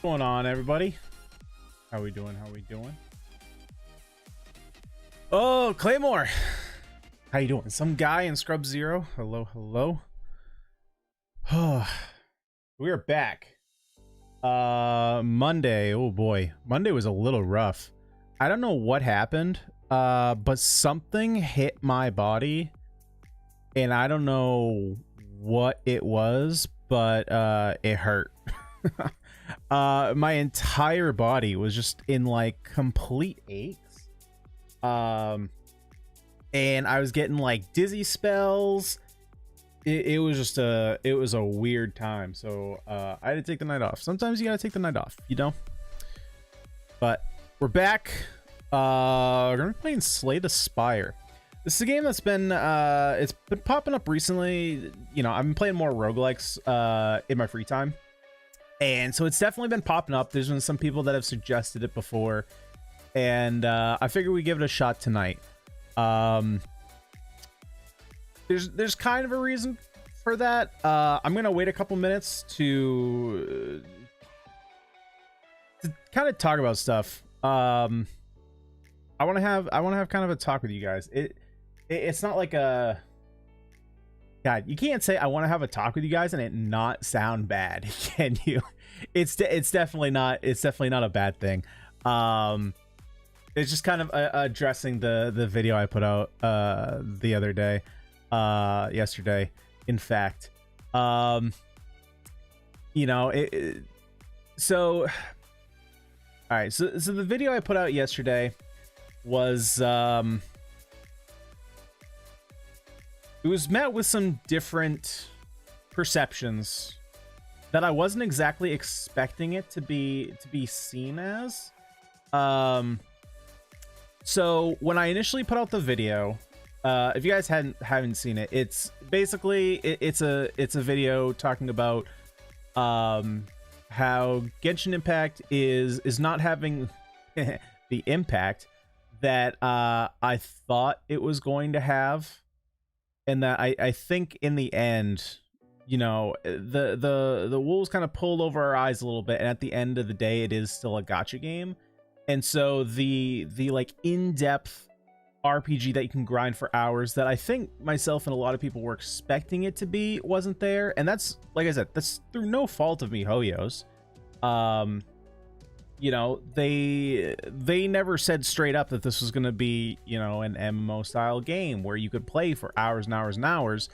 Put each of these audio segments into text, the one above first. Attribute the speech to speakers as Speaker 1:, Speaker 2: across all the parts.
Speaker 1: What's going on, everybody? How we doing? Oh, Claymore, how you doing? Some guy in Scrub Zero. Hello. Oh, we are back. Monday. Oh boy, Monday was a little rough. I don't know what happened, but something hit my body, and I don't know what it was, but it hurt. My entire body was just in like complete aches. And I was getting like dizzy spells. It was just a weird time. So I had to take the night off. Sometimes you gotta take the night off, you know. But we're back. We're gonna be playing Slay the Spire. This is a game that's been it's been popping up recently. You know, I've been playing more roguelikes in my free time. And so it's definitely been popping up. There's been some people that have suggested it before. And I figured we'd give it a shot tonight. There's kind of a reason for that. I'm gonna wait a couple minutes to kind of talk about stuff. I want to have kind of a talk with you guys. It's not like a God, you can't say I want to have a talk with you guys and it not sound bad, can you? It's definitely not a bad thing. It's just kind of addressing the video I put out the other day, yesterday, in fact. You know, so all right, so the video I put out yesterday was it was met with some different perceptions that I wasn't exactly expecting it to be seen as. So when I initially put out the video, if you guys haven't seen it, it's basically it's a video talking about how Genshin Impact is not having the impact that I thought it was going to have. And that I think in the end, you know, the wolves kind of pulled over our eyes a little bit, and at the end of the day, it is still a gacha game. And so the like in-depth RPG that you can grind for hours that I think myself and a lot of people were expecting it to be wasn't there. And that's, like I said, that's through no fault of MiHoYo's. You know, they never said straight up that this was going to be, you know, an MMO style game where you could play for hours and hours and hours.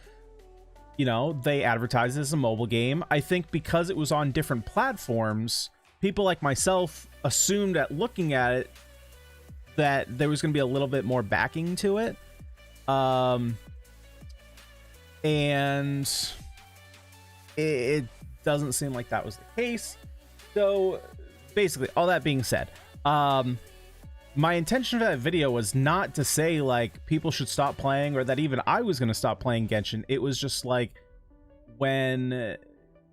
Speaker 1: You know, they advertised it as a mobile game. I think because it was on different platforms, people like myself assumed at looking at it that there was going to be a little bit more backing to it. And it doesn't seem like that was the case. So basically, all that being said, my intention for that video was not to say like people should stop playing or that even I was going to stop playing Genshin. It was just like, when,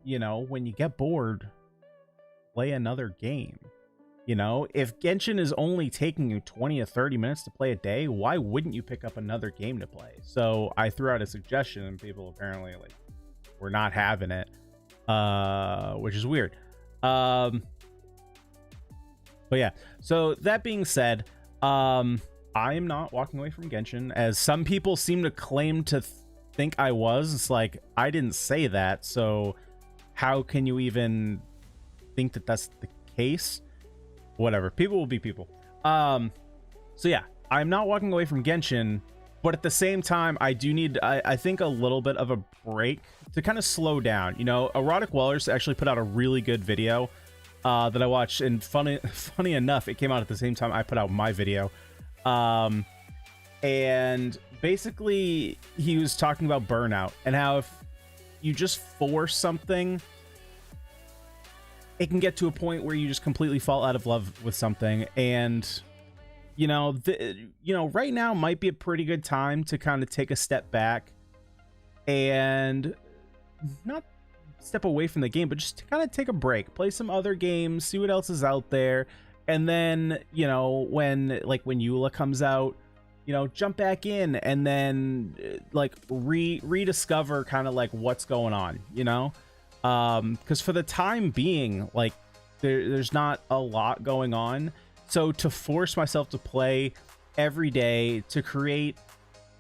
Speaker 1: you know, when you get bored, play another game. You know, if Genshin is only taking you 20 or 30 minutes to play a day, why wouldn't you pick up another game to play? So I threw out a suggestion and people apparently like were not having it, which is weird. But yeah, so that being said, I am not walking away from Genshin, as some people seem to claim to think I was. It's like, I didn't say that, so how can you even think that that's the case? Whatever, people will be people. So yeah, I'm not walking away from Genshin, but at the same time, I do need, I think, a little bit of a break to kind of slow down. You know, Erotic Wellers actually put out a really good video that I watched, and funny enough, it came out at the same time I put out my video. And basically he was talking about burnout and how if you just force something, it can get to a point where you just completely fall out of love with something. And you know, right now might be a pretty good time to kind of take a step back and not step away from the game, but just to kind of take a break, play some other games, see what else is out there. And then, you know, when Eula comes out, you know, jump back in and then like rediscover kind of like what's going on, you know. Because for the time being, like, there's not a lot going on. So to force myself to play every day, to create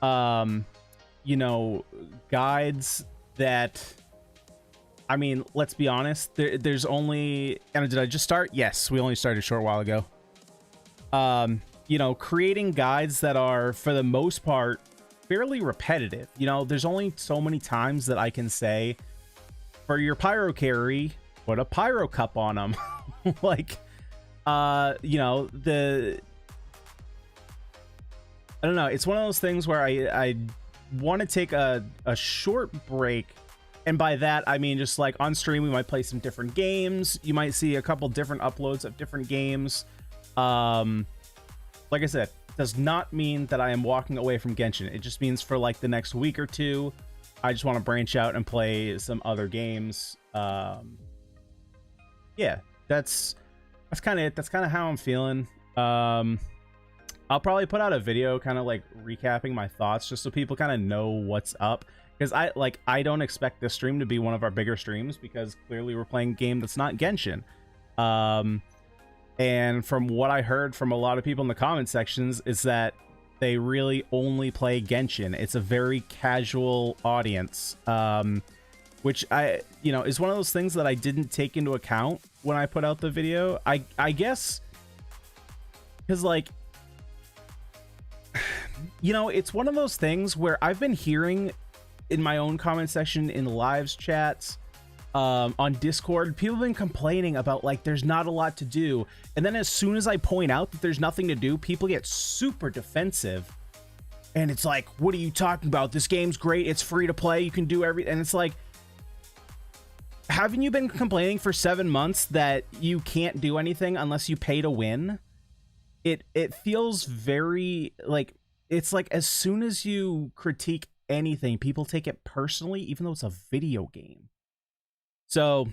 Speaker 1: you know, guides that, I mean, let's be honest, there's only, and did I just start? Yes, we only started a short while ago. You know, creating guides that are, for the most part, fairly repetitive. You know, there's only so many times that I can say, for your pyro carry, put a pyro cup on them. Like, you know, I don't know. It's one of those things where I want to take a short break. And by that, I mean, just like on stream, we might play some different games. You might see a couple different uploads of different games. Like I said, it does not mean that I am walking away from Genshin. It just means for like the next week or two, I just want to branch out and play some other games. Yeah, that's kind of it. That's kind of how I'm feeling. I'll probably put out a video kind of like recapping my thoughts just so people kind of know what's up. Because I don't expect this stream to be one of our bigger streams because clearly we're playing a game that's not Genshin. And from what I heard from a lot of people in the comment sections is that they really only play Genshin. It's a very casual audience, which you know, is one of those things that I didn't take into account when I put out the video. I guess because, like, you know, it's one of those things where I've been hearing in my own comment section, in lives chats, on Discord, people have been complaining about, like, there's not a lot to do. And then as soon as I point out that there's nothing to do, people get super defensive. And it's like, what are you talking about? This game's great. It's free to play. You can do everything. And it's like, haven't you been complaining for 7 months that you can't do anything unless you pay to win? It feels very like, it's like as soon as you critique anything, people take it personally, even though it's a video game. So,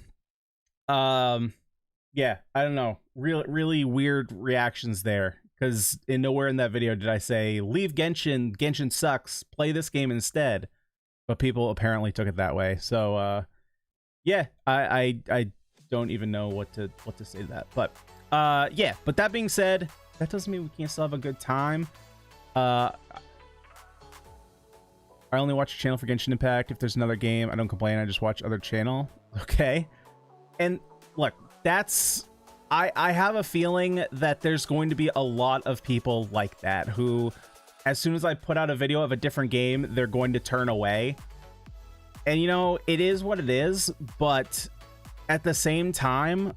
Speaker 1: yeah, I don't know. Really weird reactions there, because nowhere in that video did I say, leave Genshin, Genshin sucks, play this game instead. But people apparently took it that way. So, yeah, I don't even know what to say to that. But, yeah, but that being said, that doesn't mean we can't still have a good time. I only watch a channel for Genshin Impact. If there's another game, I don't complain. I just watch other channel. Okay. And look, that's, I have a feeling that there's going to be a lot of people like that who, as soon as I put out a video of a different game, they're going to turn away. And, you know, it is what it is. But at the same time,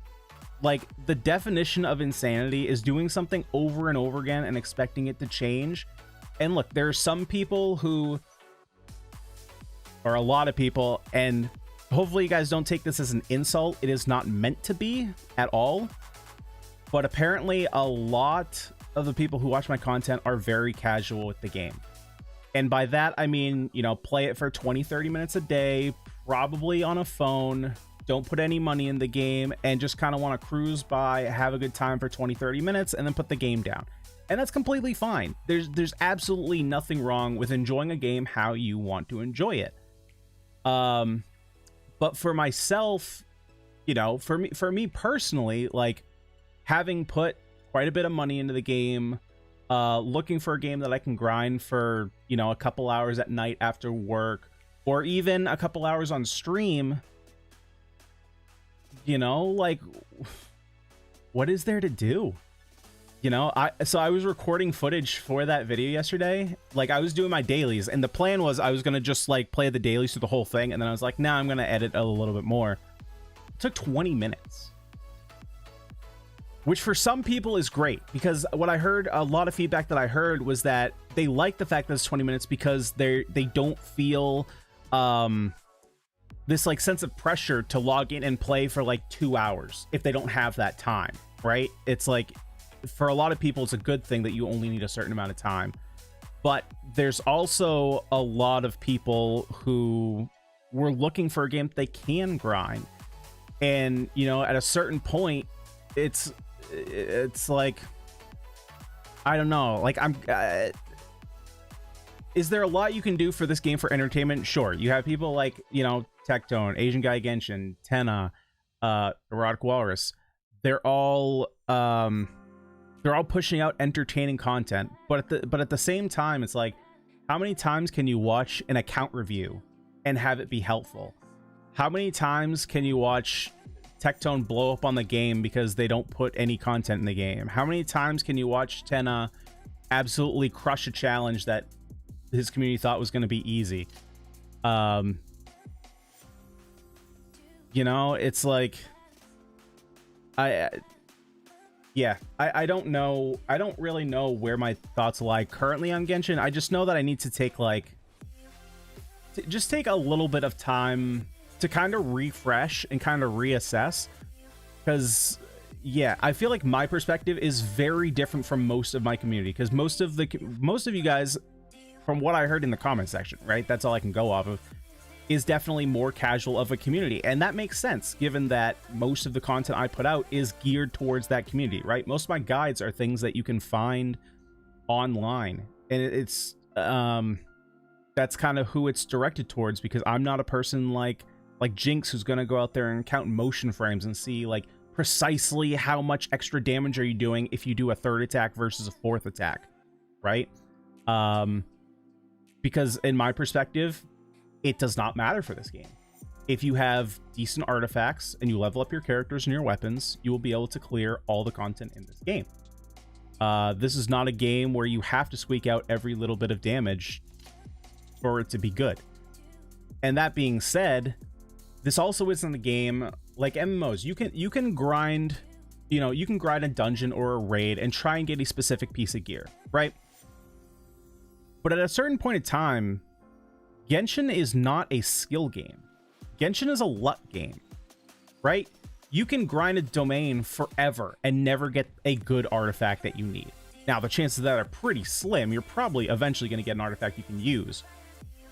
Speaker 1: like, the definition of insanity is doing something over and over again and expecting it to change. And look, there are some people who, or a lot of people, and hopefully you guys don't take this as an insult. It is not meant to be at all. But apparently a lot of the people who watch my content are very casual with the game. And by that, I mean, you know, play it for 20-30 minutes a day, probably on a phone, don't put any money in the game, and just kind of want to cruise by, have a good time for 20-30 minutes, and then put the game down. And that's completely fine. There's absolutely nothing wrong with enjoying a game how you want to enjoy it. But for myself, you know, for me personally, like, having put quite a bit of money into the game, looking for a game that I can grind for, you know, a couple hours at night after work, or even a couple hours on stream, you know, like, what is there to do? You know, so I was recording footage for that video yesterday. Like, I was doing my dailies, and the plan was I was gonna just like play the dailies through the whole thing, and then I was like, nah, I'm gonna edit a little bit more. It took 20 minutes, which for some people is great, because what I heard, a lot of feedback that I heard was that they like the fact that it's 20 minutes because they don't feel this like sense of pressure to log in and play for like 2 hours if they don't have that time, right? It's like, for a lot of people, it's a good thing that you only need a certain amount of time. But there's also a lot of people who were looking for a game that they can grind. And, you know, at a certain point, it's like, I don't know, like, is there a lot you can do for this game for entertainment? Sure. You have people like, you know, Tectone, Asian Guy Genshin, Tenna, Erotic Walrus. they're all pushing out entertaining content, but at the same time, it's like, how many times can you watch an account review and have it be helpful? How many times can you watch Tectone blow up on the game because they don't put any content in the game? How many times can you watch Tenna absolutely crush a challenge that his community thought was going to be easy? You know, it's like, I don't know. I don't really know where my thoughts lie currently on Genshin. I just know that I need to take just take a little bit of time to kind of refresh and kind of reassess, because yeah, I feel like my perspective is very different from most of my community, because most of you guys, from what I heard in the comment section, right, that's all I can go off of, is definitely more casual of a community. And that makes sense, given that most of the content I put out is geared towards that community, right? Most of my guides are things that you can find online, and it's that's kind of who it's directed towards, because I'm not a person like Jinx, who's going to go out there and count motion frames and see like precisely how much extra damage are you doing if you do a third attack versus a fourth attack, right? Because in my perspective, it does not matter for this game. If you have decent artifacts and you level up your characters and your weapons, you will be able to clear all the content in this game. This is not a game where you have to squeak out every little bit of damage for it to be good. And that being said, this also isn't a game like MMOs. You can grind, you know, you can grind a dungeon or a raid and try and get a specific piece of gear, right? But at a certain point in time, Genshin is not a skill game. Genshin is a luck game, right? You can grind a domain forever and never get a good artifact that you need. Now, the chances of that are pretty slim. You're probably eventually going to get an artifact you can use.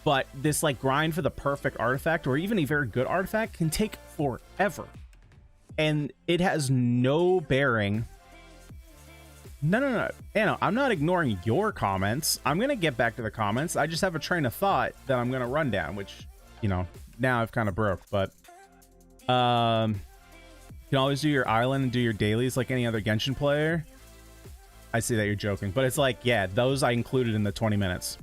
Speaker 1: But this like grind for the perfect artifact, or even a very good artifact, can take forever. And it has no bearing. No. Anna, I'm not ignoring your comments. I'm going to get back to the comments. I just have a train of thought that I'm going to run down, which, you know, now I've kind of broke. But you can always do your island and do your dailies like any other Genshin player. I see that you're joking, but it's like, yeah, those I included in the 20 minutes.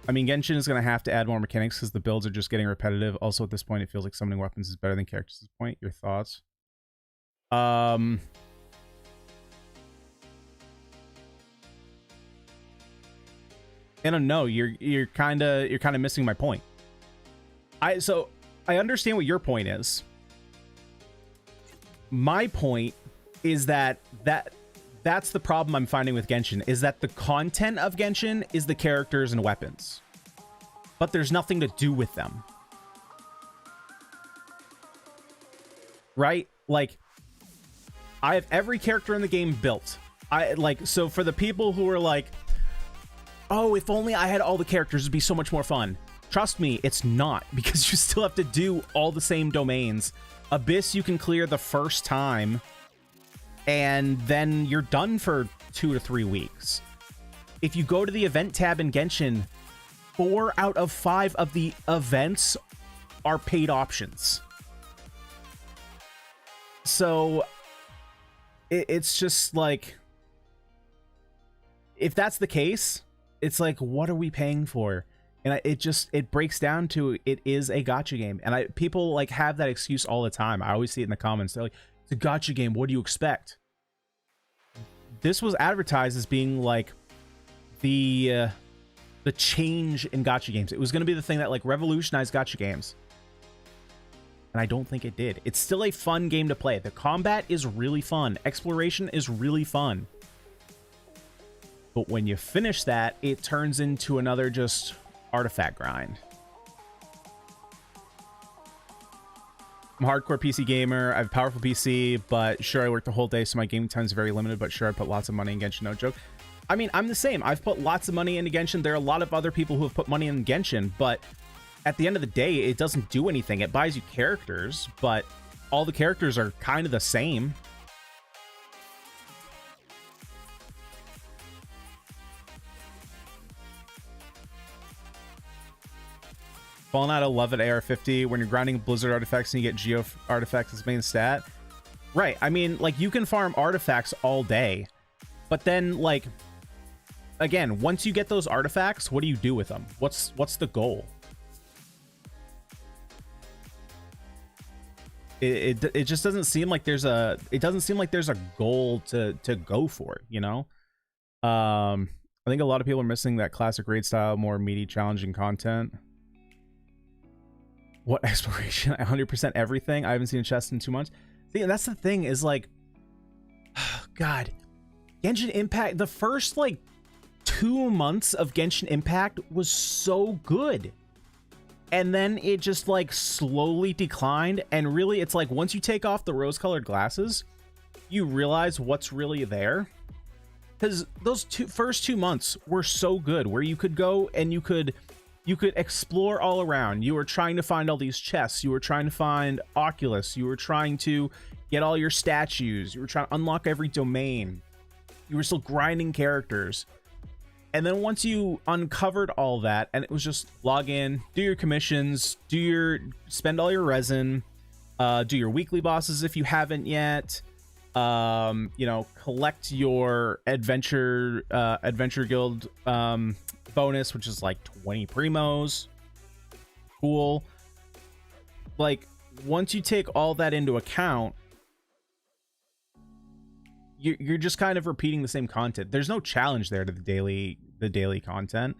Speaker 1: I mean, Genshin is going to have to add more mechanics because the builds are just getting repetitive. Also, at this point, it feels like summoning weapons is better than characters at this point. Your thoughts? I don't know. You're kind of missing my point. So I understand what your point is. My point is that's the problem I'm finding with Genshin, is that the content of Genshin is the characters and weapons, but there's nothing to do with them. Right? Like, I have every character in the game built. So for the people who are like, oh, if only I had all the characters, it'd be so much more fun. Trust me, it's not, because you still have to do all the same domains. Abyss you can clear the first time, and then you're done for 2 to 3 weeks. If you go to the event tab in Genshin, 4 out of 5 of the events are paid options. So it's just like, if that's the case, it's like, what are we paying for? And it breaks down to, it is a gacha game. And people like have that excuse all the time. I always see it in the comments. They're like, it's a gacha game, what do you expect? This was advertised as being like the change in gacha games. It was going to be the thing that like revolutionized gacha games. And I don't think it did. It's still a fun game to play. The combat is really fun. Exploration is really fun. But when you finish that, it turns into another just artifact grind. I'm a hardcore PC gamer. I have a powerful PC, but sure, I work the whole day, so my gaming time is very limited, but sure, I put lots of money in Genshin, no joke. I mean, I'm the same. I've put lots of money into Genshin. There are a lot of other people who have put money in Genshin, but at the end of the day, it doesn't do anything. It buys you characters, but all the characters are kind of the same. Fallen out of love at AR-50. When you're grinding Blizzard artifacts and you get Geo artifacts as main stat. Right. I mean, like, you can farm artifacts all day, but then, like, again, once you get those artifacts, what do you do with them? What's the goal? It just doesn't seem like there's a goal to go for it, you know? I think a lot of people are missing that classic raid style, more meaty, challenging content. What exploration? 100% everything. I haven't seen a chest in 2 months. See, and that's the thing is, like, oh, God, Genshin Impact, the first, like, 2 months of Genshin Impact was so good. And then it just, like, slowly declined. And really, it's like, once you take off the rose-colored glasses, you realize what's really there. Because those first 2 months were so good, where you could go and you could explore all around. You were trying to find all these chests. You were trying to find Oculus. You were trying to get all your statues. You were trying to unlock every domain. You were still grinding characters. And then once you uncovered all that, and it was just log in, do your commissions, spend all your resin, do your weekly bosses if you haven't yet, you know, collect your adventure guild bonus, which is like 20 primos. Cool. Like, once you take all that into account, you're just kind of repeating the same content. There's no challenge there to the daily content.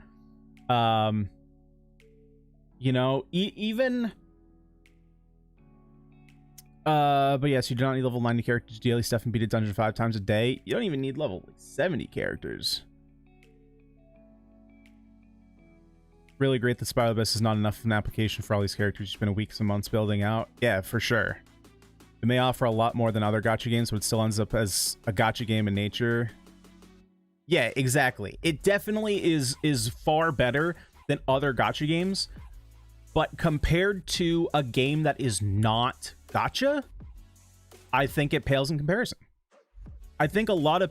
Speaker 1: You know, even but yes, you do not need level 90 characters, daily stuff, and beat a dungeon 5 times a day. You don't even need level 70 characters. Really great that Spire Abyss is not enough of an application for all these characters you spend weeks and months building out. Yeah, for sure. It may offer a lot more than other gacha games, but it still ends up as a gacha game in nature. Yeah, exactly. It definitely is far better than other gacha games, but compared to a game that is not gacha, I think it pales in comparison. I think a lot of,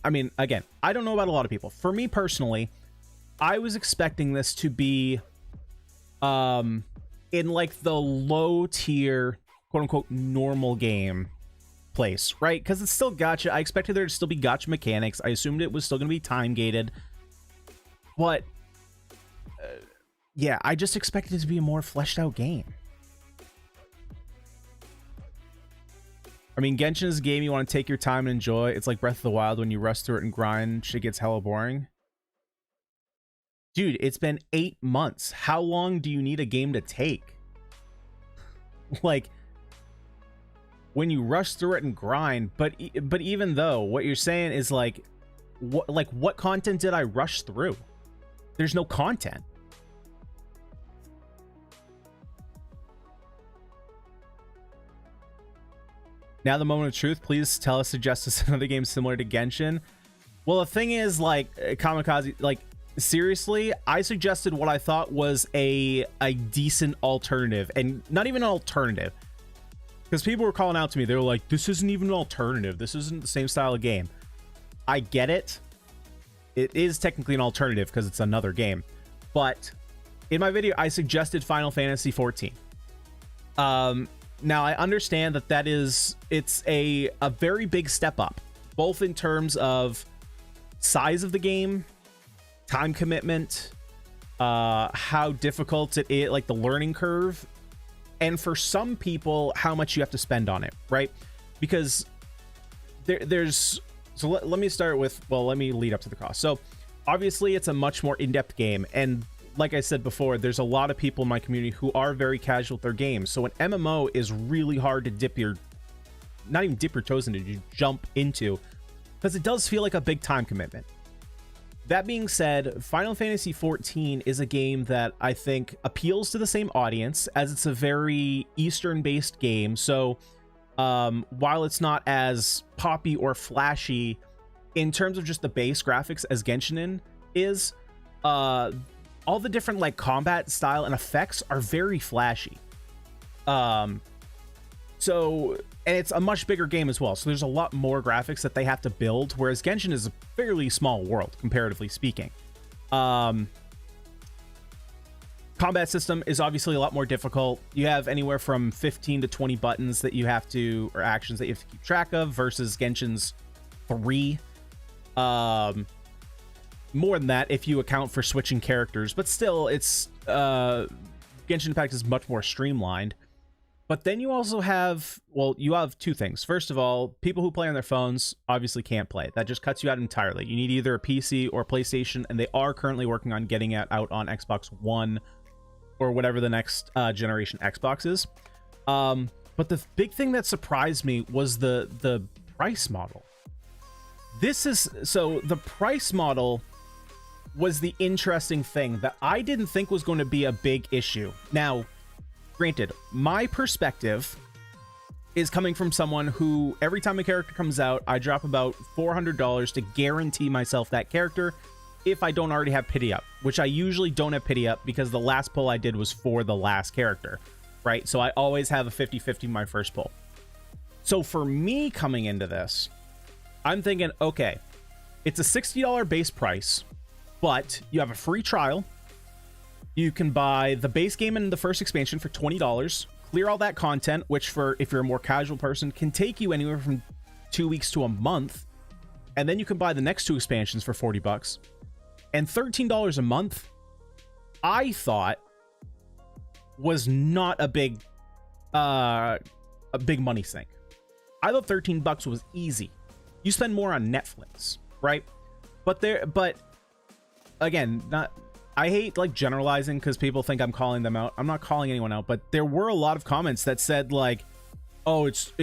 Speaker 1: I mean, again, I don't know about a lot of people. For me personally, I was expecting this to be in like the low tier, quote unquote, normal game place, right? Because it's still gacha. I expected there to still be gacha mechanics. I assumed it was still going to be time gated, but yeah, I just expected it to be a more fleshed out game. I mean, Genshin is a game you want to take your time and enjoy. It's like Breath of the Wild. When you rush through it and grind, shit gets hella boring. Dude, it's been 8 months. How long do you need a game to take? Like, when you rush through it and grind, but even though what you're saying is like what content did I rush through? There's no content. Now the moment of truth, please tell us, suggest us another game similar to Genshin. Well, the thing is, like, Kamikaze, like, seriously, I suggested what I thought was a decent alternative, and not even an alternative, because people were calling out to me. They were like, this isn't even an alternative, this isn't the same style of game. I get it. It is technically an alternative because it's another game, but in my video I suggested Final Fantasy 14. Now I understand that it's a very big step up, both in terms of size of the game, time commitment, how difficult it is, like the learning curve, and for some people, how much you have to spend on it, right? Because there's... So let me start with... Well, let me lead up to the cost. So, obviously, it's a much more in-depth game, and like I said before, there's a lot of people in my community who are very casual with their games. So, an MMO is really hard to dip your... Not even dip your toes into, you jump into, because it does feel like a big time commitment. That being said, Final Fantasy XIV is a game that I think appeals to the same audience, as it's a very Eastern-based game. So, while it's not as poppy or flashy in terms of just the base graphics as Genshin is, all the different like combat style and effects are very flashy. So, and it's a much bigger game as well, so there's a lot more graphics that they have to build, whereas Genshin is a fairly small world, comparatively speaking. Combat Combat system is obviously a lot more difficult. You have anywhere from 15 to 20 buttons that you have to, or actions that you have to keep track of, versus Genshin's 3. More than that if you account for switching characters, but still, it's Genshin Impact is much more streamlined. But then you also have, well, you have two things. First of all, people who play on their phones obviously can't play. That just cuts you out entirely. You need either a PC or PlayStation, and they are currently working on getting it out on Xbox One or whatever the next generation Xbox is. But the big thing that surprised me was the price model. So the price model was the interesting thing that I didn't think was going to be a big issue. Now, granted, my perspective is coming from someone who, every time a character comes out, I drop about $400 to guarantee myself that character if I don't already have pity up, which I usually don't have pity up because the last pull I did was for the last character, right? So I always have a 50-50 my first pull. So for me coming into this, I'm thinking, okay, it's a $60 base price, but you have a free trial. You can buy the base game and the first expansion for $20, clear all that content, which for, if you're a more casual person, can take you anywhere from 2 weeks to a month. And then you can buy the next 2 expansions for $40. And $13 a month, I thought, was not a big money sink. I thought $13 was easy. You spend more on Netflix, right? But again, I hate like generalizing because people think I'm calling them out. I'm not calling anyone out, but there were a lot of comments that said like, "Oh, it's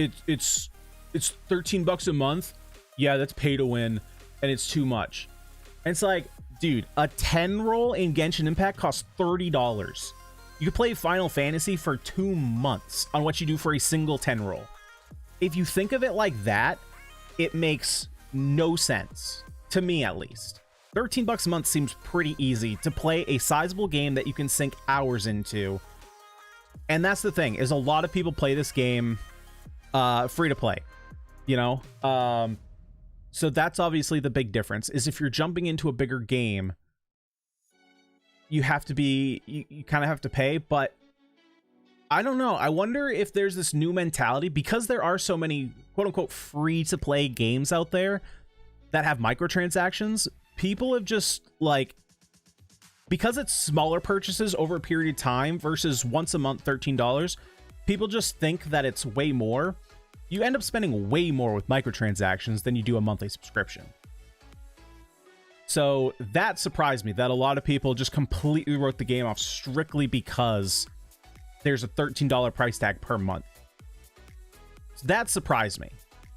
Speaker 1: $13 a month. Yeah, that's pay to win, and it's too much." And it's like, dude, a 10 roll in Genshin Impact costs $30. You could play Final Fantasy for 2 months on what you do for a single 10 roll. If you think of it like that, it makes no sense to me, at least. $13 a month seems pretty easy to play a sizable game that you can sink hours into. And that's the thing, is a lot of people play this game free to play, you know? So that's obviously the big difference, is if you're jumping into a bigger game, you have to be, you kind of have to pay. But I don't know. I wonder if there's this new mentality, because there are so many quote unquote free to play games out there that have microtransactions. People have just, like, because it's smaller purchases over a period of time versus once a month $13, people just think that it's way more. You end up spending way more with microtransactions than you do a monthly subscription. So that surprised me, that a lot of people just completely wrote the game off strictly because there's a $13 price tag per month. So that surprised me.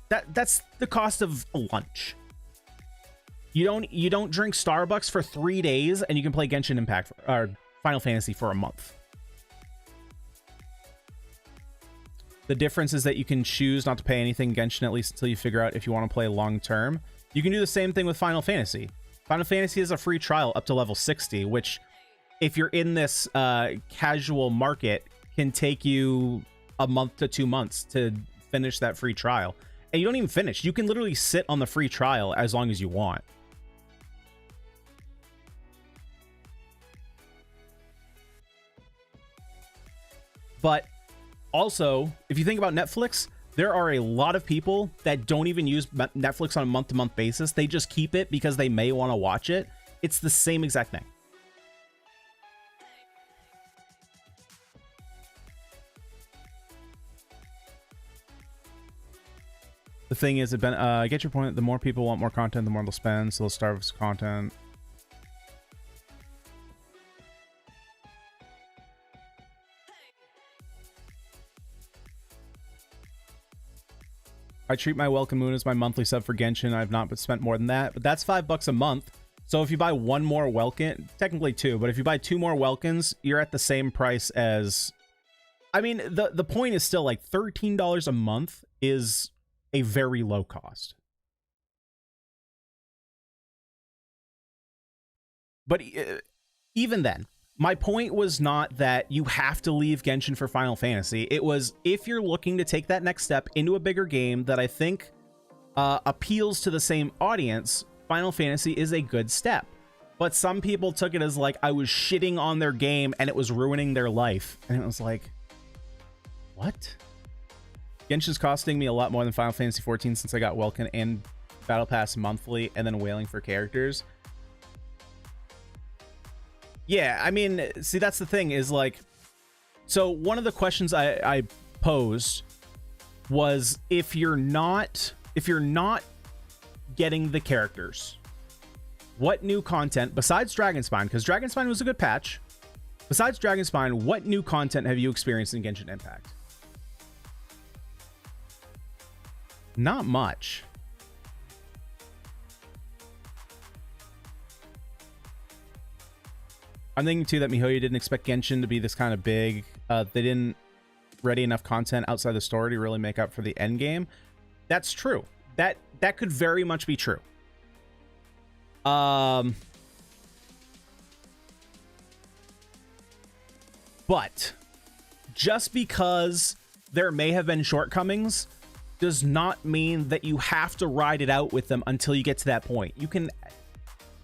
Speaker 1: That's the cost of a lunch. You don't drink Starbucks for 3 days and you can play Genshin Impact or Final Fantasy for a month. The difference is that you can choose not to pay anything Genshin, at least until you figure out if you want to play long term. You can do the same thing with Final Fantasy. Final Fantasy is a free trial up to level 60, which, if you're in this casual market, can take you a month to 2 months to finish that free trial. And you don't even finish. You can literally sit on the free trial as long as you want. But also, if you think about Netflix, there are a lot of people that don't even use Netflix on a month-to-month basis. They just keep it because they may want to watch it. It's the same exact thing. The thing is, I get your point. The more people want more content, the more they'll spend, so they'll starve for content. I treat my Welcome Moon as my monthly sub for Genshin. I've not spent more than that, but that's $5 a month. So if you buy one more Welkin, technically 2, but if you buy 2 more Welkins, you're at the same price as... I mean, the point is still, like, $13 a month is a very low cost. But even then, my point was not that you have to leave Genshin for Final Fantasy. It was, if you're looking to take that next step into a bigger game that I think appeals to the same audience, Final Fantasy is a good step. But some people took it as like I was shitting on their game and it was ruining their life. And it was like, what? Genshin's costing me a lot more than Final Fantasy XIV since I got Welkin and Battle Pass monthly and then wailing for characters. Yeah, I mean, see, that's the thing is like, so one of the questions I posed was if you're not getting the characters, what new content besides Dragonspine, because Dragonspine was a good patch, besides Dragonspine, what new content have you experienced in Genshin Impact? Not much. I'm thinking too that miHoYo didn't expect Genshin to be this kind of big. They didn't ready enough content outside the story to really make up for the end game. That's true. That could very much be true. But just because there may have been shortcomings does not mean that you have to ride it out with them until you get to that point. You can,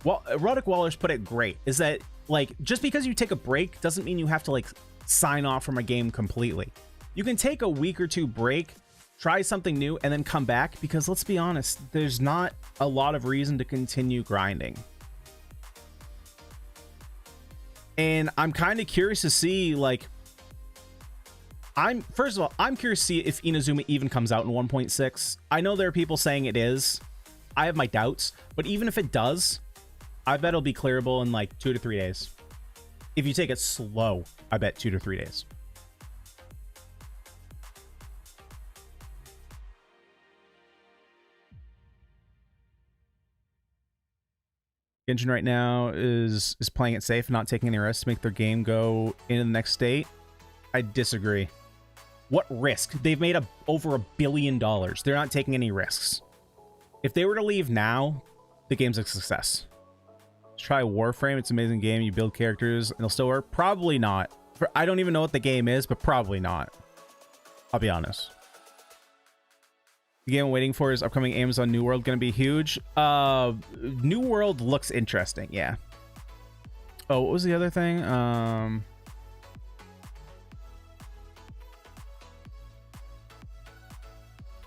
Speaker 1: well, Erotic Wallers put it great, is that like just because you take a break doesn't mean you have to like sign off from a game completely. You can take a week or two break, try something new, and then come back, because let's be honest, there's not a lot of reason to continue grinding. And I'm kind of curious to see, like, first of all, I'm curious to see if Inazuma even comes out in 1.6. I know there are people saying it is. I have my doubts, but even if it does, I bet it'll be clearable in like 2 to 3 days. If you take it slow, I bet 2 to 3 days. Genshin right now is playing it safe, not taking any risks to make their game go into the next state. I disagree. What risk? They've made over $1 billion. They're not taking any risks. If they were to leave now, the game's a success. Let's try Warframe. It's an amazing game. You build characters and they'll still work. Probably not. I don't even know what the game is, but probably not. I'll be honest. The game I'm waiting for is upcoming Amazon New World, going to be huge. New World looks interesting. Yeah. Oh, what was the other thing?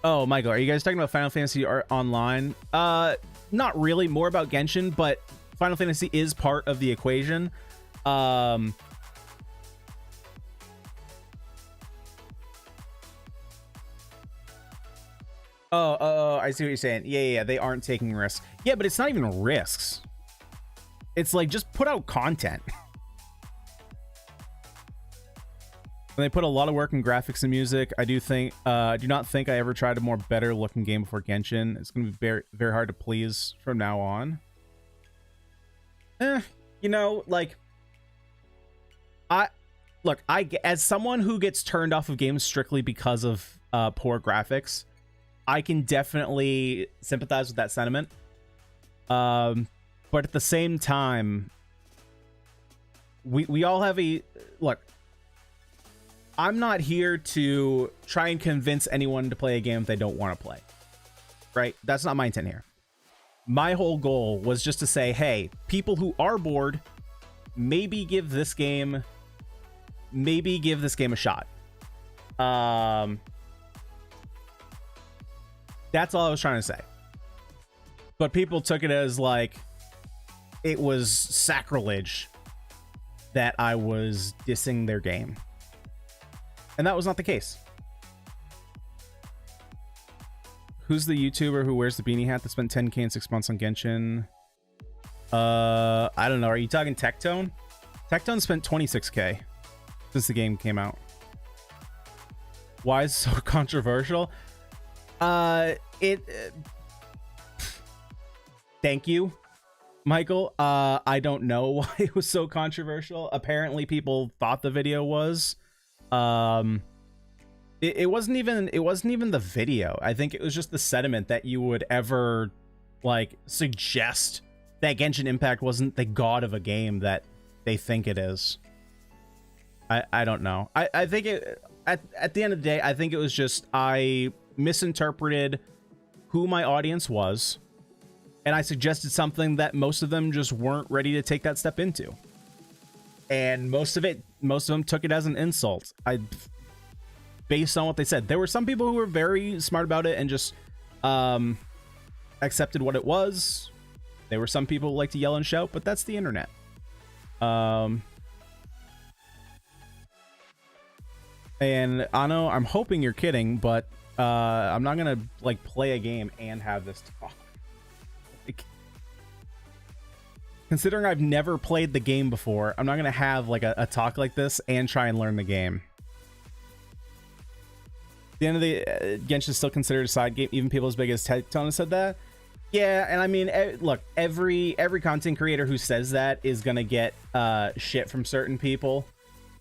Speaker 1: Oh, Michael, are you guys talking about Final Fantasy Online? Not really. More about Genshin, but Final Fantasy is part of the equation. Oh, I see what you're saying. Yeah, they aren't taking risks. Yeah, but it's not even risks. It's like, just put out content. And they put a lot of work in graphics and music. I do not think I ever tried a more better looking game before Genshin. It's going to be very, very hard to please from now on. You know, like, as someone who gets turned off of games strictly because of poor graphics, I can definitely sympathize with that sentiment. But at the same time, we all have look, I'm not here to try and convince anyone to play a game if they don't want to play. Right? That's not my intent here. My whole goal was just to say, hey, people who are bored, maybe give this game a shot. That's all I was trying to say. But people took it as like it was sacrilege that I was dissing their game. And that was not the case. Who's the YouTuber who wears the beanie hat that spent 10K in 6 months on Genshin? I don't know. Are you talking Tectone? Tectone spent 26K since the game came out. Why is it so controversial? Thank you, Michael. I don't know why it was so controversial. Apparently people thought the video was. It wasn't even the video. I think it was just the sentiment that you would ever like suggest that Genshin Impact wasn't the god of a game that they think it is. I don't know. I think at the end of the day, I think it was just I misinterpreted who my audience was, And I suggested something that most of them just weren't ready to take that step into. And most of them took it as an insult. Based on what they said. There were some people who were very smart about it and just accepted what it was. There were some people who like to yell and shout, but that's the internet. And Ano, I'm hoping you're kidding, but I'm not gonna like play a game and have this talk. Like, considering I've never played the game before, I'm not gonna have like a talk like this and try and learn the game. At the end of the Genshin is still considered a side game. Even people as big as Tona said that. Yeah, and I mean, look, every content creator who says that is gonna get shit from certain people.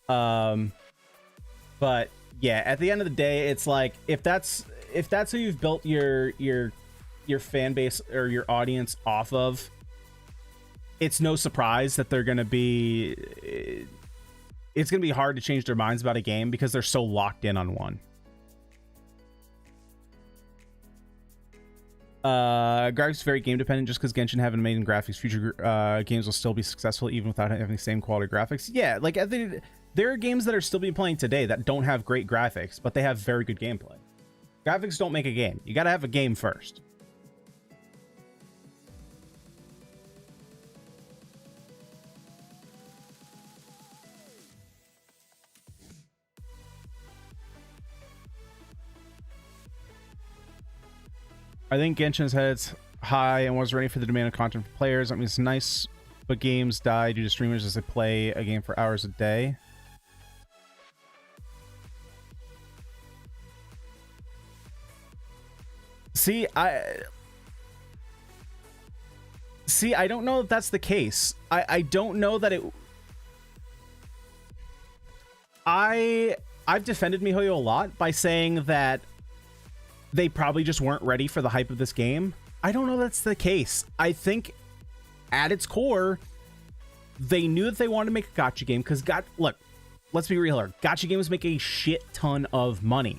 Speaker 1: But yeah, at the end of the day, it's like if that's who you've built your fan base or your audience off of, it's no surprise that they're gonna be. It's gonna be hard to change their minds about a game because they're so locked in on one. Graphics very game dependent. Just because Genshin have amazing graphics, future games will still be successful even without having the same quality graphics. Yeah, like I think there are games that are still being playing today that don't have great graphics, but they have very good gameplay. Graphics don't make a game. You got to have a game first. I think Genshin's had its high and was ready for the demand of content for players. I mean, it's nice, but games die due to streamers as they play a game for hours a day. See, I don't know if that's the case. I don't know that it... I've defended MiHoYo a lot by saying that they probably just weren't ready for the hype of this game. I don't know that's the case. I think at its core, they knew that they wanted to make a gacha game because look, let's be real here. Gacha games make a shit ton of money.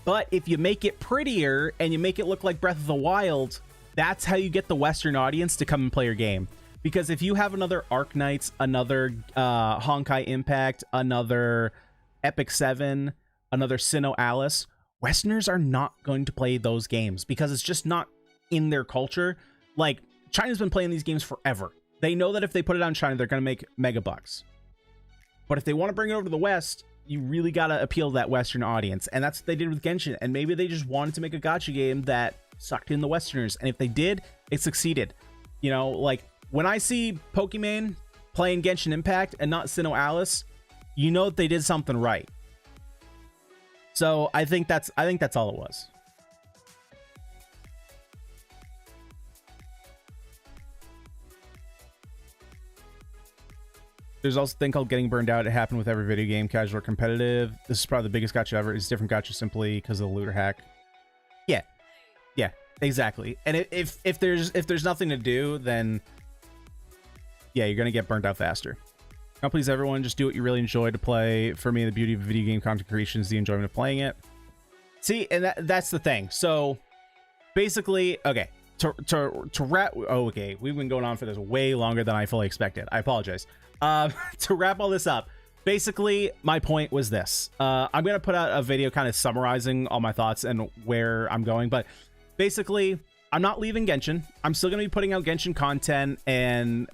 Speaker 1: But if you make it prettier and you make it look like Breath of the Wild, that's how you get the Western audience to come and play your game. Because if you have another Arknights, another Honkai Impact, another Epic 7, another Sinnoh Alice, Westerners are not going to play those games because it's just not in their culture. Like, China's been playing these games forever. They know that if they put it on China, they're going to make mega bucks. But if they want to bring it over to the West, you really got to appeal to that Western audience. And that's what they did with Genshin. And maybe they just wanted to make a gacha game that sucked in the Westerners. And if they did, it succeeded. You know, like, when I see Pokemon playing Genshin Impact and not Sinnoh Alice, you know that they did something right. So I think that's all it was. There's also a thing called getting burned out. It happened with every video game, casual or competitive. This is probably the biggest gacha ever. It's different gacha simply because of the looter hack. Yeah, exactly. And if there's nothing to do, then yeah, you're gonna get burnt out faster. Now, please, everyone, just do what you really enjoy to play. For me, the beauty of video game content creation is the enjoyment of playing it. See, and that's the thing. So, basically, okay, to wrap... Oh, okay, we've been going on for this way longer than I fully expected. I apologize. To wrap all this up, basically, my point was this. I'm going to put out a video kind of summarizing all my thoughts and where I'm going, but basically, I'm not leaving Genshin. I'm still going to be putting out Genshin content, and...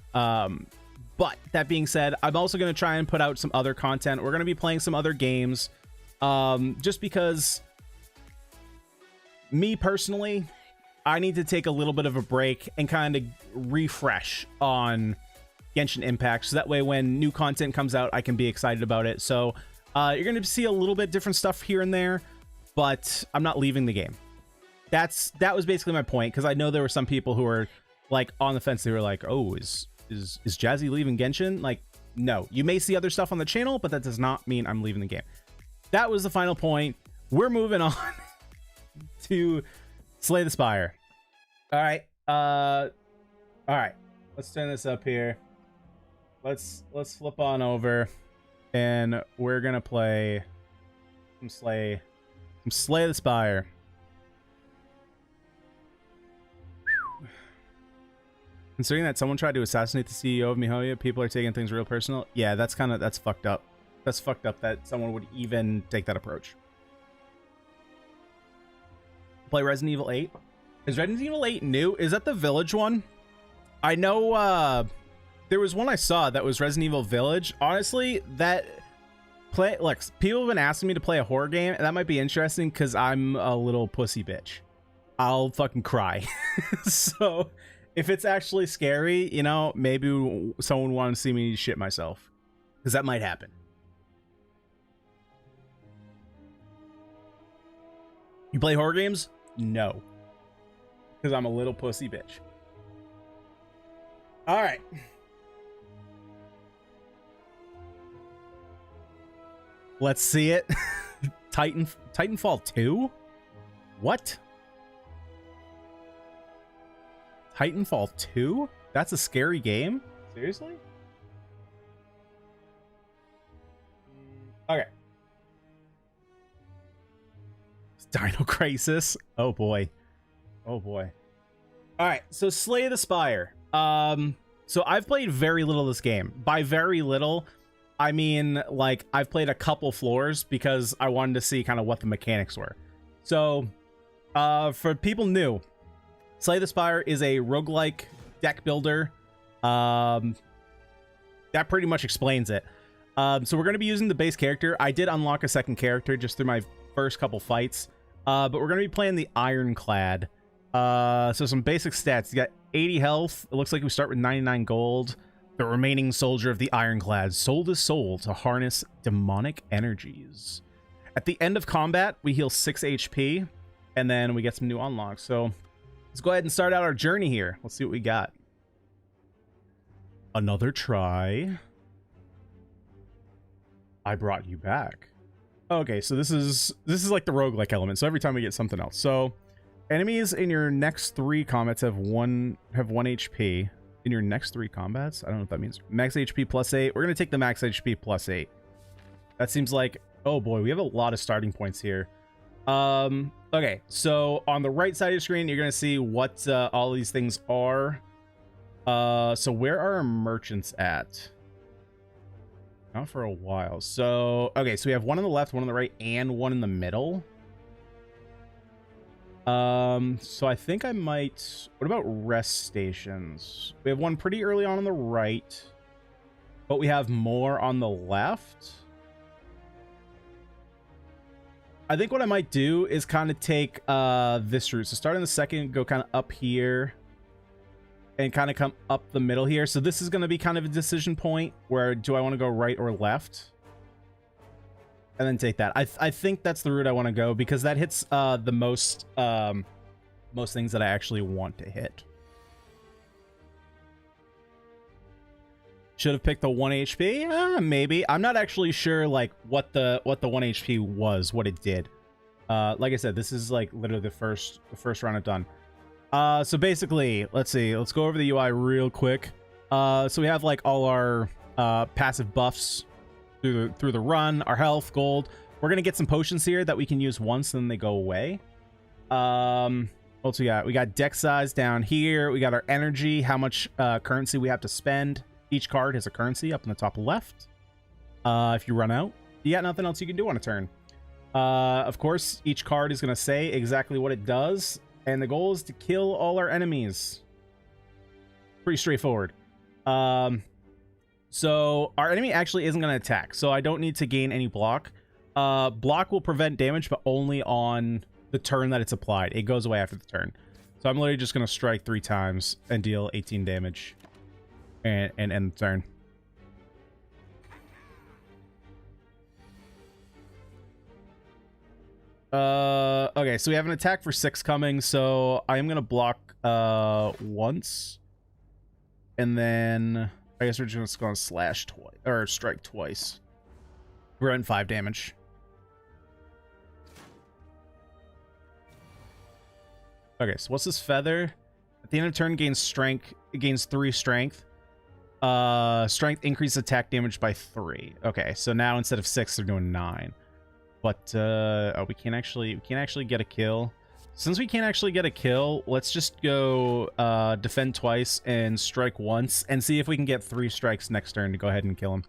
Speaker 1: But that being said, I'm also going to try and put out some other content. We're going to be playing some other games. Just because me personally, I need to take a little bit of a break and kind of refresh on Genshin Impact. So that way when new content comes out, I can be excited about it. So you're going to see a little bit different stuff here and there, but I'm not leaving the game. That was basically my point, because I know there were some people who were like on the fence. They were like, oh, is Jazzy leaving Genshin? Like, no. You may see other stuff on the channel, but that does not mean I'm leaving the game. That was the final point. We're moving on to Slay the Spire. All right. All right. Let's turn this up here. Let's flip on over, and we're gonna play some Slay the Spire. Considering that someone tried to assassinate the CEO of MiHoYo, people are taking things real personal. Yeah, that's fucked up. That's fucked up that someone would even take that approach. Play Resident Evil 8. Is Resident Evil 8 new? Is that the Village one? I know there was one I saw that was Resident Evil Village. Honestly, look, people have been asking me to play a horror game, and that might be interesting because I'm a little pussy bitch. I'll fucking cry. So if it's actually scary, you know, maybe someone wants to see me shit myself, because that might happen. You play horror games? No. Because I'm a little pussy bitch. All right. Let's see it. Titanfall 2? What? Titanfall 2? That's a scary game? Seriously? Okay. Dino Crisis. Oh boy. Oh boy. All right, so Slay the Spire. So I've played very little of this game. By very little, I mean like I've played a couple floors because I wanted to see kind of what the mechanics were. So for people new, Slay the Spire is a roguelike deck builder. That pretty much explains it. So we're going to be using the base character. I did unlock a second character just through my first couple fights. But we're going to be playing the Ironclad. So some basic stats. You got 80 health. It looks like we start with 99 gold. The remaining soldier of the Ironclad, sold his soul to harness demonic energies. At the end of combat, we heal 6 HP, and then we get some new unlocks. So let's go ahead and start out our journey here. Let's see what we got. Another try. I brought you back. Okay, so this is like the roguelike element. So every time we get something else. So enemies in your next 3 combats have 1 HP. In your next 3 combats? I don't know what that means. Max HP plus 8. We're gonna take the max HP plus 8. That seems like, oh boy, we have a lot of starting points here. Okay, so on the right side of your screen, you're gonna see what all these things are. So where are our merchants at? Not for a while. So, okay, so we have 1 on the left, 1 on the right, and 1 in the middle. So I think I might... What about rest stations? We have 1 pretty early on the right, but we have more on the left. I think what I might do is kind of take this route. So start in the second, go kind of up here, and kind of come up the middle here. So this is going to be kind of a decision point where do I want to go right or left? And then take that. I think that's the route I want to go because that hits the most things that I actually want to hit. Should have picked the 1 HP? Maybe. I'm not actually sure like what the 1 HP was, what it did. Like I said, this is like literally the first round I've done. So basically, let's see. Let's go over the UI real quick. So we have like all our passive buffs through the run, our health, gold. We're gonna get some potions here that we can use once, then they go away. What's we got? We got deck size down here. We got our energy, how much currency we have to spend. Each card has a currency up in the top left. If you run out, you got nothing else you can do on a turn. Of course, each card is gonna say exactly what it does. And the goal is to kill all our enemies. Pretty straightforward. So our enemy actually isn't going to attack. So I don't need to gain any block. Block will prevent damage, but only on the turn that it's applied. It goes away after the turn. So I'm literally just going to strike 3 times and deal 18 damage. And end the turn. Okay, so we have an attack for 6 coming, so I am gonna block once, and then I guess we're just gonna slash twice or strike twice. We're at 5 damage. Okay, so what's this feather? At the end of turn, gains strength. It gains 3 strength. Strength increases attack damage by 3. Okay, so now instead of 6, they're doing 9. But oh, we can't actually get a kill. Since we can't actually get a kill, let's just go defend twice and strike once and see if we can get 3 strikes next turn to go ahead and kill him.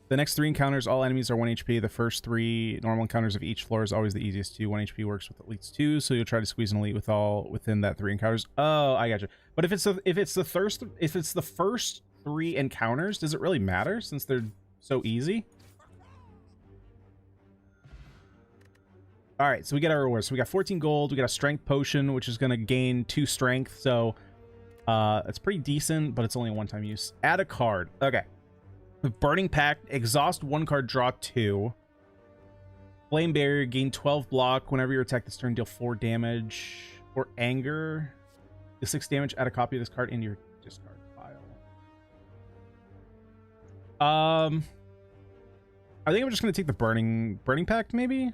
Speaker 1: The next 3 encounters, all enemies are 1 HP. The first 3 normal encounters of each floor is always the easiest 2. 1 HP works with elites 2, so you'll try to squeeze an elite with all within that 3 encounters. Oh, I gotcha. But if it's the first 3 encounters, does it really matter since they're so easy? All right, so we get our rewards. So we got 14 gold. We got a strength potion, which is going to gain 2 strength. So it's pretty decent, but it's only a one-time use. Add a card. Okay. Burning Pact, exhaust 1 card, draw 2. Flame Barrier, gain 12 block. Whenever you attack this turn, deal 4 damage. Or Anger, deal 6 damage. Add a copy of this card into your discard pile. I think I'm just gonna take the Burning Pact, maybe.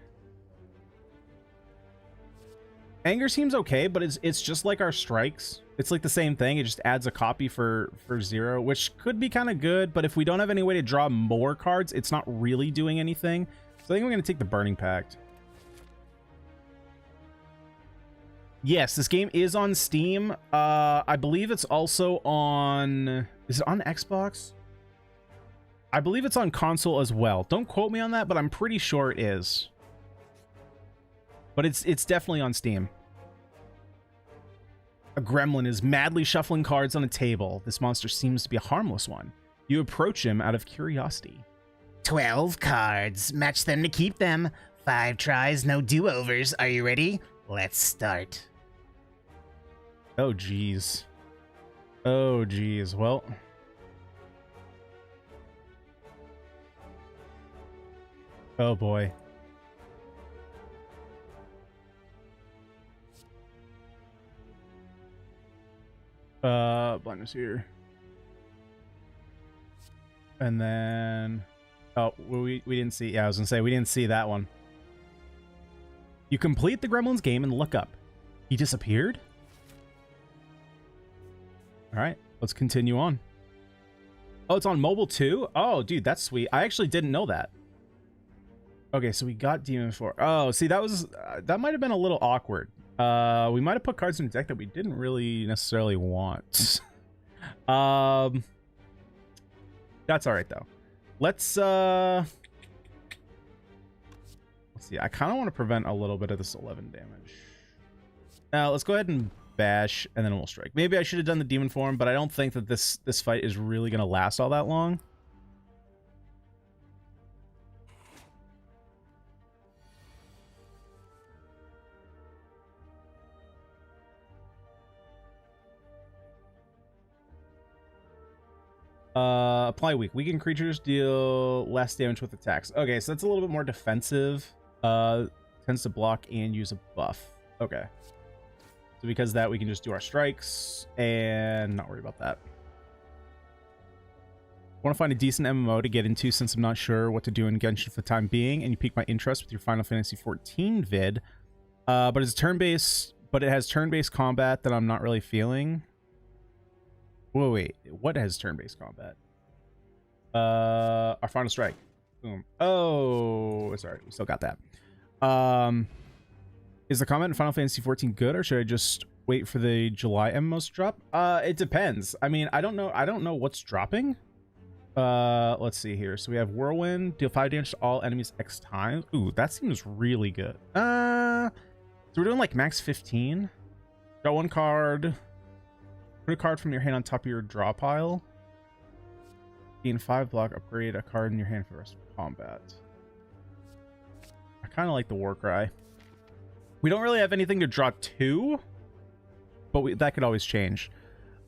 Speaker 1: Anger seems okay, but it's just like our strikes. It's like the same thing. It just adds a copy for 0, which could be kind of good, but if we don't have any way to draw more cards, it's not really doing anything. So I think I'm going to take the Burning Pact. Yes, this game is on Steam. I believe it's also on... Is it on Xbox? I believe it's on console as well. Don't quote me on that, but I'm pretty sure it is. But it's definitely on Steam. A gremlin is madly shuffling cards on a table. This monster seems to be a harmless one. You approach him out of curiosity.
Speaker 2: 12 cards. Match them to keep them. 5 tries, no do-overs. Are you ready? Let's start.
Speaker 1: Oh, geez. Oh, geez. Well... Oh, boy. Blindness here. And then... Oh, we didn't see... Yeah, I was gonna say, we didn't see that one. You complete the Gremlin's game and look up. He disappeared? Alright, let's continue on. Oh, it's on mobile too? Oh, dude, that's sweet. I actually didn't know that. Okay, so we got Demon 4. Oh, see, that was... that might have been a little awkward. We might have put cards in the deck that we didn't really necessarily want. That's alright, though. Let's see. I kind of want to prevent a little bit of this 11 damage. Now, let's go ahead and bash, and then we'll strike. Maybe I should have done the demon form, but I don't think that this fight is really going to last all that long. Apply weak. Weakened creatures deal less damage with attacks. Okay, so that's a little bit more defensive. Tends to block and use a buff. Okay. So because of that, we can just do our strikes and not worry about that. Want to find a decent MMO to get into since I'm not sure what to do in Genshin for the time being, and you pique my interest with your Final Fantasy XIV vid. But it's turn-based, but it has turn-based combat that I'm not really feeling. Whoa, wait, what has turn-based combat? Our final strike. Boom. Oh, it's alright. We still got that. Is the combat in Final Fantasy XIV good, or should I just wait for the July MMOs to drop? It depends. I mean, I don't know what's dropping. Let's see here. So we have Whirlwind, deal 5 damage to all enemies X times. Ooh, that seems really good. So we're doing like max 15. Draw 1 card. Put a card from your hand on top of your draw pile. Gain 5 block, upgrade a card in your hand for the rest of combat. I kind of like the Warcry. We don't really have anything to draw 2, but that could always change.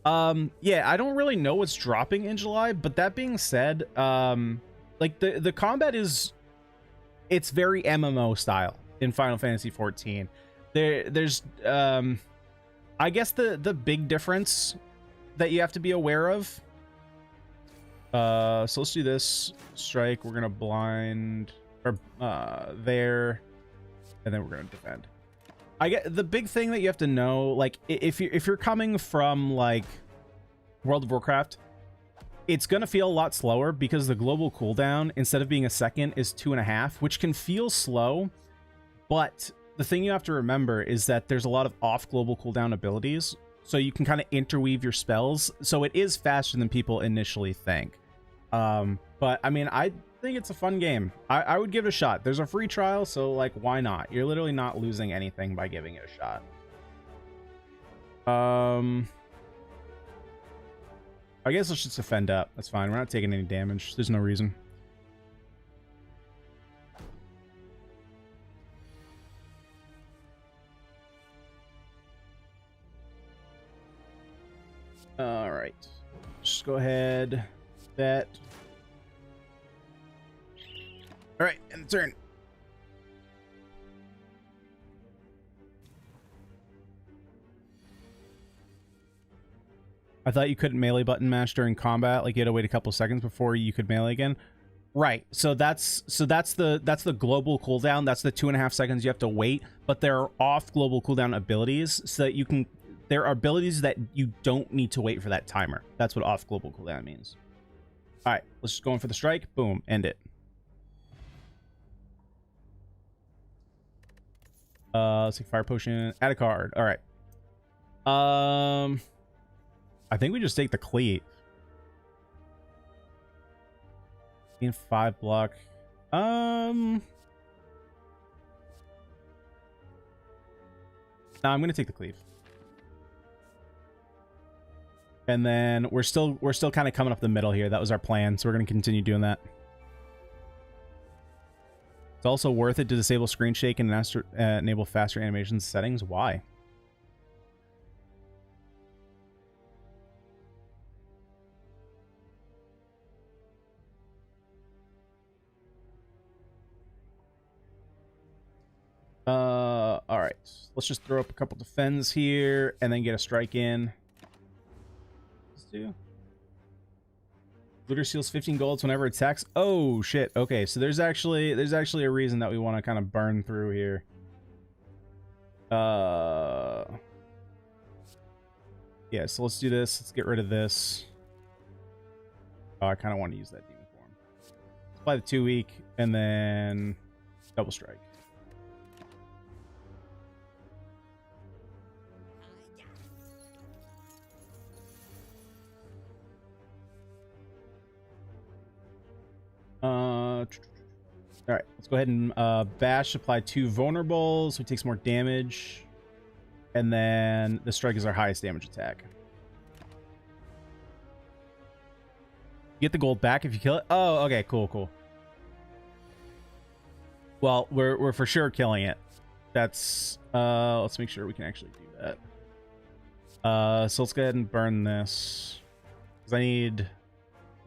Speaker 1: Yeah, I don't really know what's dropping in July, but that being said, like the combat it's very MMO style in Final Fantasy XIV. There's I guess the big difference that you have to be aware of. So let's do this strike. We're gonna blind or there, and then we're gonna defend. I get the big thing that you have to know, like if you're coming from like World of Warcraft, it's going to feel a lot slower because the global cooldown, instead of being a second, is 2.5, which can feel slow. But the thing you have to remember is that there's a lot of off global cooldown abilities, so you can kind of interweave your spells. So it is faster than people initially think. But I mean, I think it's a fun game. I would give it a shot. There's a free trial, so like, why not? You're literally not losing anything by giving it a shot. I guess let's just defend up. That's fine. We're not taking any damage. There's no reason. All right. Just go ahead. Bet. All right, end the turn. I thought you couldn't melee button mash during combat, like you had to wait a couple seconds before you could melee again. Right. So that's the global cooldown. That's the 2.5 seconds you have to wait. But there are off global cooldown abilities, so that you can. There are abilities that you don't need to wait for that timer. That's what off global cooldown means. All right, let's just go in for the strike. Boom, end it. Let's take fire potion. Add a card. All right. I think we just take the cleat. In 5 block. No, I'm gonna take the cleave. And then we're still kind of coming up the middle here. That was our plan, so we're gonna continue doing that. It's also worth it to disable screen shake and enable faster animation settings. Why? All right. Let's just throw up a couple defends here and then get a strike in. Let's do. Looter steals 15 golds whenever it attacks. Oh shit. Okay, so there's actually a reason that we want to kind of burn through here. Yeah, so let's do this. Let's get rid of this. Oh, I kind of want to use that demon form. Let's apply the 2 weak and then double strike. All right, let's go ahead and bash, apply 2 vulnerables, so he takes more damage, and then the strike is our highest damage attack. You get the gold back if you kill it. Oh, okay, cool. Well, we're for sure killing it. That's let's make sure we can actually do that. So let's go ahead and burn this, because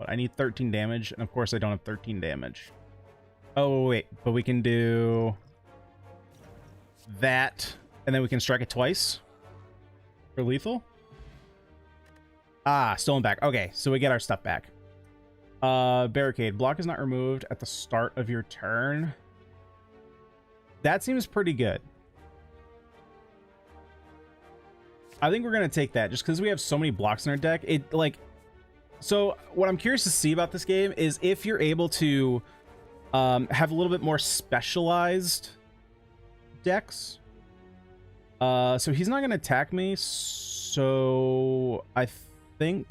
Speaker 1: I need 13 damage, and of course I don't have 13 damage. Oh, wait, but we can do that, and then we can strike it twice for lethal. Ah, stolen back. Okay, so we get our stuff back. Barricade. Block is not removed at the start of your turn. That seems pretty good. I think we're going to take that, just because we have so many blocks in our deck. So what I'm curious to see about this game is if you're able to have a little bit more specialized decks. So he's not going to attack me, so I think...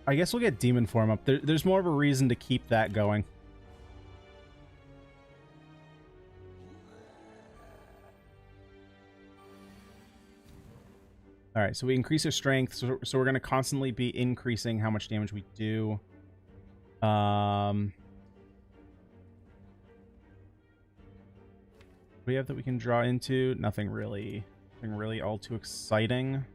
Speaker 1: I guess we'll get demon form up. There's more of a reason to keep that going. All right, so we increase our strength, so we're going to constantly be increasing how much damage we do. We have that we can draw into. Nothing really all too exciting.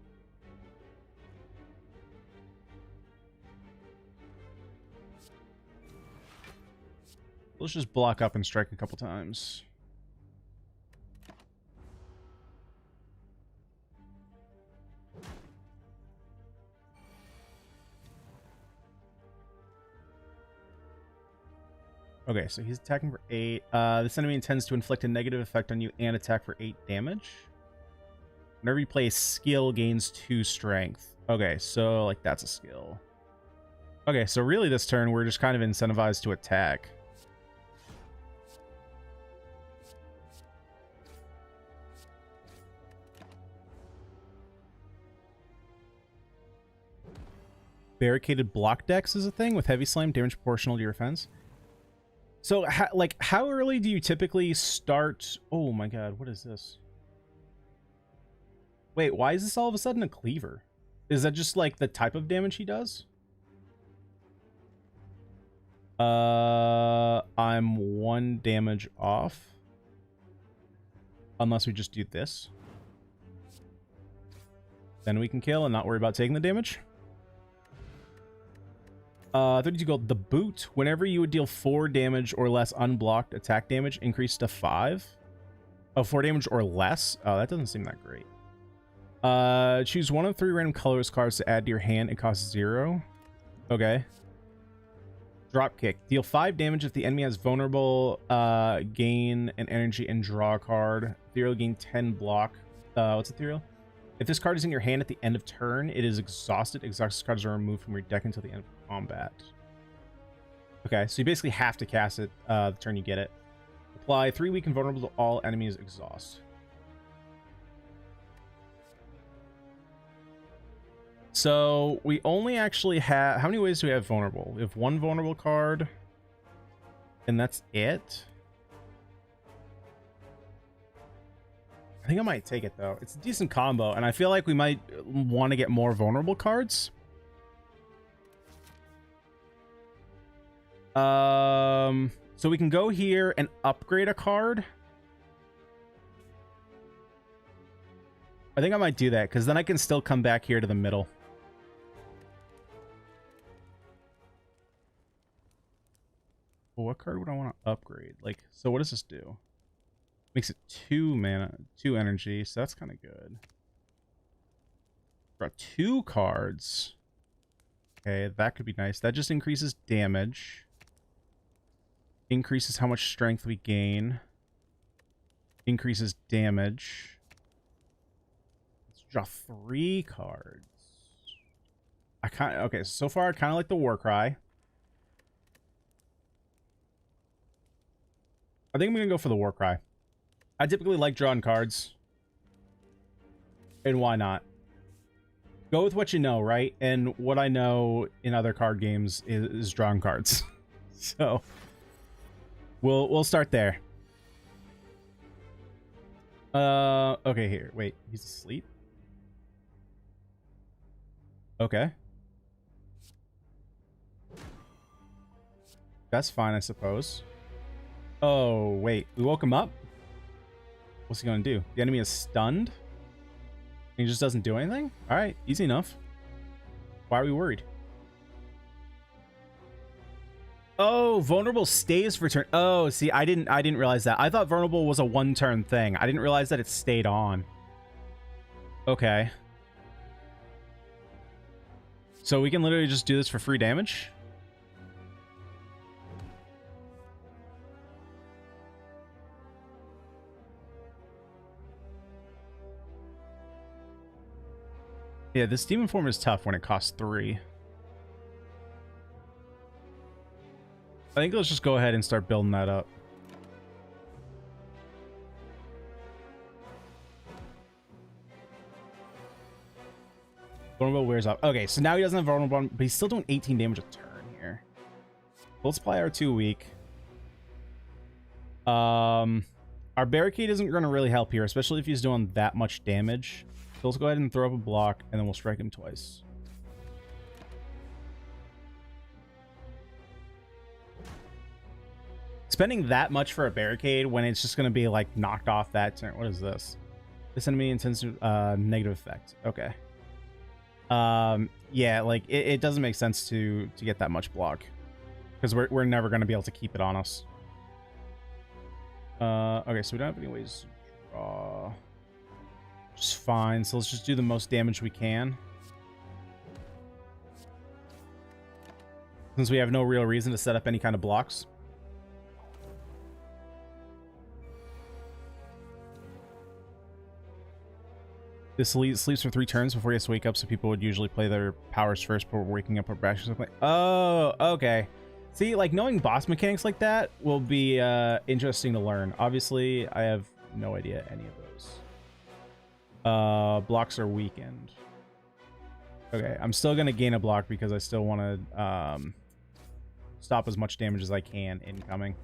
Speaker 1: Let's just block up and strike a couple times. Okay, so he's attacking for 8. This enemy intends to inflict a negative effect on you and attack for 8 damage. Whenever you play a skill, gains 2 strength. Okay, so like that's a skill. Okay, so really this turn we're just kind of incentivized to attack. Barricaded block decks is a thing with heavy slam, damage proportional to your offense. So, how early do you typically start? Oh my god, what is this? Wait, why is this all of a sudden a cleaver? Is that just like the type of damage he does? I'm 1 damage off. Unless we just do this. Then we can kill and not worry about taking the damage. 32 gold. The boot. Whenever you would deal 4 damage or less unblocked attack damage, increased to 5. Oh, 4 damage or less? Oh, that doesn't seem that great. Choose 1 of 3 random colors cards to add to your hand. It costs 0. Okay. Drop kick. Deal 5 damage if the enemy has vulnerable, gain an energy and draw a card. Ethereal gain 10 block. What's ethereal? If this card is in your hand at the end of turn, it is exhausted. Exhausted cards are removed from your deck until the end of combat. Okay, so you basically have to cast it the turn you get it. Apply 3 weak and vulnerable to all enemies exhaust. So we only actually have... How many ways do we have vulnerable? We have 1 vulnerable card. And that's it. I think I might take it, though. It's a decent combo, and I feel like we might want to get more vulnerable cards. So we can go here and upgrade a card. I think I might do that, because then I can still come back here to the middle. Well, what card would I want to upgrade? Like, so what does this do? Makes it 2 mana, 2 energy, so that's kind of good. Draw 2 cards. Okay, that could be nice. That just increases damage. Increases how much strength we gain. Increases damage. Let's draw 3 cards. Okay, so far I kind of like the Warcry. I think I'm gonna go for the Warcry. I typically like drawing cards. And why not? Go with what you know, right? And what I know in other card games is drawing cards. So we'll start there. Okay, here. Wait, he's asleep? Okay. That's fine, I suppose. Oh, wait. We woke him up? What's he gonna do? The enemy is stunned? He just doesn't do anything? Alright, easy enough. Why are we worried? Oh, vulnerable stays for turn. Oh, see, I didn't realize that. I thought vulnerable was a 1-turn thing. I didn't realize that it stayed on. Okay. So we can literally just do this for free damage? Yeah, this demon form is tough when it costs 3. I think let's just go ahead and start building that up. Vulnerable wears off. Okay, so now he doesn't have vulnerable, but he's still doing 18 damage a turn here. Multiply our 2 weak. Our barricade isn't going to really help here, especially if he's doing that much damage. So let's go ahead and throw up a block, and then we'll strike him twice. Spending that much for a barricade when it's just going to be, like, knocked off that turn. What is this? This enemy intends negative effect. Okay. Yeah, like, it doesn't make sense to get that much block. Because we're never going to be able to keep it on us. Okay, so we don't have any ways to draw... Just fine, so let's just do the most damage we can. Since we have no real reason to set up any kind of blocks. This sleeps for 3 turns before he has to wake up, so people would usually play their powers first before waking up or bash or something. Oh, okay. See, like, knowing boss mechanics like that will be interesting to learn. Obviously, I have no idea any of those. Blocks are weakened. Okay, I'm still going to gain a block because I still want to stop as much damage as I can incoming.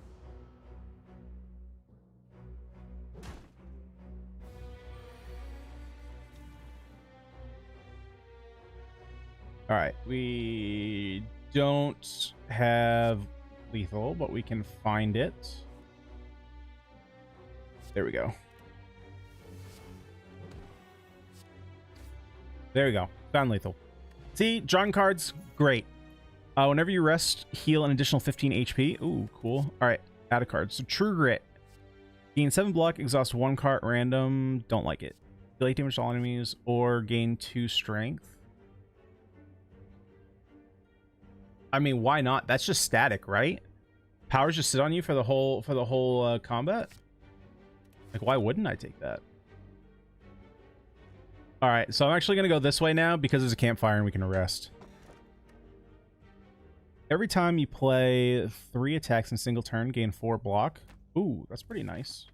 Speaker 1: All right, we don't have lethal, but we can find it. There we go. There we go. Found lethal. See, drawing cards, great. Whenever you rest, heal an additional 15 HP. Ooh, cool. All right, add a card. So True Grit. Gain 7 block, exhaust 1 card random. Don't like it. Deal 8 damage to all enemies, or gain 2 strength. I mean, why not? That's just static, right? Powers just sit on you for the whole combat. Like, why wouldn't I take that? All right, so I'm actually gonna go this way now because there's a campfire and we can rest. Every time you play 3 attacks in a single turn, gain 4 block. Ooh, that's pretty nice.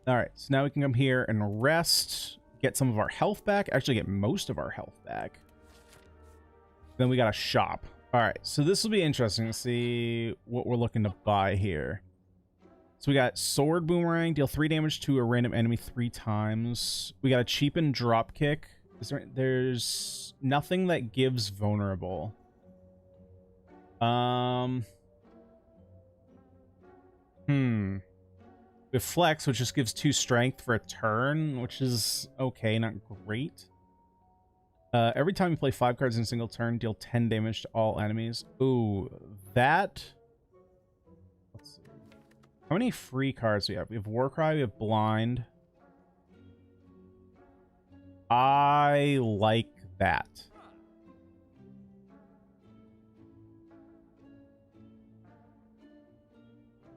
Speaker 1: All right, so now we can come here and rest, get some of our health back. Actually, get most of our health back. Then we got a shop. All right, so this will be interesting to see what we're looking to buy here. So we got sword boomerang, deal 3 damage to a random enemy 3 times. We got a cheapen drop kick. There's nothing that gives vulnerable. With flex, which just gives 2 strength for a turn, which is okay, not great. Every time you play 5 cards in a single turn, deal 10 damage to all enemies. Ooh, that... Let's see. How many free cards do we have? We have Warcry, we have Blind. I like that.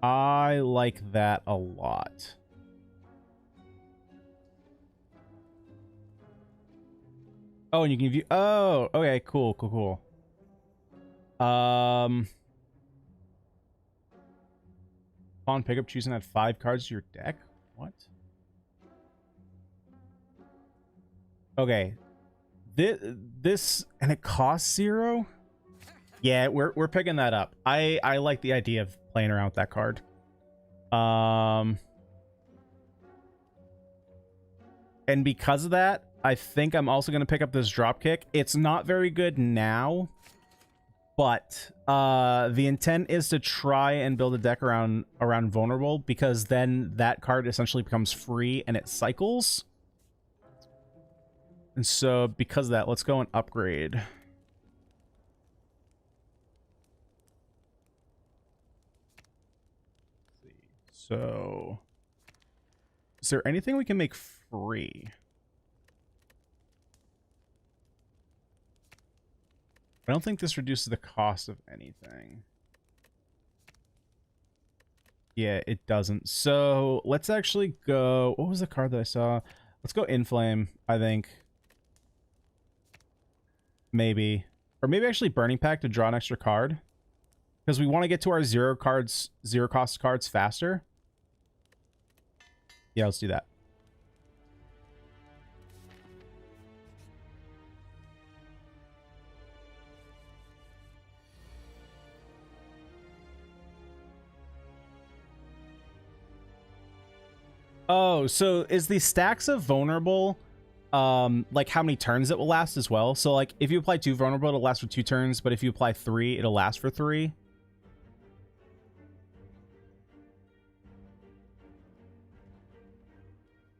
Speaker 1: I like that a lot. Oh, and you can view... Oh, okay, cool. Upon pickup, choose and add 5 cards to your deck? What? Okay. This... And it costs 0? Yeah, we're picking that up. I like the idea of playing around with that card. And because of that, I think I'm also going to pick up this dropkick. It's not very good now, but the intent is to try and build a deck around vulnerable, because then that card essentially becomes free and it cycles. And so because of that, let's go and upgrade. So is there anything we can make free? I don't think this reduces the cost of anything. Yeah, it doesn't. So let's actually go... What was the card that I saw? Let's go Inflame, I think. Maybe. Or maybe actually Burning Pack to draw an extra card. Because we want to get to our zero cost cards faster. Yeah, let's do that. Oh, so is the stacks of vulnerable like how many turns it will last as well? So like if you apply 2 vulnerable, it'll last for 2 turns, but if you apply 3, it'll last for 3.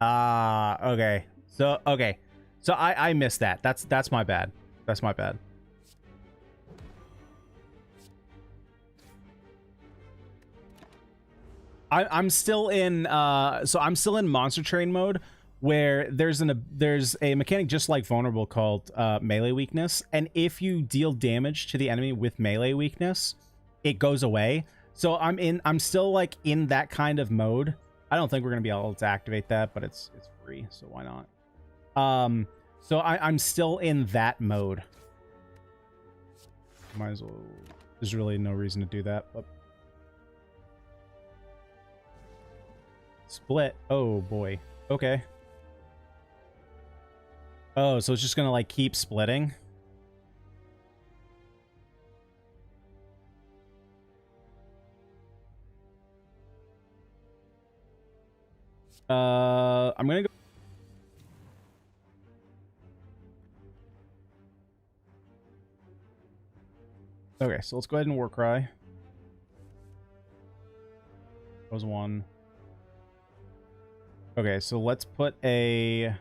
Speaker 1: Okay. So okay. So I missed that. That's my bad. That's my bad. I'm still in so I'm still in monster train mode, where there's a mechanic just like vulnerable called melee weakness, and if you deal damage to the enemy with melee weakness, it goes away. So I'm still like in that kind of mode. I don't think we're gonna be able to activate that, but it's free, so why not? So I'm still in that mode. Might as well. There's really no reason to do that, but split. Oh boy. Okay. Oh, so it's just gonna like keep splitting. I'm gonna go. Okay, so let's go ahead and Warcry. That was one. Okay, so let's put a...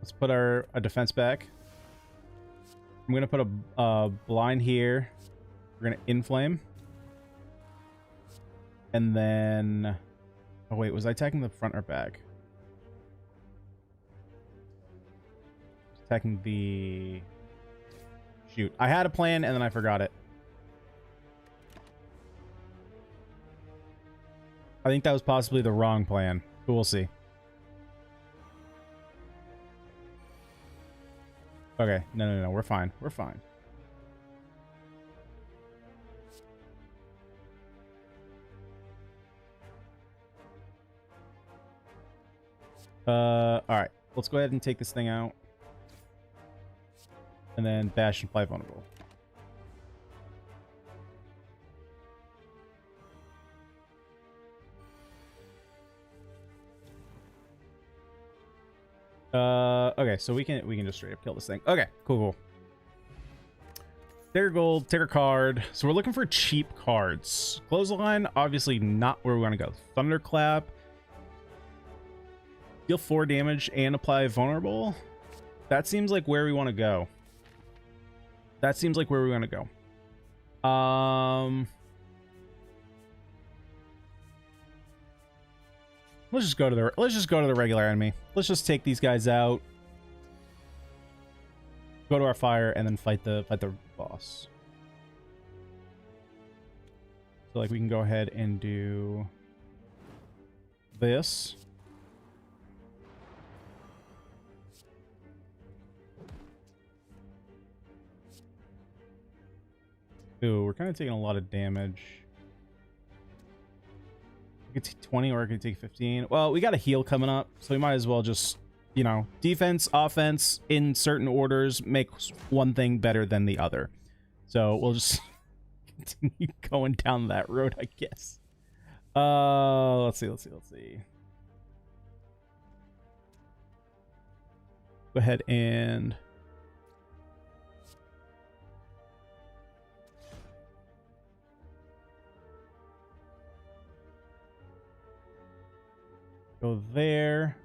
Speaker 1: Let's put a defense back. I'm gonna put a blind here. We're gonna inflame. And then... Oh wait, was I attacking the front or back? Attacking the... Shoot. I had a plan and then I forgot it. I think that was possibly the wrong plan, but we'll see. Okay, no, we're fine. We're fine. Alright. Let's go ahead and take this thing out. And then bash and apply vulnerable. Okay, so we can just straight up kill this thing. Okay, cool. Ticker gold, ticker card. So we're looking for cheap cards. Clothesline, obviously not where we want to go. Thunderclap. Deal 4 damage and apply vulnerable. That seems like where we want to go. Let's just go to the regular enemy. Let's just take these guys out. Go to our fire and then fight the boss. So like we can go ahead and do this. Ooh, we're kind of taking a lot of damage. We could take 20 or we could take 15. Well, we got a heal coming up, so we might as well just, you know, defense, offense in certain orders makes one thing better than the other. So we'll just continue going down that road, I guess. Let's see. Go ahead and go there.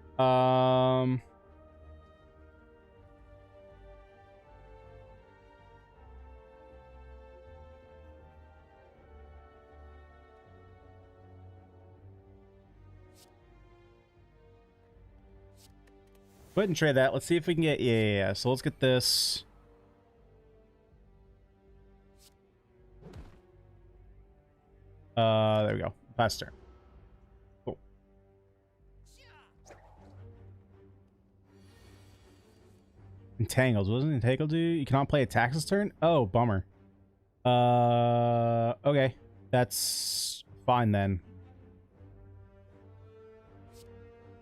Speaker 1: Go ahead and trade that. Let's see if we can get... Yeah. So let's get this. There we go. Pass turn. Cool. Entangled. Wasn't Entangled do? You cannot play attacks this turn? Oh, bummer. Okay. That's fine then.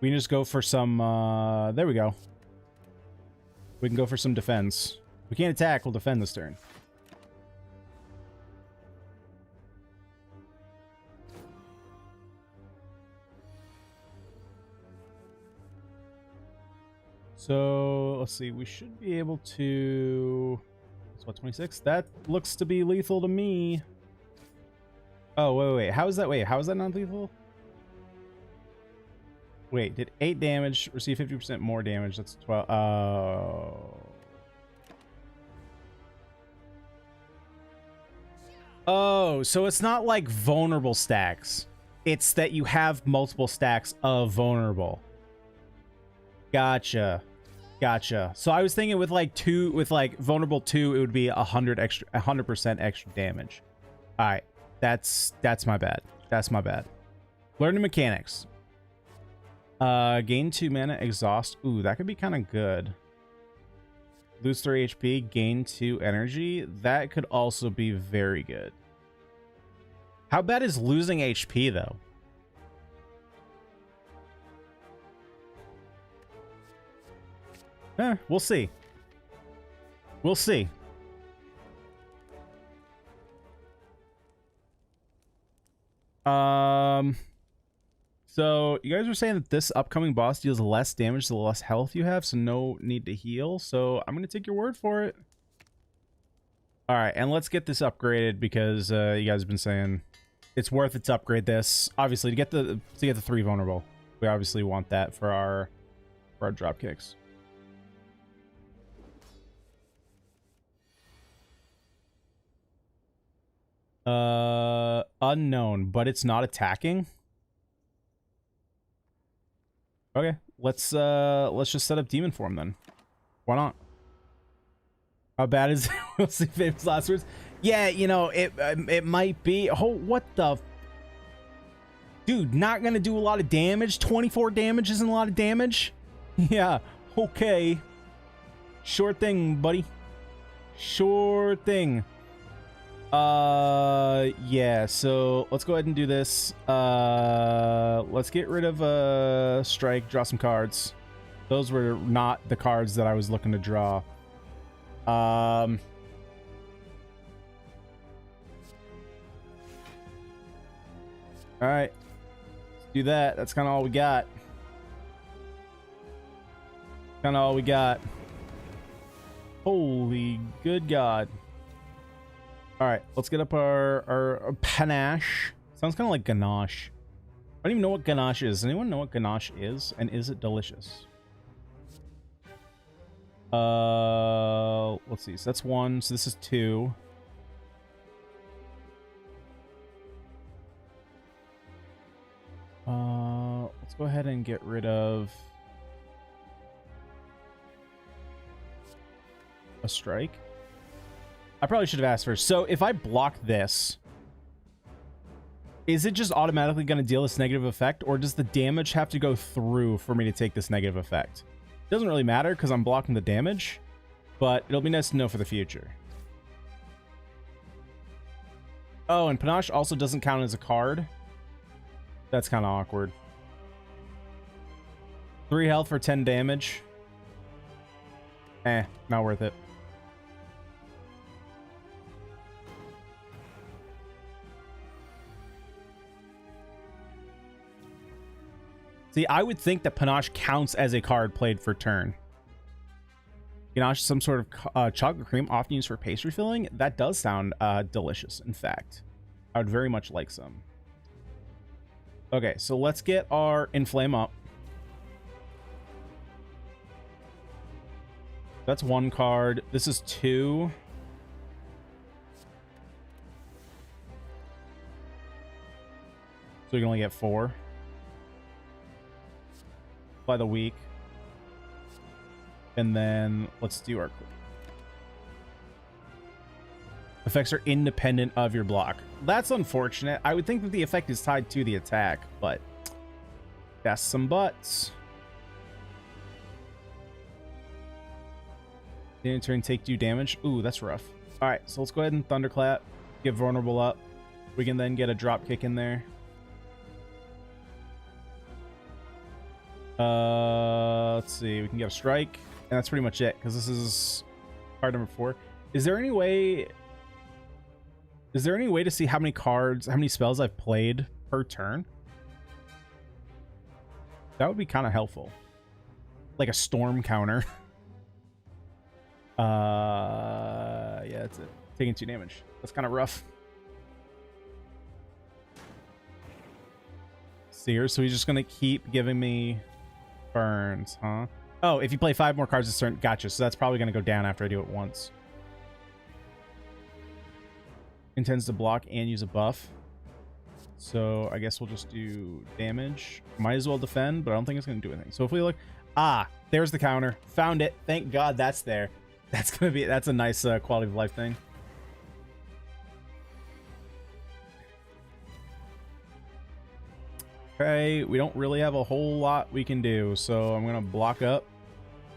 Speaker 1: We can just go for some, there we go. We can go for some defense. We can't attack, we'll defend this turn. So, let's see, we should be able to... That's what, 26? That looks to be lethal to me. Oh, wait, how is that? Wait, how is that not lethal? Wait, did 8 damage, receive 50% more damage. That's 12. Oh. Oh, so it's not like vulnerable stacks. It's that you have multiple stacks of vulnerable. Gotcha. So I was thinking with like vulnerable 2, it would be 100% extra damage. All right. That's my bad. That's my bad. Learning mechanics. Gain 2 mana, exhaust. Ooh, that could be kind of good. Lose 3 HP, gain 2 energy. That could also be very good. How bad is losing HP, though? We'll see. We'll see. So you guys were saying that this upcoming boss deals less damage the less health you have, so no need to heal. So I'm gonna take your word for it. All right, and let's get this upgraded because you guys have been saying it's worth it to upgrade this. Obviously, to get the 3 vulnerable, we obviously want that for our drop kicks. Unknown, but it's not attacking. Okay, let's just set up demon form then. Why not? How bad is it? We'll see. Famous last words. Yeah, you know, it might be. Oh, what the? Dude, not gonna do a lot of damage. 24 damage isn't a lot of damage. Yeah. Okay. Sure thing, buddy. Sure thing. Yeah, so let's go ahead and do this. Let's get rid of strike, draw some cards. Those were not the cards that I was looking to draw. All right, let's do that. That's kind of all we got. Kind of all we got. Holy good God. All right, let's get up our panache. Sounds kind of like ganache. I don't even know what ganache is. Does anyone know what ganache is? And is it delicious? Let's see. So that's 1. So this is 2. Let's go ahead and get rid of a strike. I probably should have asked first. So if I block this, is it just automatically going to deal this negative effect, or does the damage have to go through for me to take this negative effect? It doesn't really matter because I'm blocking the damage, but it'll be nice to know for the future. Oh, and Panache also doesn't count as a card. That's kind of awkward. 3 health for 10 damage. Not worth it. See, I would think that Panache counts as a card played for turn. Ganache is some sort of chocolate cream often used for pastry filling. That does sound delicious, in fact. I would very much like some. Okay, so let's get our Inflame up. That's 1 card. This is 2. So you can only get 4. By the week. And then let's do our effects are independent of your block. That's unfortunate. I would think that the effect is tied to the attack, but that's some butts. In turn, take 2 damage. Ooh, that's rough. All right, so let's go ahead and thunderclap. Get vulnerable up. We can then get a drop kick in there. Let's see. We can get a strike, and that's pretty much it because this is card number 4. Is there any way to see how many spells I've played per turn? That would be kind of helpful. Like a storm counter. Yeah, that's it. Taking 2 damage. That's kind of rough. Seer, so he's just gonna keep giving me burns, huh? Oh, if you play 5 more cards this turn, gotcha. So that's probably gonna go down after I do it once. Intends to block and use a buff. So I guess we'll just do damage. Might as well defend, but I don't think it's gonna do anything. So if we look, there's the counter. Found it. Thank God that's there. That's a nice quality of life thing. Okay, we don't really have a whole lot we can do, so I'm gonna block up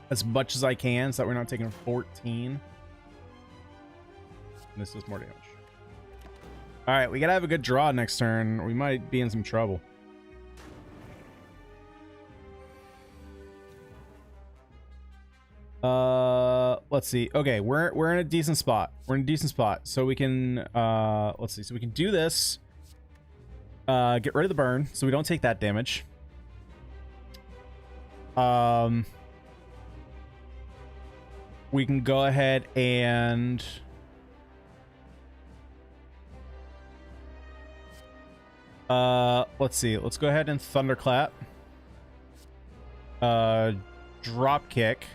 Speaker 1: as much as I can so that we're not taking 14. And this does more damage. All right, we gotta have a good draw next turn. We might be in some trouble. Let's see. Okay, we're in a decent spot. We're in a decent spot, so we can let's see. So we can do this. Get rid of the burn, so we don't take that damage. We can go ahead and let's see. Let's go ahead and thunderclap. Drop kick.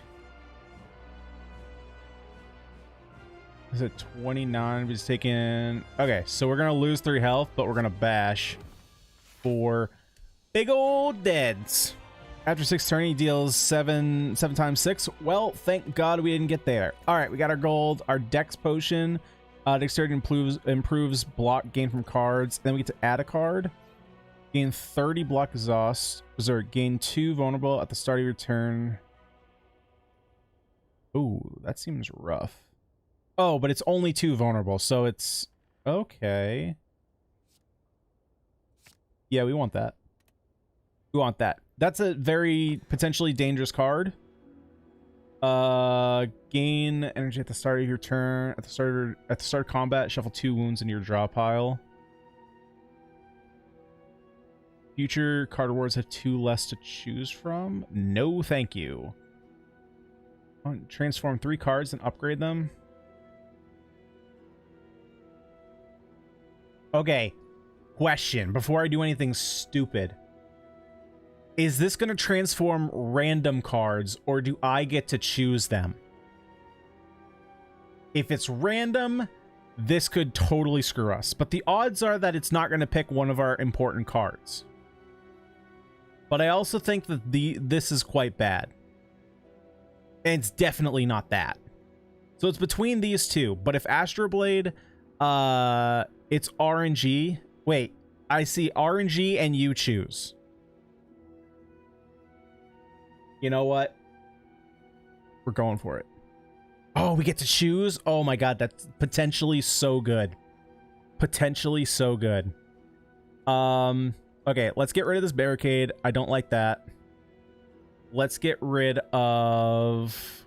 Speaker 1: Is it 29? He's taking... Okay, so we're gonna lose 3 health, but we're gonna bash for big old deads. After 6 turn, he deals 7 times 6. Well, thank God we didn't get there. All right, we got our gold, our dex potion. Dexterity improves block gain from cards. Then we get to add a card. Gain 30 block exhaust. Berserk. Gain 2 vulnerable at the start of your turn. Ooh, that seems rough. Oh, but it's only 2 vulnerable, so it's... Okay. Yeah, we want that. We want that. That's a very potentially dangerous card. Gain energy at the start of your turn. At the start of combat, shuffle 2 wounds into your draw pile. Future card rewards have 2 less to choose from. No, thank you. Transform 3 cards and upgrade them. Okay, question before I do anything stupid. Is this going to transform random cards, or do I get to choose them? If it's random, this could totally screw us. But the odds are that it's not going to pick one of our important cards. But I also think that this is quite bad. And it's definitely not that. So it's between these two. But if Astro Blade... it's RNG. Wait, I see RNG and you choose. You know what? We're going for it. Oh, we get to choose? Oh my god, that's potentially so good. Potentially so good. Okay, let's get rid of this barricade. I don't like that. Let's get rid of...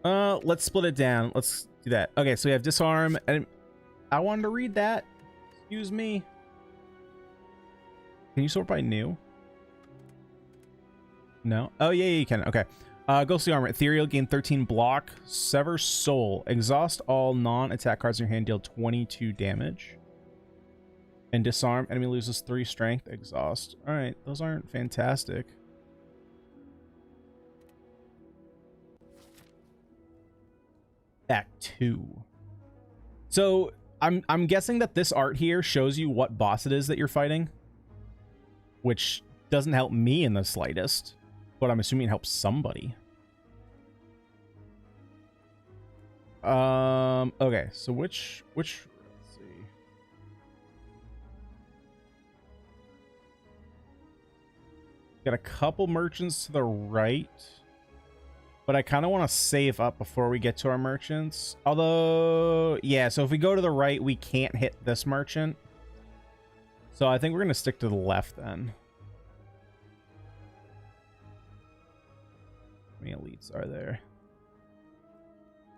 Speaker 1: let's split it down. Let's do that. Okay, so we have disarm, and I wanted to read that. Excuse me. Can you sort by new? No? Oh, yeah, you can. Okay. Ghostly armor. Ethereal, gain 13 block. Sever soul. Exhaust all non-attack cards in your hand, deal 22 damage. And disarm. Enemy loses 3 strength. Exhaust. Alright, those aren't fantastic. Act 2. So I'm guessing that this art here shows you what boss it is that you're fighting, which doesn't help me in the slightest, but I'm assuming it helps somebody. Okay, so which let's see. Got a couple merchants to the right. But I kind of want to save up before we get to our merchants. Although, yeah, so if we go to the right, we can't hit this merchant. So I think we're going to stick to the left then. How many elites are there?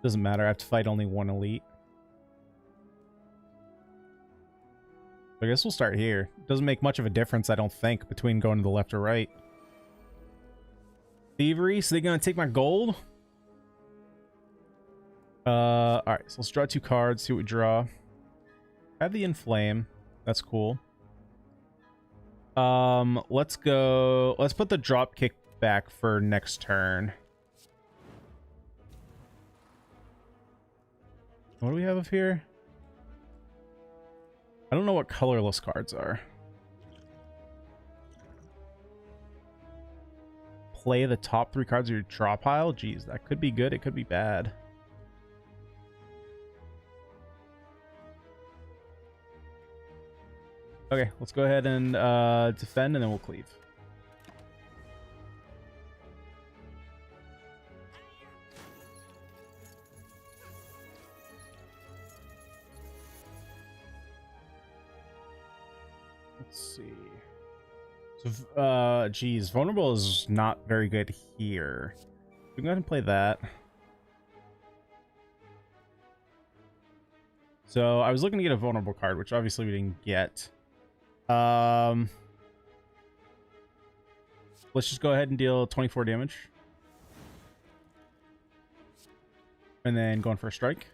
Speaker 1: Doesn't matter. I have to fight only 1 elite. I guess we'll start here. Doesn't make much of a difference, I don't think, between going to the left or right. Thievery, so they're gonna take my gold. Alright, so let's draw 2 cards, see what we draw. I have the Inflame. That's cool. Let's put the drop kick back for next turn. What do we have up here? I don't know what colorless cards are. Play the top 3 cards of your draw pile. Jeez, that could be good. It could be bad. Okay, let's go ahead and defend, and then we'll cleave. Let's see. So, geez, vulnerable is not very good here. We can go ahead and play that. So I was looking to get a vulnerable card, which obviously we didn't get. Let's just go ahead and deal 24 damage. And then going for a strike.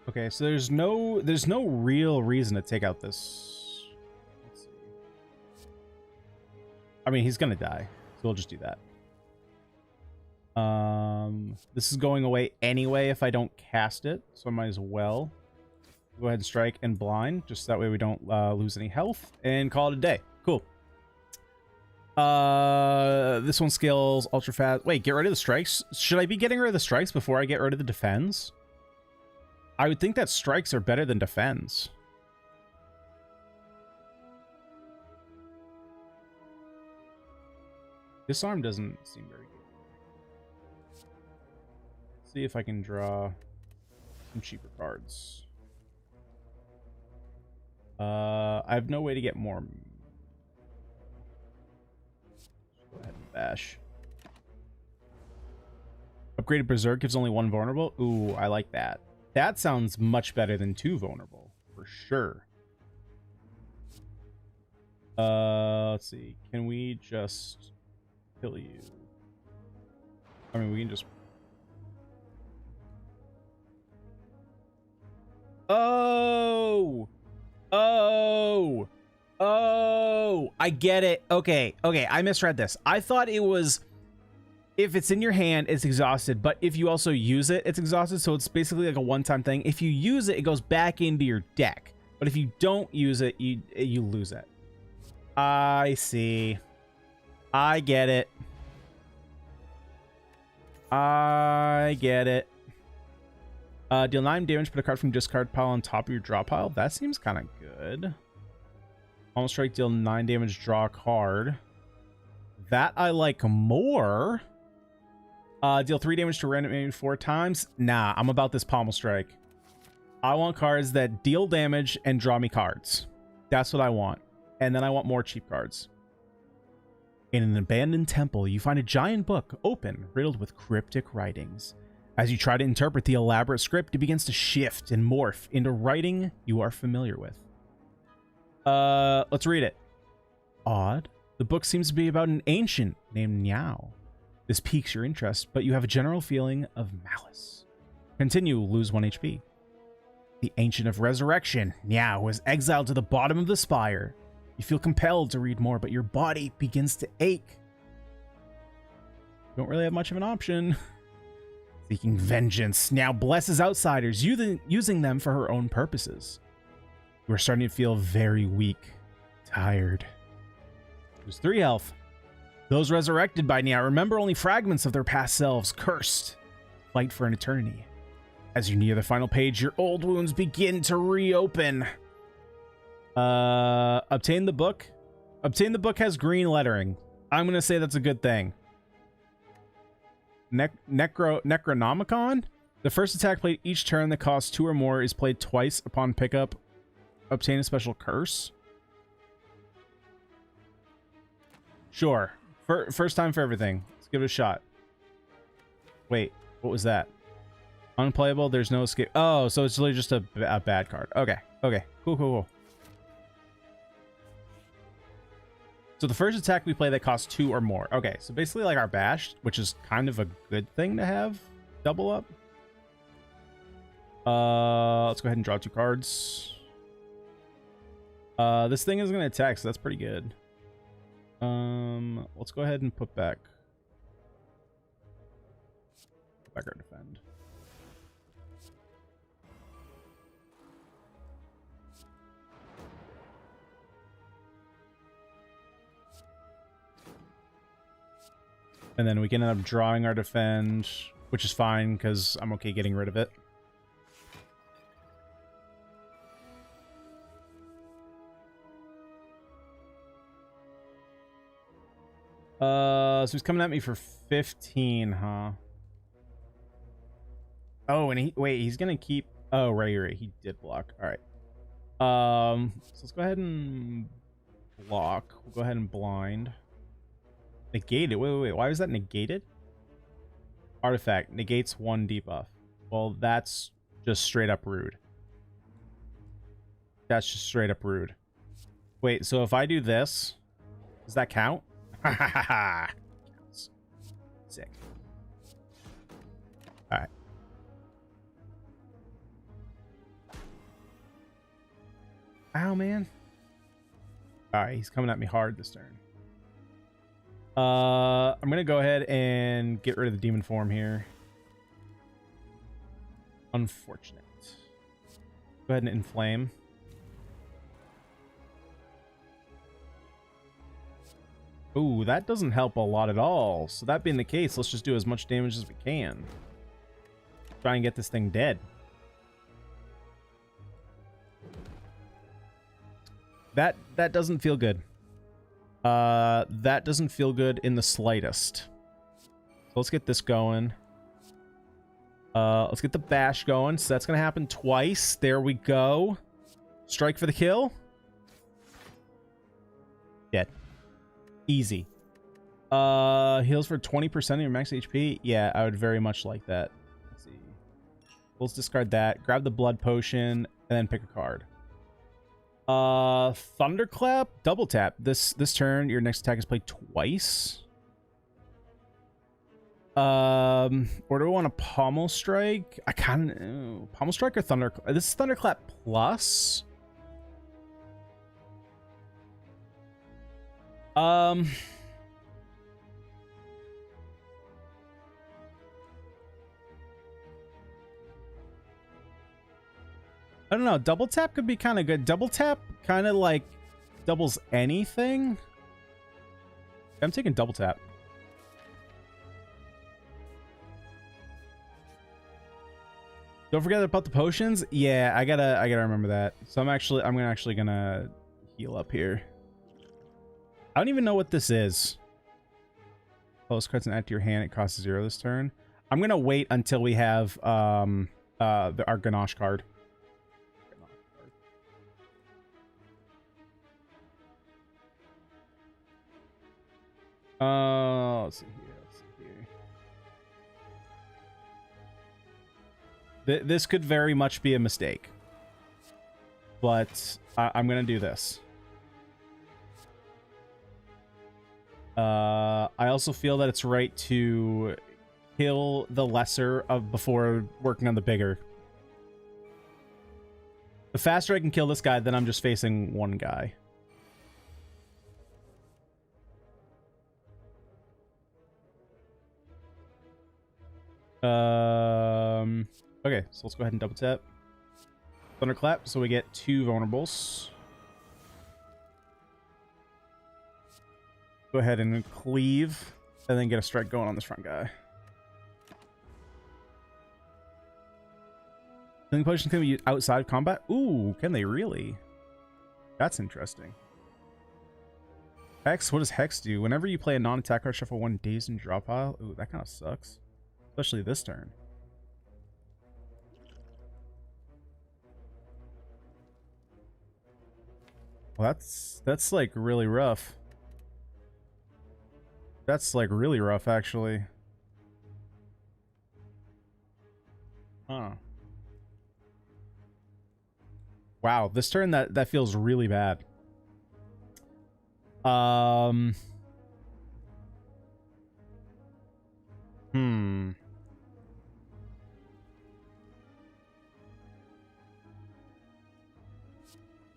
Speaker 1: Okay, so there's no real reason to take out this. Let's see. I mean, he's gonna die, so we'll just do that. This is going away anyway if I don't cast it, so I might as well go ahead and strike and blind, just that way we don't lose any health, and call it a day. Cool. This one scales ultra fast. Wait, get rid of the strikes? Should I be getting rid of the strikes before I get rid of the defends? I would think that strikes are better than defends. Disarm doesn't seem very good. Let's see if I can draw some cheaper cards. I have no way to get more. Just go ahead and bash. Upgraded Berserk gives only 1 vulnerable. Ooh, I like that. That sounds much better than 2 vulnerable, for sure. Let's see. Can we just kill you? I mean, we can just... Oh! Oh! Oh! I get it. Okay, okay, I misread this. I thought it was... If it's in your hand, it's exhausted, but if you also use it, it's exhausted, so it's basically like a one-time thing. If you use it, it goes back into your deck, but if you don't use it, you lose it. I see. I get it. I get it. Deal 9 damage, put a card from discard pile on top of your draw pile. That seems kind of good. Almost strike, deal 9 damage, draw a card. That I like more. Deal 3 damage to random enemy 4 times. Nah, I'm about this pommel strike. I want cards that deal damage and draw me cards. That's what I want. And then I want more cheap cards. In an abandoned temple, you find a giant book open, riddled with cryptic writings. As you try to interpret the elaborate script, it begins to shift and morph into writing you are familiar with. Let's read it. Odd. The book seems to be about an ancient named Niao. This piques your interest, but you have a general feeling of malice. Continue, lose 1 HP. The Ancient of Resurrection, Niao, was exiled to the bottom of the Spire. You feel compelled to read more, but your body begins to ache. Don't really have much of an option. Seeking vengeance, Niao blesses outsiders, using them for her own purposes. You are starting to feel very weak, tired. Lose 3 health. Those resurrected by Niao remember only fragments of their past selves, cursed. Fight for an eternity. As you near the final page, your old wounds begin to reopen. Obtain the book. Obtain the book has green lettering. I'm gonna say that's a good thing. Necronomicon? The first attack played each turn that costs 2 or more is played twice upon pickup. Obtain a special curse. Sure. First time for everything. Let's give it a shot. Wait, what was that? Unplayable, there's no escape. Oh, so it's literally just a bad card. Okay, okay. Cool, cool, cool. So the first attack we play that costs 2 or more. Okay, so basically like our bash, which is kind of a good thing to have. Double up. Let's go ahead and draw 2 cards. This thing is going to attack, so that's pretty good. Let's go ahead and put back our defend. And then we can end up drawing our defend, which is fine because I'm okay getting rid of it. So he's coming at me for 15, huh? Oh, and he's gonna keep. Oh, right. He did block. All right. So let's go ahead and block. We'll go ahead and blind. Negated. Wait. Why was that negated? Artifact negates 1 debuff. Well, that's just straight up rude. That's just straight up rude. Wait, so if I do this, does that count? Ha ha ha ha. Sick. All right. Ow, man. All right, he's coming at me hard this turn. I'm gonna go ahead and get rid of the demon form here. Unfortunate. Go ahead and inflame. Ooh, that doesn't help a lot at all. So that being the case, let's just do as much damage as we can. Try and get this thing dead. That doesn't feel good. That doesn't feel good in the slightest. So let's get this going. Let's get the bash going. So that's gonna happen twice. There we go. Strike for the kill. Dead. Easy. Heals for 20% of your max HP. Yeah, I would very much like that. Let's see. Let's discard that. Grab the blood potion and then pick a card. Thunderclap, double tap. This turn, your next attack is played twice. Or do we want a pommel strike? I kind of pommel strike or thunderclap. This is thunderclap plus. I don't know. Double tap could be kind of good. Double tap kind of like doubles anything. I'm taking double tap. Don't forget about the potions. Yeah, I gotta remember that. So I'm actually gonna heal up here. I don't even know what this is. Close cards and add to your hand. It costs 0 this turn. I'm gonna wait until we have our Ganache card. Let's see here. This could very much be a mistake, but I'm gonna do this. I also feel that it's right to kill the lesser of before working on the bigger. The faster I can kill this guy, then I'm just facing one guy. Okay, so let's go ahead and double tap. Thunderclap, so we get 2 vulnerables. Go ahead and cleave, and then get a strike going on this front guy. Healing potions can be used outside of combat? Ooh, can they really? That's interesting. Hex, what does Hex do? Whenever you play a non-attack card, shuffle 1 dazed and draw pile. Ooh, that kind of sucks. Especially this turn. Well, that's like really rough. That's like really rough, actually. Huh. Wow, this turn that feels really bad.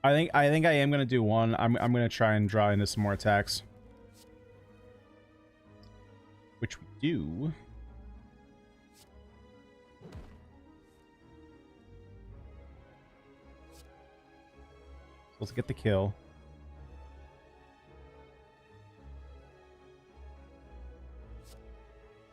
Speaker 1: I think I am gonna do one. I'm gonna try and draw into some more attacks, which we do. So let's get the kill.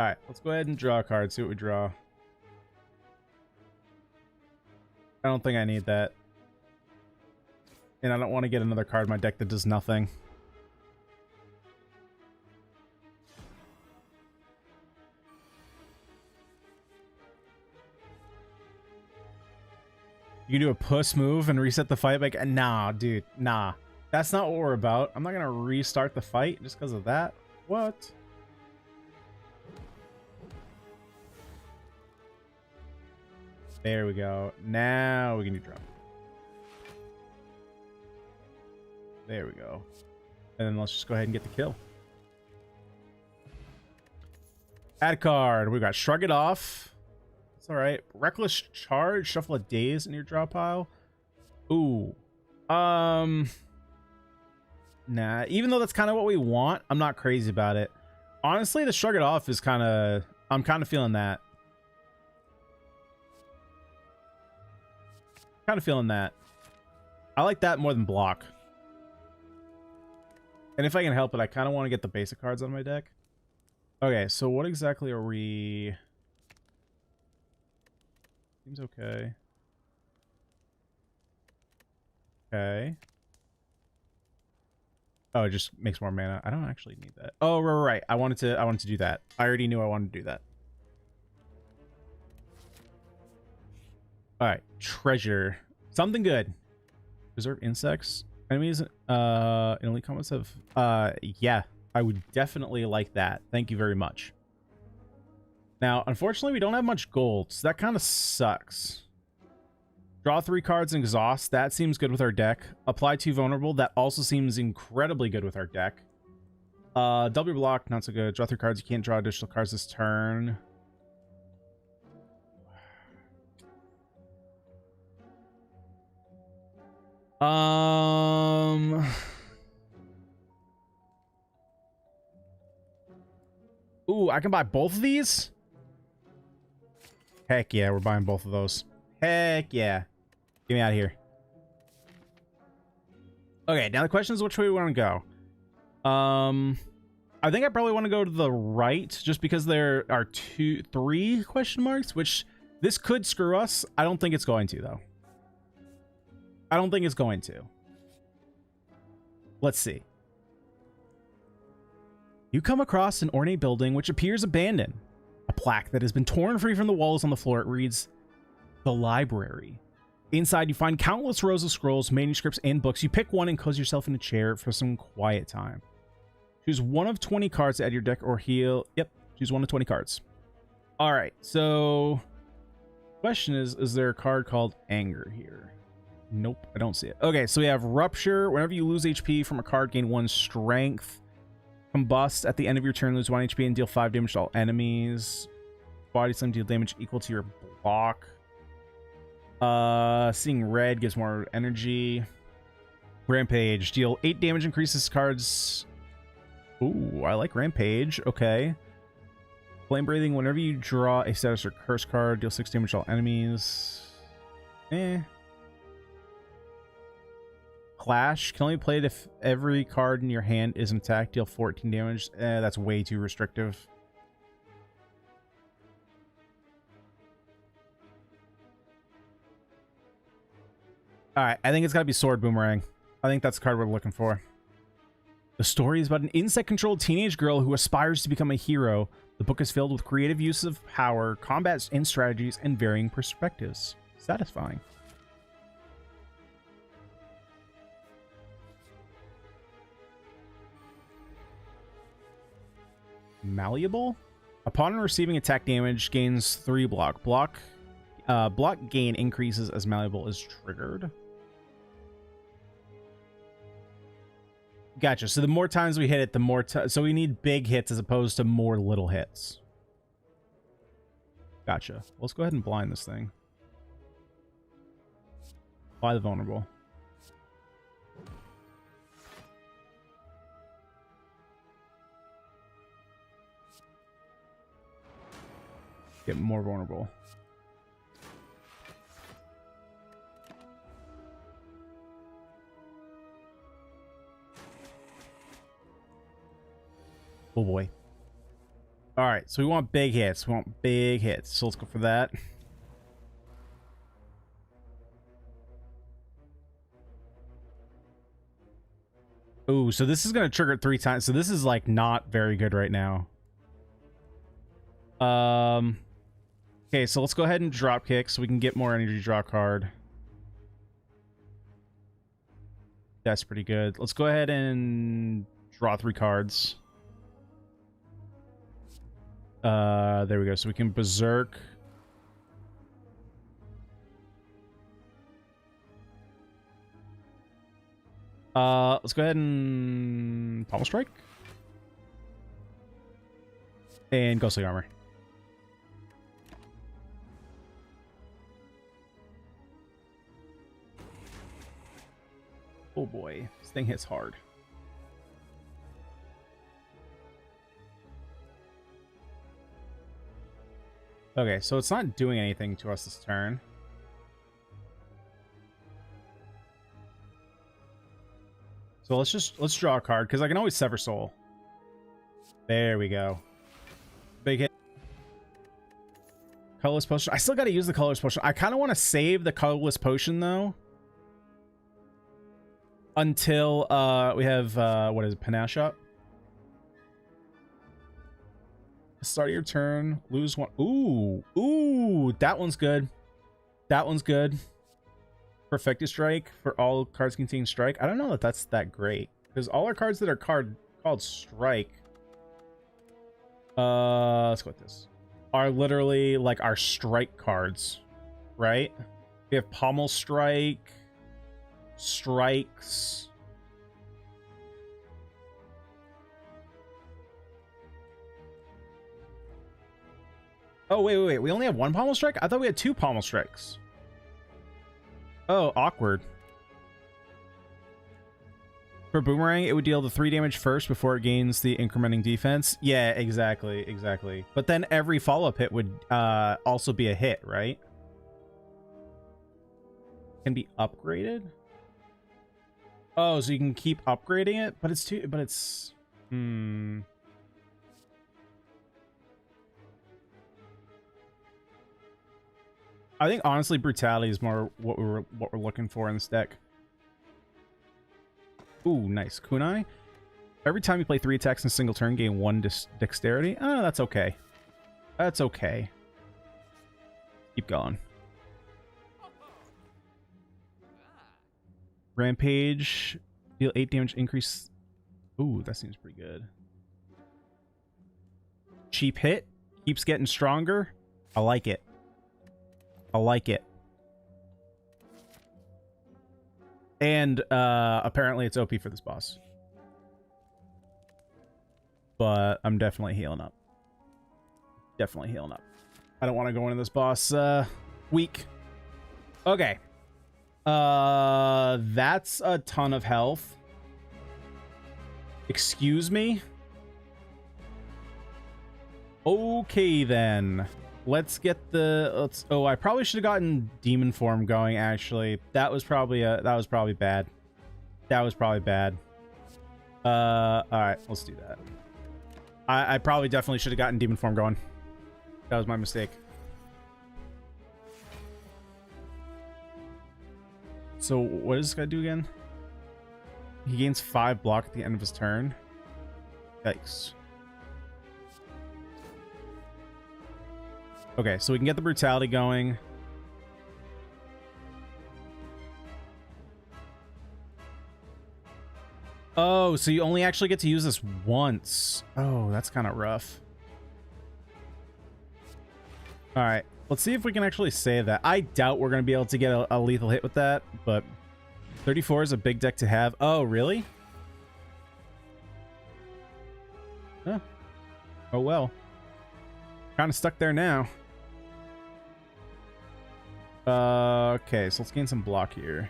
Speaker 1: All right, let's go ahead and draw a card. See what we draw. I don't think I need that. And I don't want to get another card in my deck that does nothing. You do a puss move and reset the fight back. Nah, dude, nah. That's not what we're about. I'm not gonna restart the fight just because of that. What? There we go. Now we can do drum. There we go. And then let's just go ahead and get the kill. Add card. We got Shrug It Off. It's all right. Reckless Charge. Shuffle a Daze in your draw pile. Ooh. Nah. Even though that's kind of what we want, I'm not crazy about it. Honestly, the Shrug It Off is kind of... I'm kind of feeling that. Kind of feeling that. I like that more than block. And if I can help it, I kind of want to get the basic cards on my deck. Okay, so what exactly are we... Seems okay. Okay. Oh, it just makes more mana. I don't actually need that. Oh, right. I wanted to do that. I already knew I wanted to do that. All right, treasure. Something good. Preserve insects. Enemies in elite comments have yeah, I would definitely like that. Thank you very much. Now, unfortunately, we don't have much gold, so that kind of sucks. Draw 3 cards and exhaust. That seems good with our deck. Apply 2 vulnerable. That also seems incredibly good with our deck. W block, not so good. Draw 3 cards. You can't draw additional cards this turn. Ooh, I can buy both of these? Heck yeah, we're buying both of those. Heck yeah. Get me out of here. Okay, now the question is which way we want to go. I think I probably want to go to the right just because there are 3 question marks, which this could screw us. I don't think it's going to, though. I don't think it's going to. Let's see. You come across an ornate building which appears abandoned. A plaque that has been torn free from the walls on the floor. It reads, "The Library." Inside, you find countless rows of scrolls, manuscripts, and books. You pick one and cozy yourself in a chair for some quiet time. Choose one of 20 cards to add to your deck or heal. Yep, choose one of 20 cards. All right, so question is there a card called Anger here? Nope, I don't see it. Okay, so we have Rupture. Whenever you lose HP from a card, gain 1 strength. Combust. At the end of your turn, lose 1 HP and deal 5 damage to all enemies. Body Slam, deal damage equal to your block. Seeing red gives more energy. Rampage. Deal 8 damage, increases cards. Ooh, I like Rampage. Okay. Flame Breathing. Whenever you draw a status or curse card, deal 6 damage to all enemies. Clash. Can only play it if every card in your hand is attacked. Deal 14 damage. That's way too restrictive. Alright, I think it's gotta be Sword Boomerang. I think that's the card we're looking for. The story is about an insect-controlled teenage girl who aspires to become a hero. The book is filled with creative use of power, combat and strategies, and varying perspectives. Satisfying. Malleable? Upon receiving attack damage, gains 3 block. Block gain increases as malleable is triggered. Gotcha. So the more times we hit it, the more so we need big hits as opposed to more little hits. Gotcha. Let's go ahead and blind this thing. Apply the vulnerable. Get more vulnerable. Oh boy. All right, so we want big hits. We want big hits. So let's go for that. Ooh, so this is going to trigger it 3 times. So this is like not very good right now. Okay, so let's go ahead and drop kick so we can get more energy draw card. That's pretty good. Let's go ahead and draw 3 cards. There we go. So we can berserk. Let's go ahead and pommel strike. And ghostly armor. Oh boy, this thing hits hard. Okay, so it's not doing anything to us this turn. So let's draw a card because I can always Sever Soul. There we go. Big hit. Colorless potion. I still got to use the colorless potion. I kind of want to save the colorless potion though. Until we have what is it, Panache up? Start your turn, lose 1. Ooh, that one's good. That one's good. Perfected Strike for all cards containing strike. I don't know if that's that great because all our cards that are called strike. Let's go with this. Are literally like our strike cards, right? We have Pommel Strike, Strikes. Oh, wait. We only have 1 Pommel Strike? I thought we had 2 Pommel Strikes. Oh, awkward. For Boomerang, it would deal the 3 damage first before it gains the incrementing defense. Yeah, exactly. But then every follow-up hit would also be a hit, right? Can be upgraded? Oh, so you can keep upgrading it? But it's... I think honestly Brutality is more what we're looking for in this deck. Ooh, nice. Kunai. Every time you play 3 attacks in a single turn, gain 1 dexterity. Oh, that's okay. That's okay. Keep going. Rampage. Deal 8 damage, increase. Ooh, that seems pretty good. Cheap hit. Keeps getting stronger. I like it. I like it. And apparently it's OP for this boss. But I'm definitely healing up. Definitely healing up. I don't want to go into this boss weak. Okay. That's a ton of health. Excuse me? Okay then. Let's get the oh, I probably should have gotten demon form going actually. That was probably bad. That was probably bad. All right, let's do that. I probably definitely should have gotten demon form going. That was my mistake. So what does this guy do again? He gains 5 block at the end of his turn. Yikes. Okay, so we can get the brutality going. Oh, so you only actually get to use this once. Oh, that's kind of rough. All right, let's see if we can actually save that. I doubt we're going to be able to get a lethal hit with that, but 34 is a big deck to have. Oh, really? Huh. Oh, well. Kind of stuck there now. Okay, so let's gain some block here.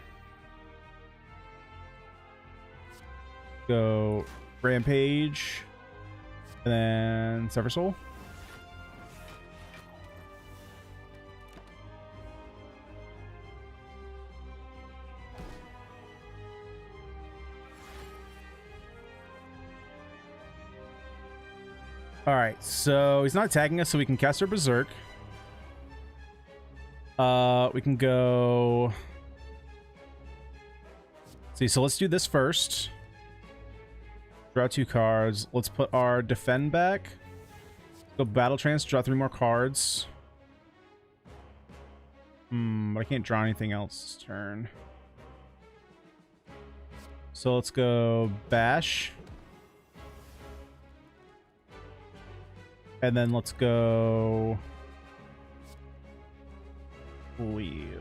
Speaker 1: Go Rampage. And then Sever Soul. All right, so he's not attacking us, so we can cast our Berserk. We can go... See, so let's do this first. Draw 2 cards. Let's put our Defend back. Go Battle Trance, draw 3 more cards. But I can't draw anything else this turn. So let's go Bash. And then let's go... Leave.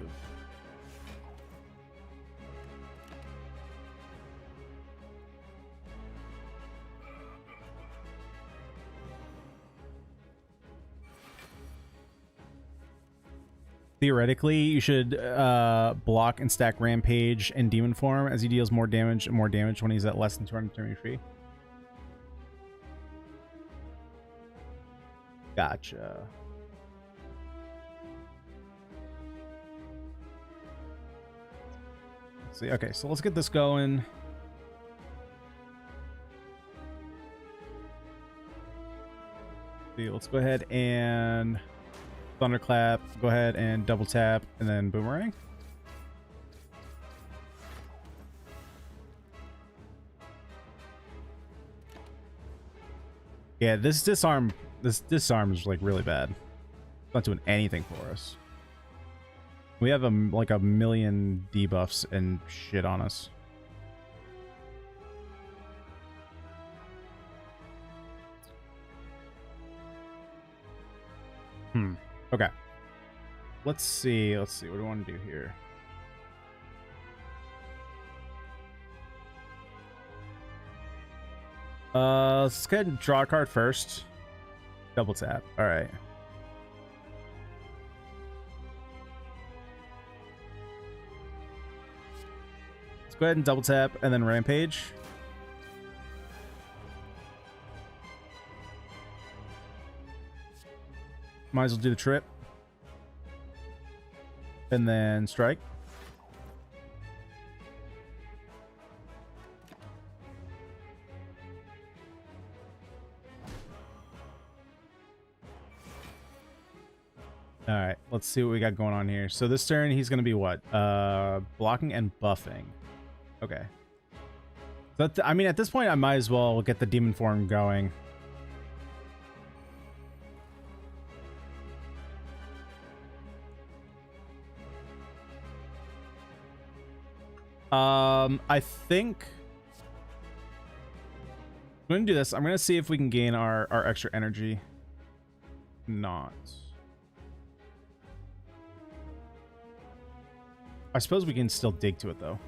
Speaker 1: Theoretically, you should block and stack Rampage and Demon Form as he deals more damage when he's at less than 230 HP. Gotcha. Let's see. Okay, so let's get this going. See, let's go ahead and Thunderclap, go ahead and double tap, and then Boomerang. Yeah, this disarm is like really bad. It's not doing anything for us. We have like a million debuffs and shit on us. Okay. Let's see. What do we want to do here? Let's go ahead and draw a card first. Double tap. All right. Let's go ahead and double tap and then Rampage. Might as well do the trip. And then strike. All right, let's see what we got going on here. So this turn he's going to be what? Blocking and buffing. Okay. So I mean, at this point I might as well get the Demon Form going. I think I'm gonna do this. I'm gonna see if we can gain our extra energy. Not. I suppose we can still dig to it though.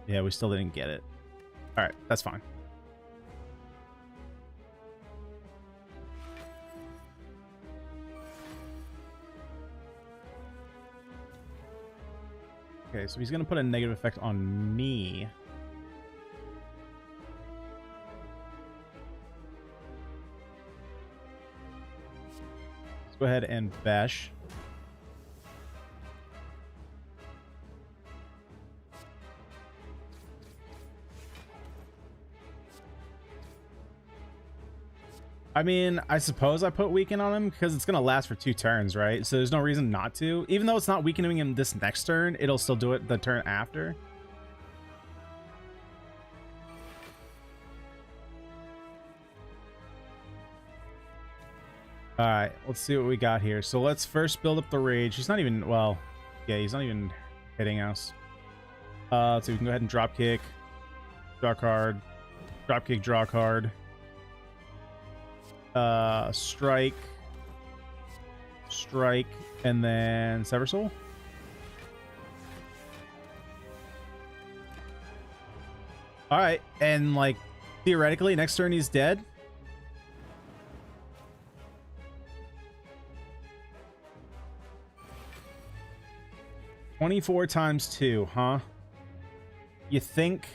Speaker 1: Yeah, we still didn't get it. All right, that's fine. Okay, so he's going to put a negative effect on me. Let's go ahead and bash. I mean, I suppose I put weaken on him because it's going to last for 2 turns, right? So there's no reason not to. Even though it's not weakening him this next turn, it'll still do it the turn after. All right, let's see what we got here. So let's first build up the rage. He's not even, well, yeah, he's not even hitting us. So we can go ahead and drop kick, draw card, drop kick, draw card. Strike, and then Sever Soul. All right, and like theoretically, next turn he's dead. $24 times 2, huh? You think?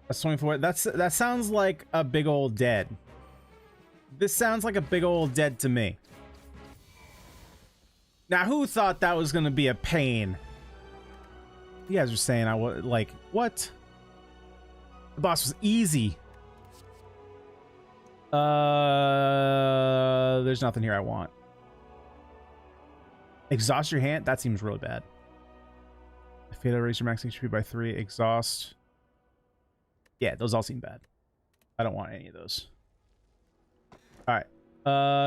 Speaker 1: That's 24. That sounds like a big old dead. This sounds like a big old dead to me. Now, who thought that was gonna be a pain? You guys are saying I was like, what? The boss was easy. There's nothing here I want. Exhaust your hand? That seems really bad. Fatal, raise your max HP by 3. Exhaust. Yeah, those all seem bad. I don't want any of those. Alright.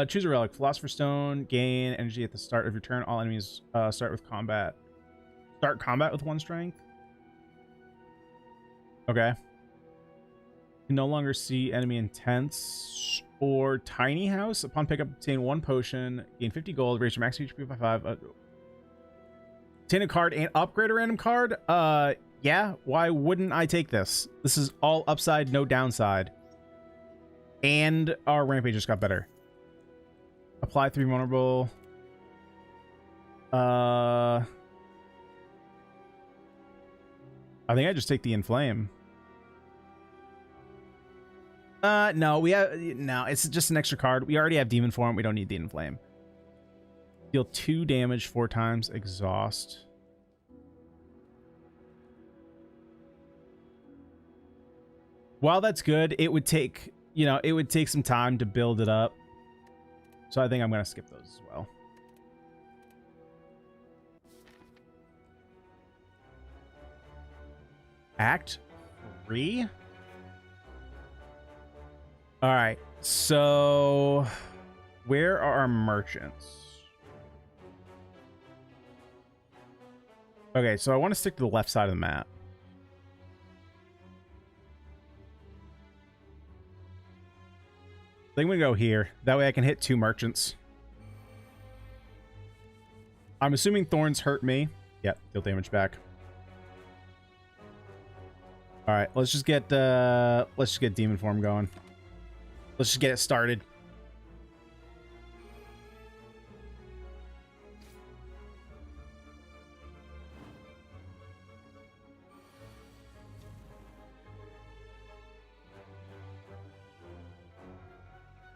Speaker 1: Choose a relic. Philosopher's Stone. Gain energy at the start of your turn. All enemies start with combat. Start combat with 1 strength. Okay. You can no longer see enemy intents or tiny house. Upon pickup, obtain 1 potion. Gain 50 gold. Raise your max HP by 5. Obtain a card and upgrade a random card. Yeah. Why wouldn't I take this? This is all upside, no downside. And our rampage just got better. Apply 3 vulnerable. I think I just take the inflame. No, it's just an extra card. We already have demon form. We don't need the inflame. Deal 2 damage 4 times. Exhaust. While that's good, it would take, it would take some time to build it up. So I think I'm going to skip those as well. Act 3? All right. So where are our merchants? Okay, so I want to stick to the left side of the map. I think we go here. That way I can hit 2 merchants. I'm assuming thorns hurt me. Yep, deal damage back. All right, let's just get demon form going. Let's just get it started.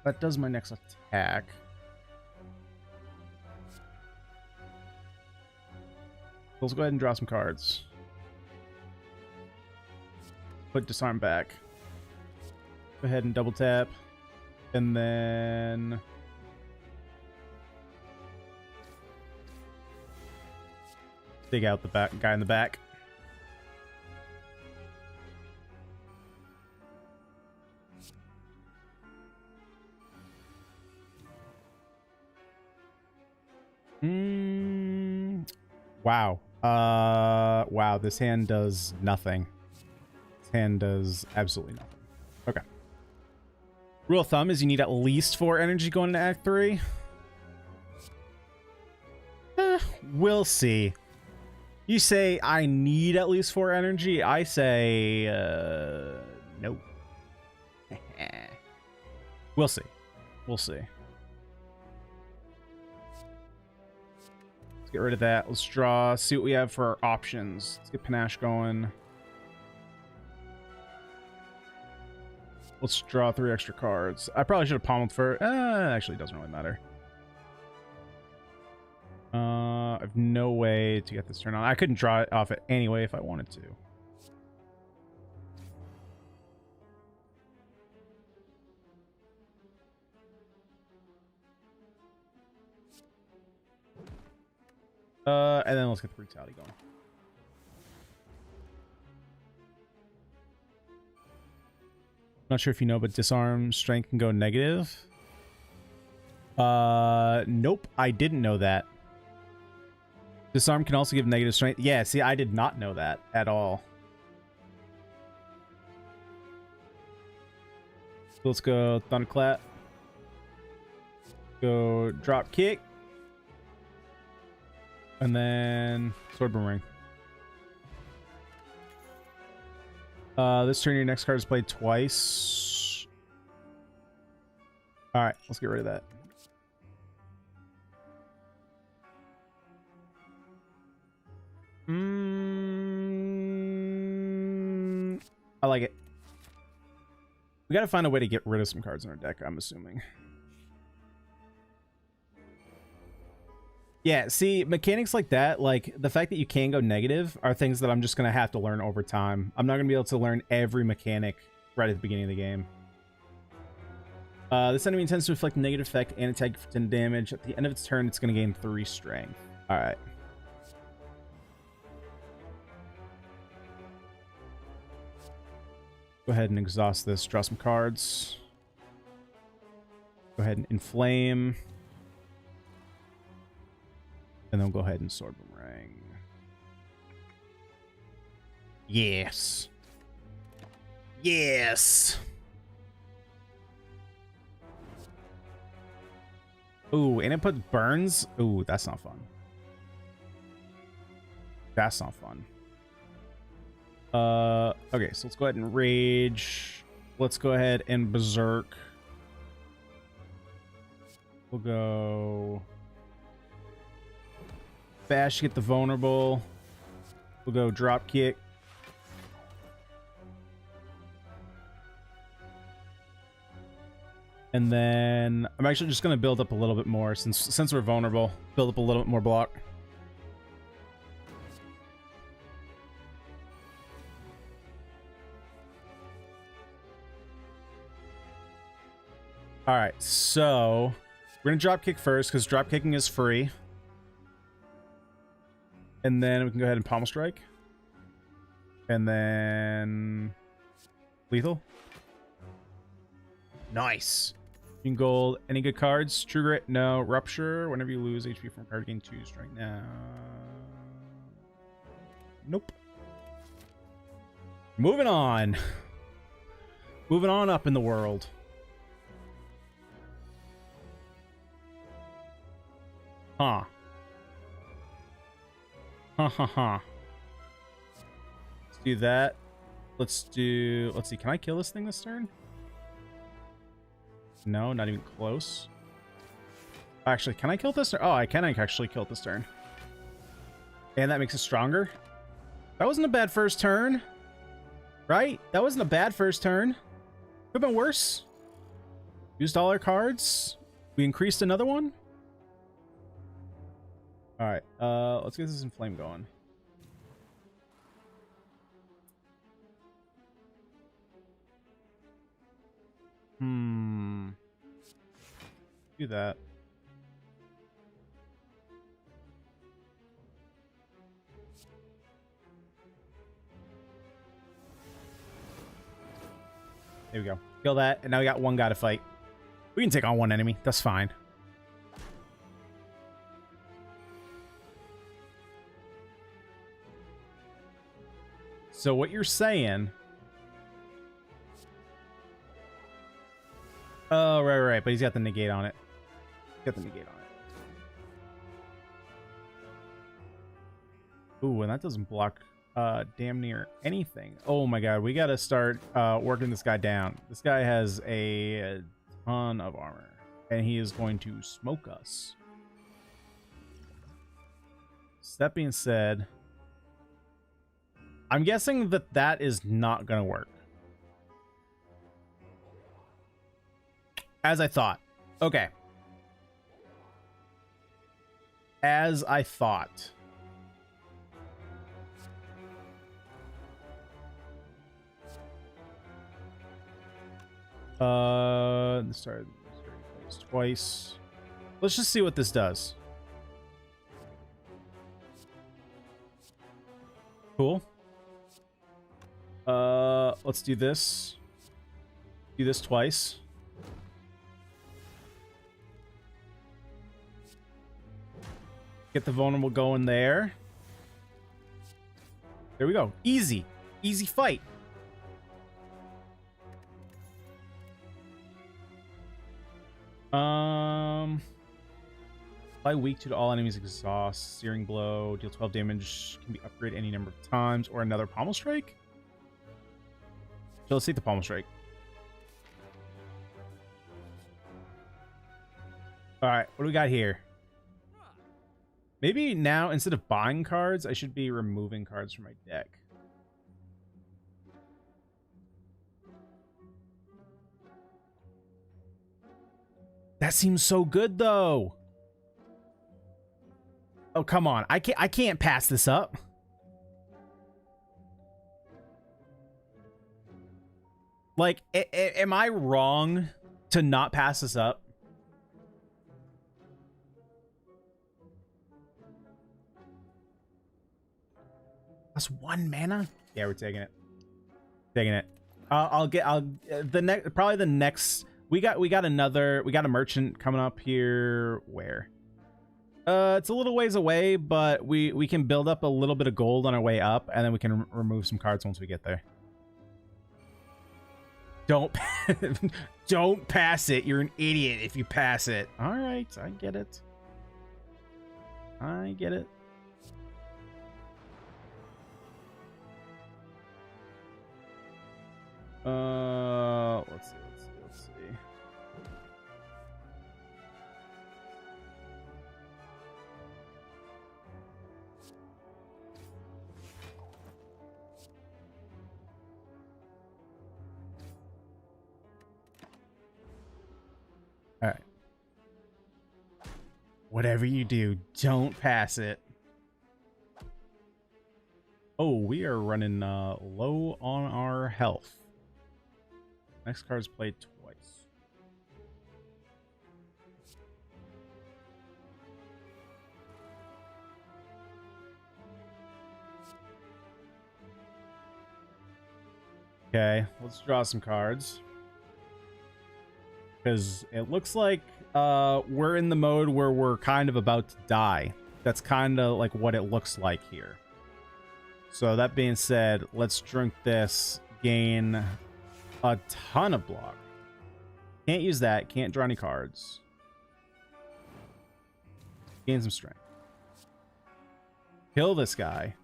Speaker 1: That does my next attack. Let's go ahead and draw some cards. Put disarm back. Go ahead and double tap. And then dig out the guy in the back. Wow. Wow, this hand does nothing. This hand does absolutely nothing. Okay. Rule of thumb is you need at least 4 energy going into Act 3. We'll see. You say I need at least 4 energy. I say nope. We'll see. We'll see. Get rid of that. Let's draw, see what we have for our options. Let's get panache going. Let's draw 3 extra cards. I probably should have pommeled for actually it doesn't really matter. I have no way to get this turned on. I couldn't draw it off it anyway if I wanted to. And then let's get the brutality going. Not sure if you know, but disarm strength can go negative. Nope, I didn't know that. Disarm can also give negative strength. Yeah, see, I did not know that at all. So let's go thunderclap. Go drop kick. And then sword boomerang. This turn your next card is played twice. All right, let's get rid of that. I like it. We gotta find a way to get rid of some cards in our deck, I'm assuming. Yeah, see, mechanics like that, like the fact that you can go negative, are things that I'm just going to have to learn over time. I'm not going to be able to learn every mechanic right at the beginning of the game. This enemy intends to inflict a negative effect and attack for 10 damage. At the end of its turn, it's going to gain 3 strength. All right. Go ahead and exhaust this. Draw some cards. Go ahead and inflame. And then we'll go ahead and sword boomerang. Yes. Yes. Ooh, and it puts burns. Ooh, that's not fun. That's not fun. Okay, so let's go ahead and rage. Let's go ahead and berserk. We'll go bash to get the vulnerable. We'll go drop kick. And then I'm actually just going to build up a little bit more since we're vulnerable. Build up a little bit more block. All right, so we're going to drop kick first because drop kicking is free. And then we can go ahead and pommel strike. And then lethal. Nice. Gold. Any good cards? True Grit? No. Rupture. Whenever you lose HP from a card, gain 2 strength. Now. Nope. Moving on. Moving on up in the world. Huh. Ha ha ha. Let's do that. Let's see, can I kill this thing this turn? No, not even close. Actually, can I kill this turn? Oh, I can actually kill it this turn. And that makes it stronger. That wasn't a bad first turn. Right? That wasn't a bad first turn. Could have been worse. Used all our cards. We increased another one. Alright, let's get this in flame going. Do that. There we go. Kill that, and now we got one guy to fight. We can take on one enemy. That's fine. So what you're saying... Oh, right. But he's got the negate on it. Got the negate on it. Ooh, and that doesn't block damn near anything. Oh my god, we gotta start working this guy down. This guy has a ton of armor, and he is going to smoke us. So that being said, I'm guessing that that is not gonna work. As I thought. Okay. As I thought. Started twice. Let's just see what this does. Cool. Let's do this. Do this twice. Get the vulnerable going there. There we go. Easy. Easy fight. Apply weak to all enemies exhaust. Searing blow. Deal 12 damage. Can be upgraded any number of times. Or another pommel strike. So let's take the pommel strike. Alright, what do we got here? Maybe now, instead of buying cards, I should be removing cards from my deck. That seems so good, though. Oh, come on. I can't pass this up. Like, am I wrong to not pass this up? That's 1 mana? Yeah, we're taking it. Taking it. Probably the next, we got a merchant coming up here. Where? It's a little ways away, but we can build up a little bit of gold on our way up, and then we can remove some cards once we get there. Don't don't pass it. You're an idiot if you pass it. All right, I get it. I get it. Let's see. All right. Whatever you do, don't pass it. Oh, we are running low on our health. Next card's played twice. Okay, let's draw some cards. Because it looks like we're in the mode where we're kind of about to die. That's kind of like what it looks like here. So that being said, let's drink this, gain a ton of block. Can't use that, can't draw any cards. Gain some strength. Kill this guy.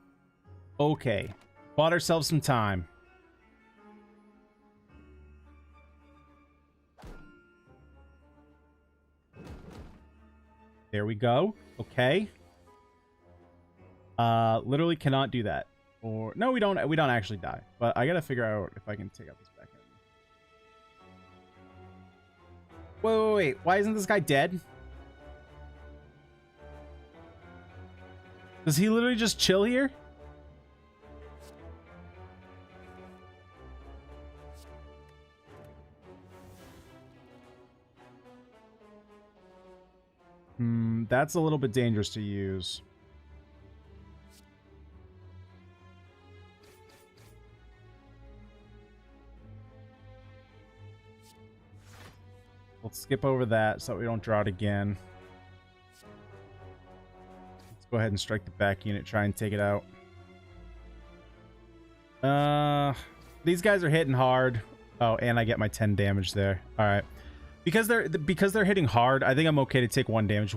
Speaker 1: Okay, bought ourselves some time. There we go. Okay. Literally cannot do that. Or no, we don't actually die. But I gotta figure out if I can take out this back end. Wait. Why isn't this guy dead? Does he literally just chill here? That's a little bit dangerous to use. Let's skip over that so we don't draw it again. Let's go ahead and strike the back unit, try and take it out. These guys are hitting hard. Oh, and I get my 10 damage there. All right. Because they're hitting hard, I think I'm okay to take 1 damage.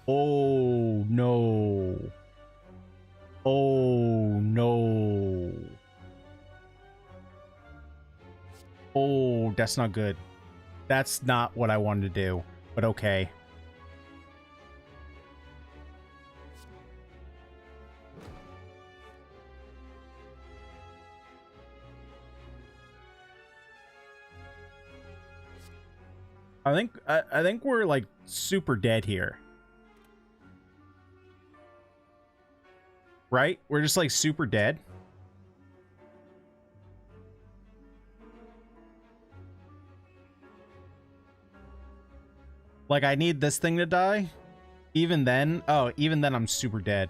Speaker 1: Oh no. Oh no. Oh, that's not good. That's not what I wanted to do, but okay. I think we're like super dead here. Right? We're just like super dead. Like I need this thing to die. Even then, even then I'm super dead.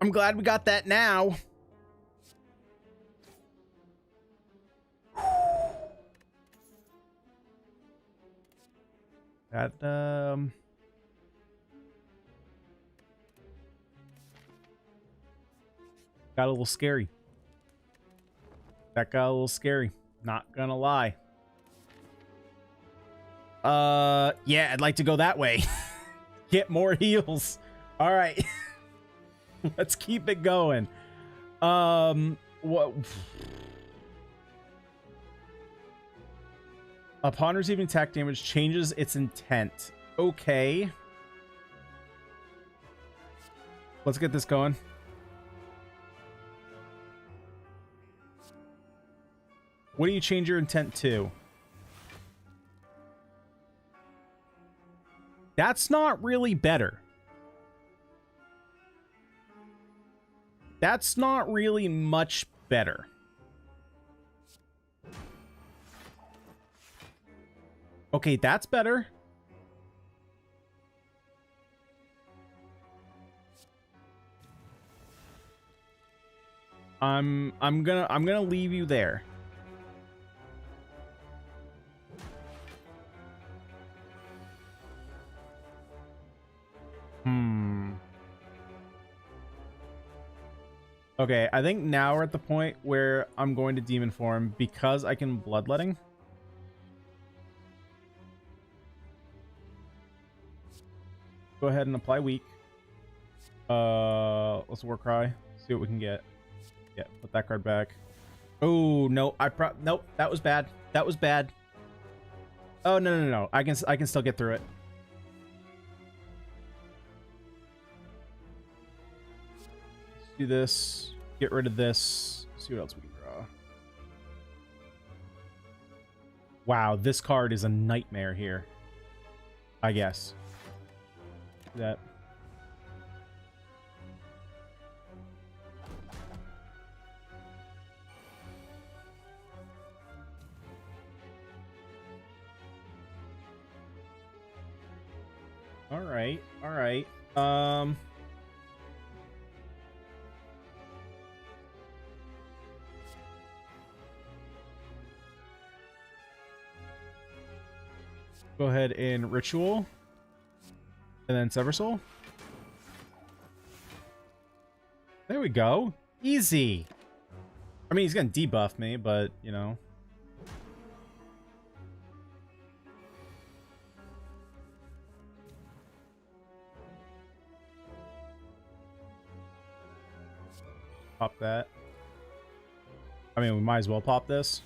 Speaker 1: I'm glad we got that now. That, Got a little scary. That got a little scary. Not gonna lie. Yeah, I'd like to go that way. Get more heals. All right. Let's keep it going. What? Upon receiving attack damage, changes its intent. Okay. Let's get this going. What do you change your intent to? That's not really better. That's not really much better. Okay, that's better. I'm gonna leave you there. Okay, I think now we're at the point where I'm going to demon form because I can bloodletting. Go ahead and apply weak. Let's war cry. See what we can get. Yeah, put that card back. Oh no, nope, that was bad. That was bad. Oh no. I can still get through it. Let's do this. Get rid of this. See what else we can draw. Wow, this card is a nightmare here. I guess. That. All right. Go ahead and ritual. And then Sever Soul. There we go. Easy. I mean, he's gonna debuff me, but, you know. Pop that. I mean, we might as well pop this.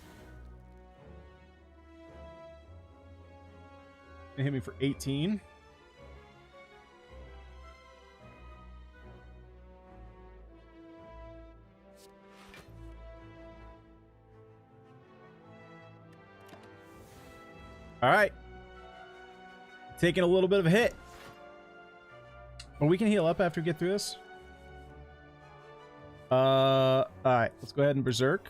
Speaker 1: It hit me for 18. All right. Taking a little bit of a hit. But we can heal up after we get through this. All right. Let's go ahead and berserk.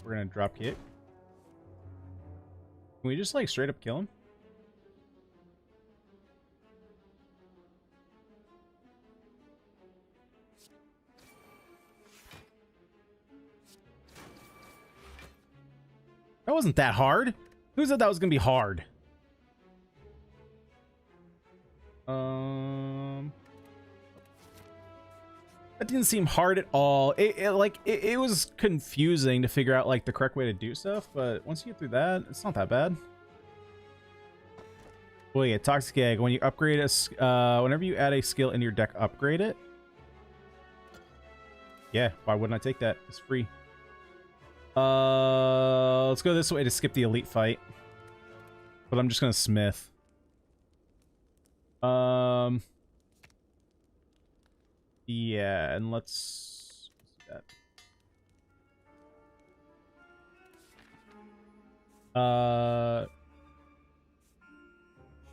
Speaker 1: We're going to drop kick. Can we just, like, straight up kill him? That wasn't that hard. Who said that was gonna be hard? That didn't seem hard at all. It was confusing to figure out, like, the correct way to do stuff, but once you get through that, it's not that bad. Well, yeah, Toxic Egg. When you upgrade whenever you add a skill into your deck, upgrade it. Yeah, why wouldn't I take that? It's free. Let's go this way to skip the elite fight. But I'm just gonna smith. Yeah, and let's do that.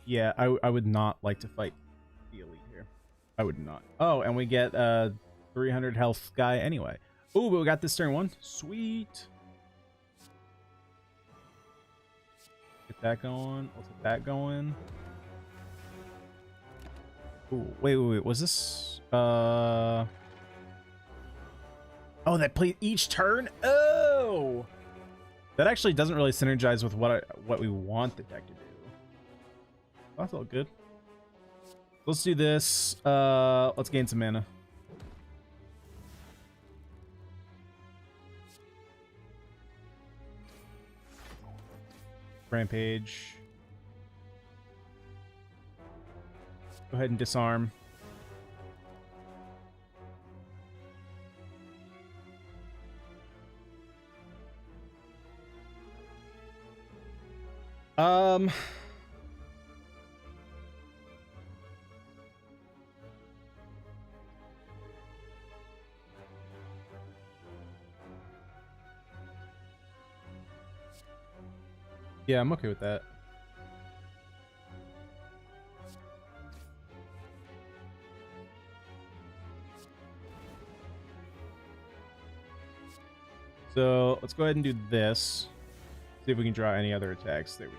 Speaker 1: Yeah, I would not like to fight the elite here. I would not. Oh, and we get 300 health guy anyway. Ooh, but we got this turn one. Sweet. Get that going. Let's get that going. Ooh, wait. Was this? Oh, that play each turn. Oh, that actually doesn't really synergize with what we want the deck to do. That felt good. Let's do this. Let's gain some mana. Rampage. Go ahead and disarm. Yeah, I'm okay with that. So let's go ahead and do this. See if we can draw any other attacks. There we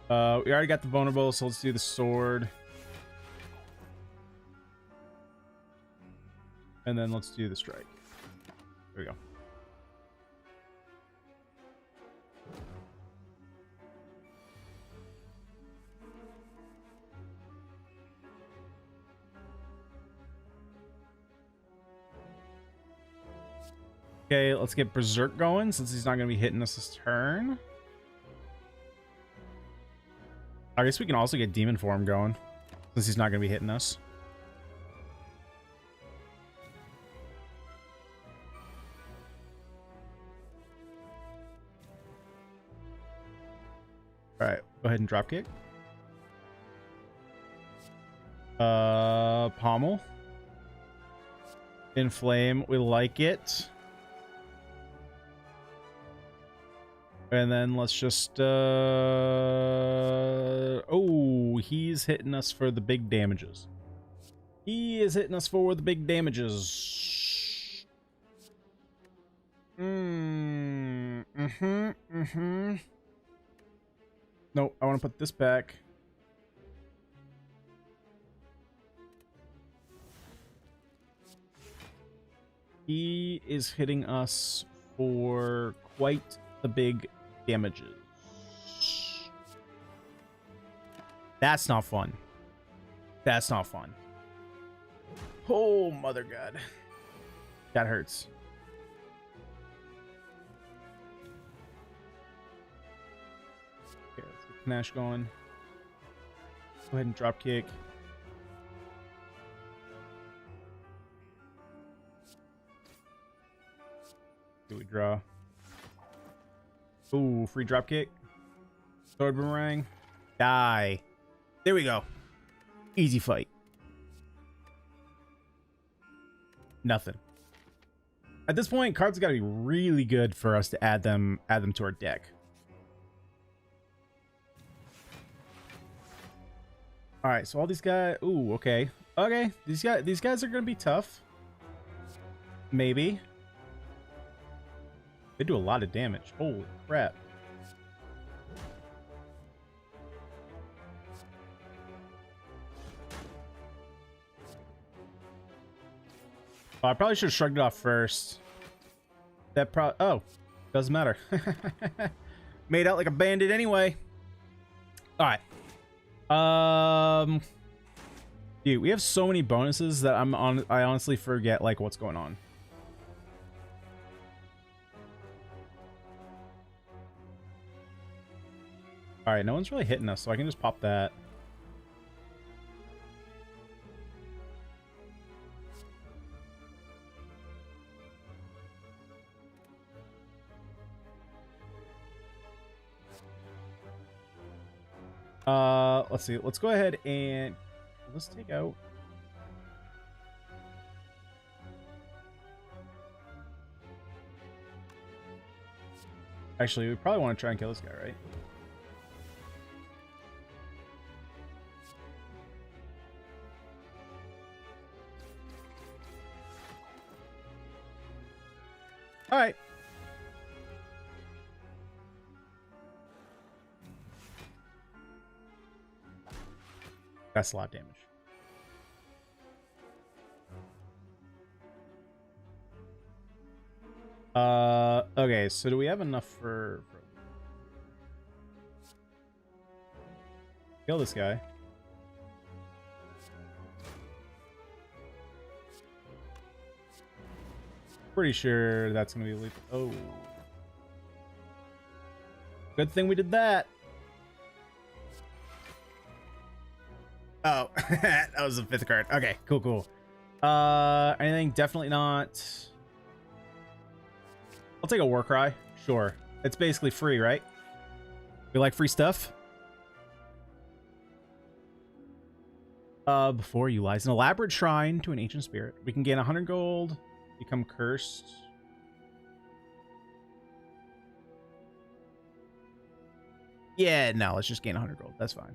Speaker 1: go. We already got the vulnerable, so let's do the sword. And then let's do the strike. There we go. Okay, let's get Berserk going since he's not going to be hitting us this turn. I guess we can also get Demon Form going since he's not going to be hitting us. All right, go ahead and drop kick. Pommel. Inflame, we like it. And then let's just oh, he's hitting us for the big damages. He is hitting us for the big damages. Nope, I want to put this back. He is hitting us for quite the big damages. That's not fun. That's not fun. Oh, mother god. That hurts. Okay, let's get Panache going. Go ahead and drop kick. Do we draw? Ooh, free drop kick. Sword boomerang. Die. There we go. Easy fight. Nothing. At this point, cards got to be really good for us to add them to our deck. All right, so all these guys. Ooh, okay, okay. These guys are gonna be tough. Maybe. They do a lot of damage. Holy crap. Oh, I probably should have shrugged it off first. That oh, doesn't matter. Made out like a bandit anyway. All right. Dude, we have so many bonuses that I honestly forget like what's going on. All right, no one's really hitting us, so I can just pop that. Let's see. Let's go ahead and let's take out. Actually, we probably want to try and kill this guy, right? All right. That's a lot of damage. Okay, so do we have enough for kill this guy? Pretty sure that's gonna be lethal. Oh. Good thing we did that. Oh, that was the 5th card. Okay, cool, cool. Anything? Definitely not. I'll take a War Cry. Sure. It's basically free, right? We like free stuff? Before you lies an elaborate shrine to an ancient spirit. We can gain 100 gold, become cursed. Yeah, no, let's just gain 100 gold. That's fine.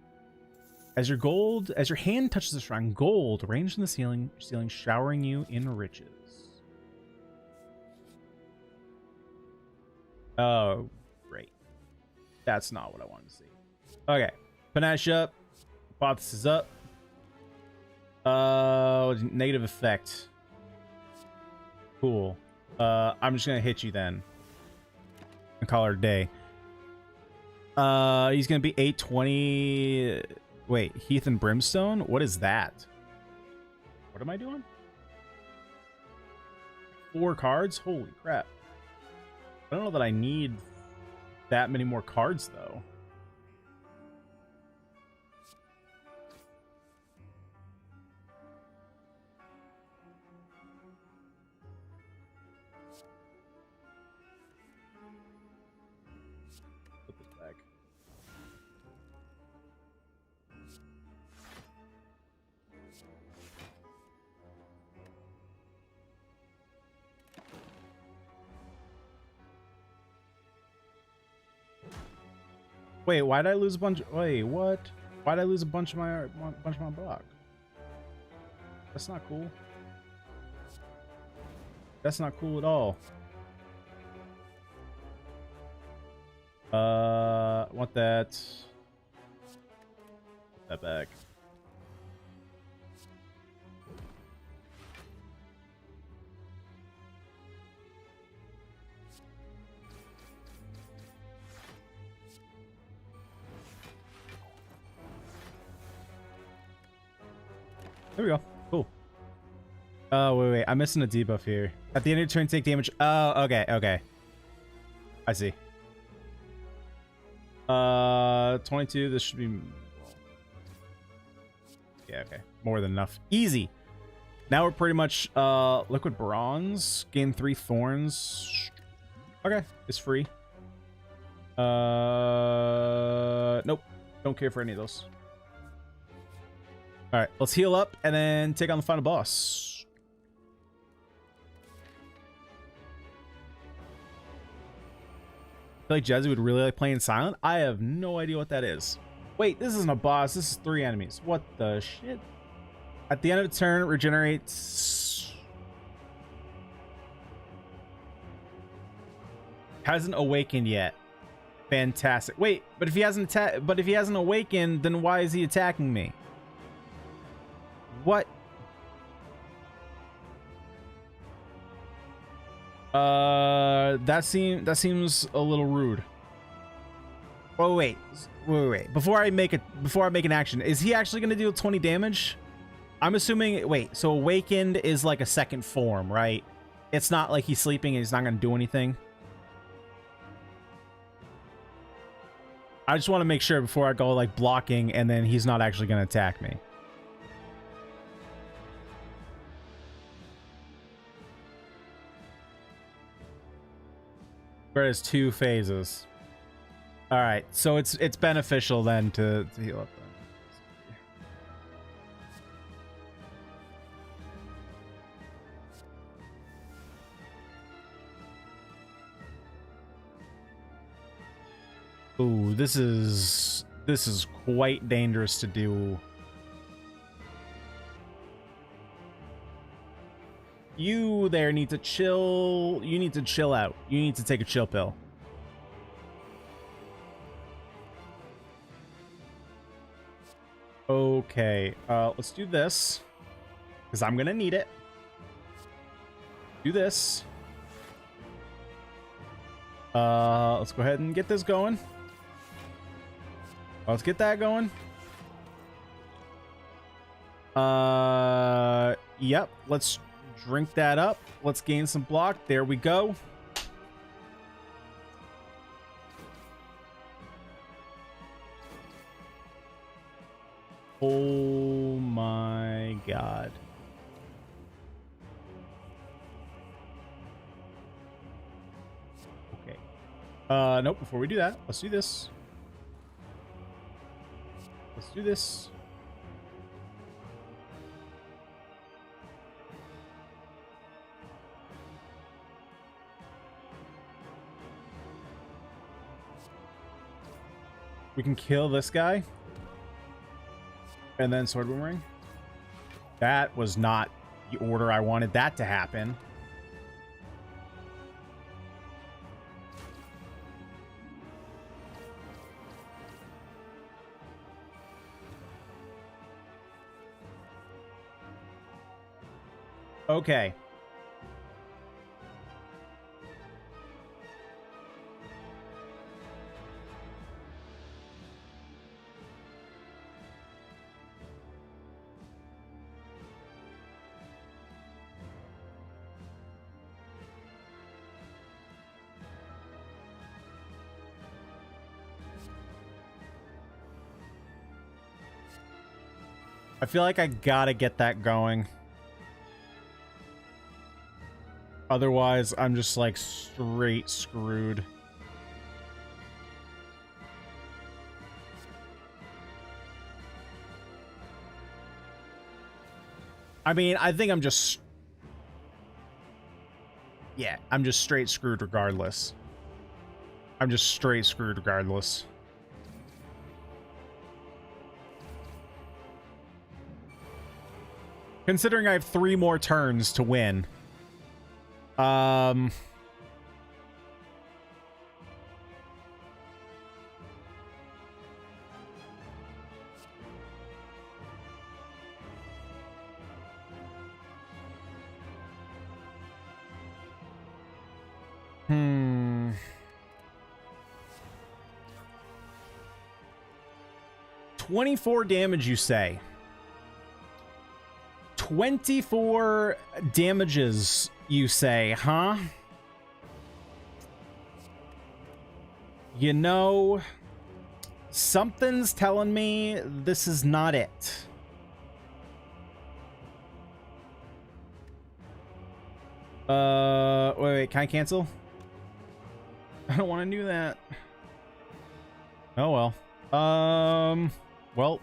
Speaker 1: As your hand touches the shrine, gold ranged in the ceiling showering you in riches. Oh, great. That's not what I wanted to see. Okay. Panache up. Hypothesis up. Negative effect. Cool. I'm just gonna hit you then. And call her a day. He's gonna be 820. Wait, Heath and Brimstone? What is that? What am I doing? 4 cards? Holy crap. I don't know that I need that many more cards, though. Put this back. Wait, why did I lose a bunch? Wait, what? Why did I lose a bunch of my block? That's not cool. That's not cool at all. Want that. Put that back. There we go. Cool. Oh, wait. I'm missing a debuff here. At the end of your turn, take damage. Oh, okay. Okay. I see. 22. This should be... Yeah, okay. More than enough. Easy. Now we're pretty much... Liquid Bronze. Gain 3 thorns. Okay. It's free. Nope. Don't care for any of those. All right, let's heal up and then take on the final boss. I feel like Jezzy would really like playing silent. I have no idea what that is. Wait, this isn't a boss. This is 3 enemies. What the shit? At the end of the turn, regenerates. Hasn't awakened yet. Fantastic. Wait, but if he hasn't awakened, then why is he attacking me? What? That seems a little rude. Oh wait. Before I make an action, is he actually gonna deal 20 damage? I'm assuming. Wait, so awakened is like a second form, right? It's not like he's sleeping and he's not gonna do anything. I just want to make sure before I go like blocking and then he's not actually gonna attack me. Where there's 2 phases. All right, so it's beneficial then to heal up. Ooh, this is quite dangerous to do. You there need to chill. You need to chill out. You need to take a chill pill. Okay, let's do this because I'm gonna need it. Do this. Let's go ahead and get this going. Let's get that going. Yep. Let's drink that up. Let's gain some block. There we go. Oh my god. Okay. Nope, before we do that, let's do this. Let's do this. We can kill this guy. And then sword boomerang. That was not the order I wanted that to happen. Okay. I feel like I gotta get that going. Otherwise, I'm just like straight screwed. I mean, I think I'm just... Yeah, I'm just straight screwed regardless. I'm just straight screwed regardless. Considering I have 3 more turns to win. Hmm. 24 damage, you say? 24 damages, you say, huh? You know, something's telling me this is not it. Wait, can I cancel? I don't want to do that. Oh, well. Well.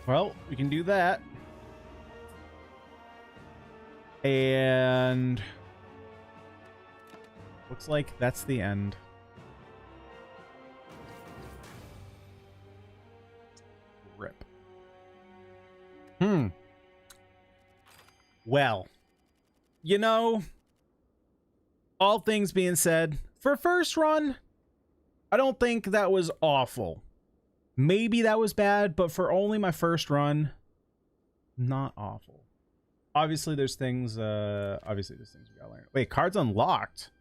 Speaker 1: Well, we can do that. And looks like that's the end. Rip. Well, you know, all things being said, for first run, I don't think that was awful. Maybe that was bad, but for only my first run, not awful. Obviously, there's things. Obviously, there's things we gotta learn. Wait, cards unlocked.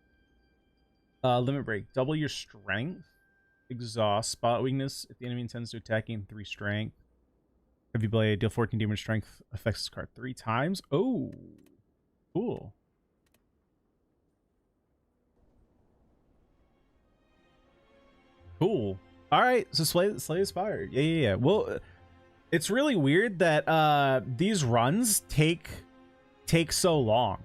Speaker 1: Limit break. Double your strength. Exhaust. Spot weakness. If the enemy intends to attack, gain 3 strength. Heavy blade. Deal 14 damage. Strength affects this card 3 times. Oh, cool. Cool. All right, so Slay the Spire. Yeah. Well, it's really weird that these runs take so long.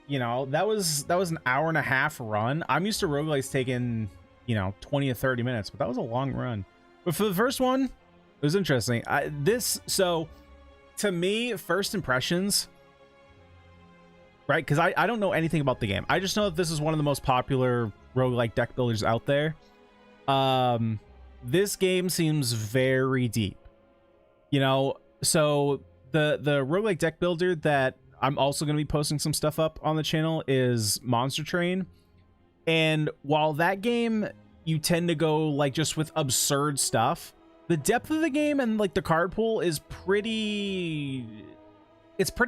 Speaker 1: You know, that was an hour and a half run. I'm used to roguelikes taking, you know, 20 to 30 minutes, but that was a long run. But for the first one, it was interesting. So to me, first impressions, right? Because I don't know anything about the game. I just know that this is one of the most popular roguelike deck builders out there. This game seems very deep, you know. So the roguelike deck builder that I'm also going to be posting some stuff up on the channel is Monster Train. And while that game, you tend to go like just with absurd stuff, the depth of the game and like the card pool is pretty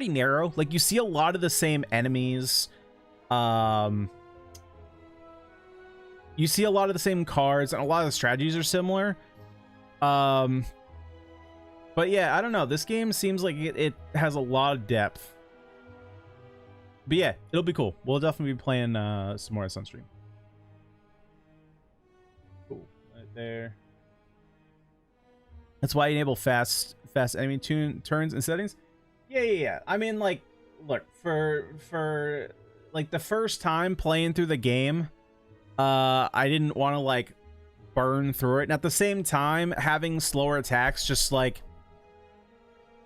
Speaker 1: narrow. Like you see a lot of the same enemies. You see a lot of the same cards, and a lot of the strategies are similar. But yeah, I don't know. This game seems like it has a lot of depth. But yeah, it'll be cool. We'll definitely be playing some more on stream. Cool. Right there. That's why you enable fast enemy turns and settings. Yeah. I mean, like, look, for like the first time playing through the game, I didn't want to like burn through it. And at the same time, having slower attacks, just like,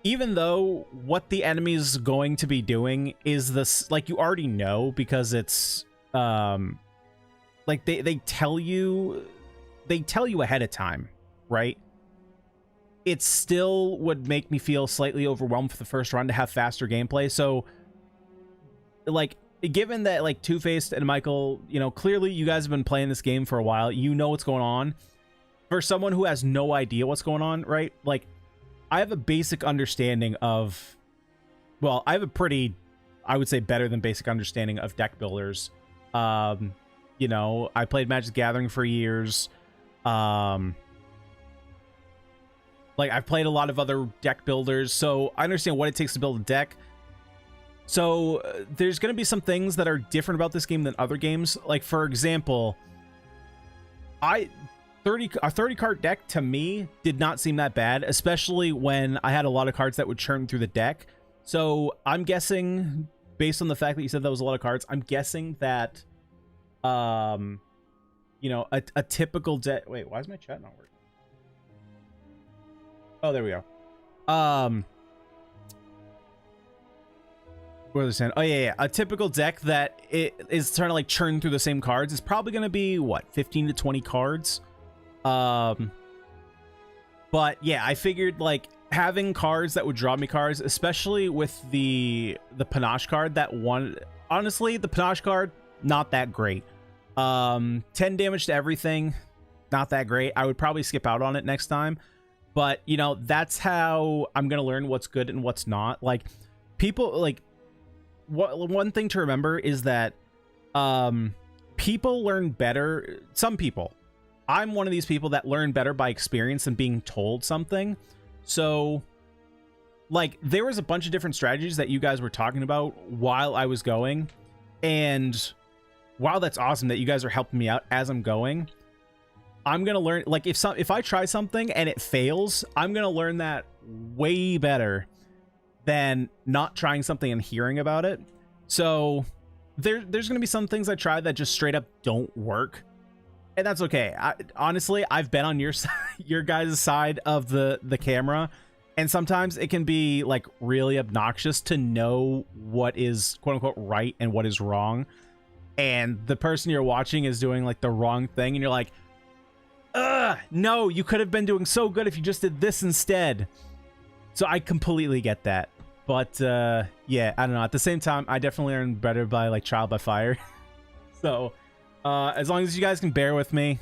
Speaker 1: even though what the enemy is going to be doing is this, like, you already know, because it's like they tell you ahead of time, right? It still would make me feel slightly overwhelmed for the first run to have faster gameplay. So, like, given that, like, Two-Faced and Michael, you know, clearly you guys have been playing this game for a while, you know what's going on. For someone who has no idea what's going on, right? Like, I have a basic understanding of, well, I have a pretty, I would say, better than basic understanding of deck builders. You know, I played Magic the Gathering for years. Like, I've played a lot of other deck builders, so I understand what it takes to build a deck. So there's going to be some things that are different about this game than other games. Like, for example, a 30 card deck to me did not seem that bad, especially when I had a lot of cards that would churn through the deck. So I'm guessing, based on the fact that you said that was a lot of cards, I'm guessing that, you know, a typical deck. Wait, why is my chat not working? Oh, there we go. What was I saying? Oh, yeah. A typical deck that it is trying to, like, churn through the same cards is probably going to be, what, 15 to 20 cards? But, yeah, I figured, like, having cards that would draw me cards, especially with the Panache card, that one... Honestly, the Panache card, not that great. 10 damage to everything, not that great. I would probably skip out on it next time. But, you know, that's how I'm going to learn what's good and what's not. Like, people, like, one thing to remember is that people learn better. Some people. I'm one of these people that learn better by experience than being told something. So, like, there was a bunch of different strategies that you guys were talking about while I was going. And while that's awesome that you guys are helping me out as I'm going, I'm going to learn, like, if I try something and it fails, I'm going to learn that way better than not trying something and hearing about it. So there's going to be some things I try that just straight up don't work. And that's okay. Honestly, I've been on your side, your guys' side of the camera. And sometimes it can be, like, really obnoxious to know what is quote unquote right and what is wrong. And the person you're watching is doing, like, the wrong thing. And you're like, no, you could have been doing so good if you just did this instead. So I completely get that. But, yeah, I don't know. At the same time, I definitely learn better by, like, trial by fire. So, as long as you guys can bear with me,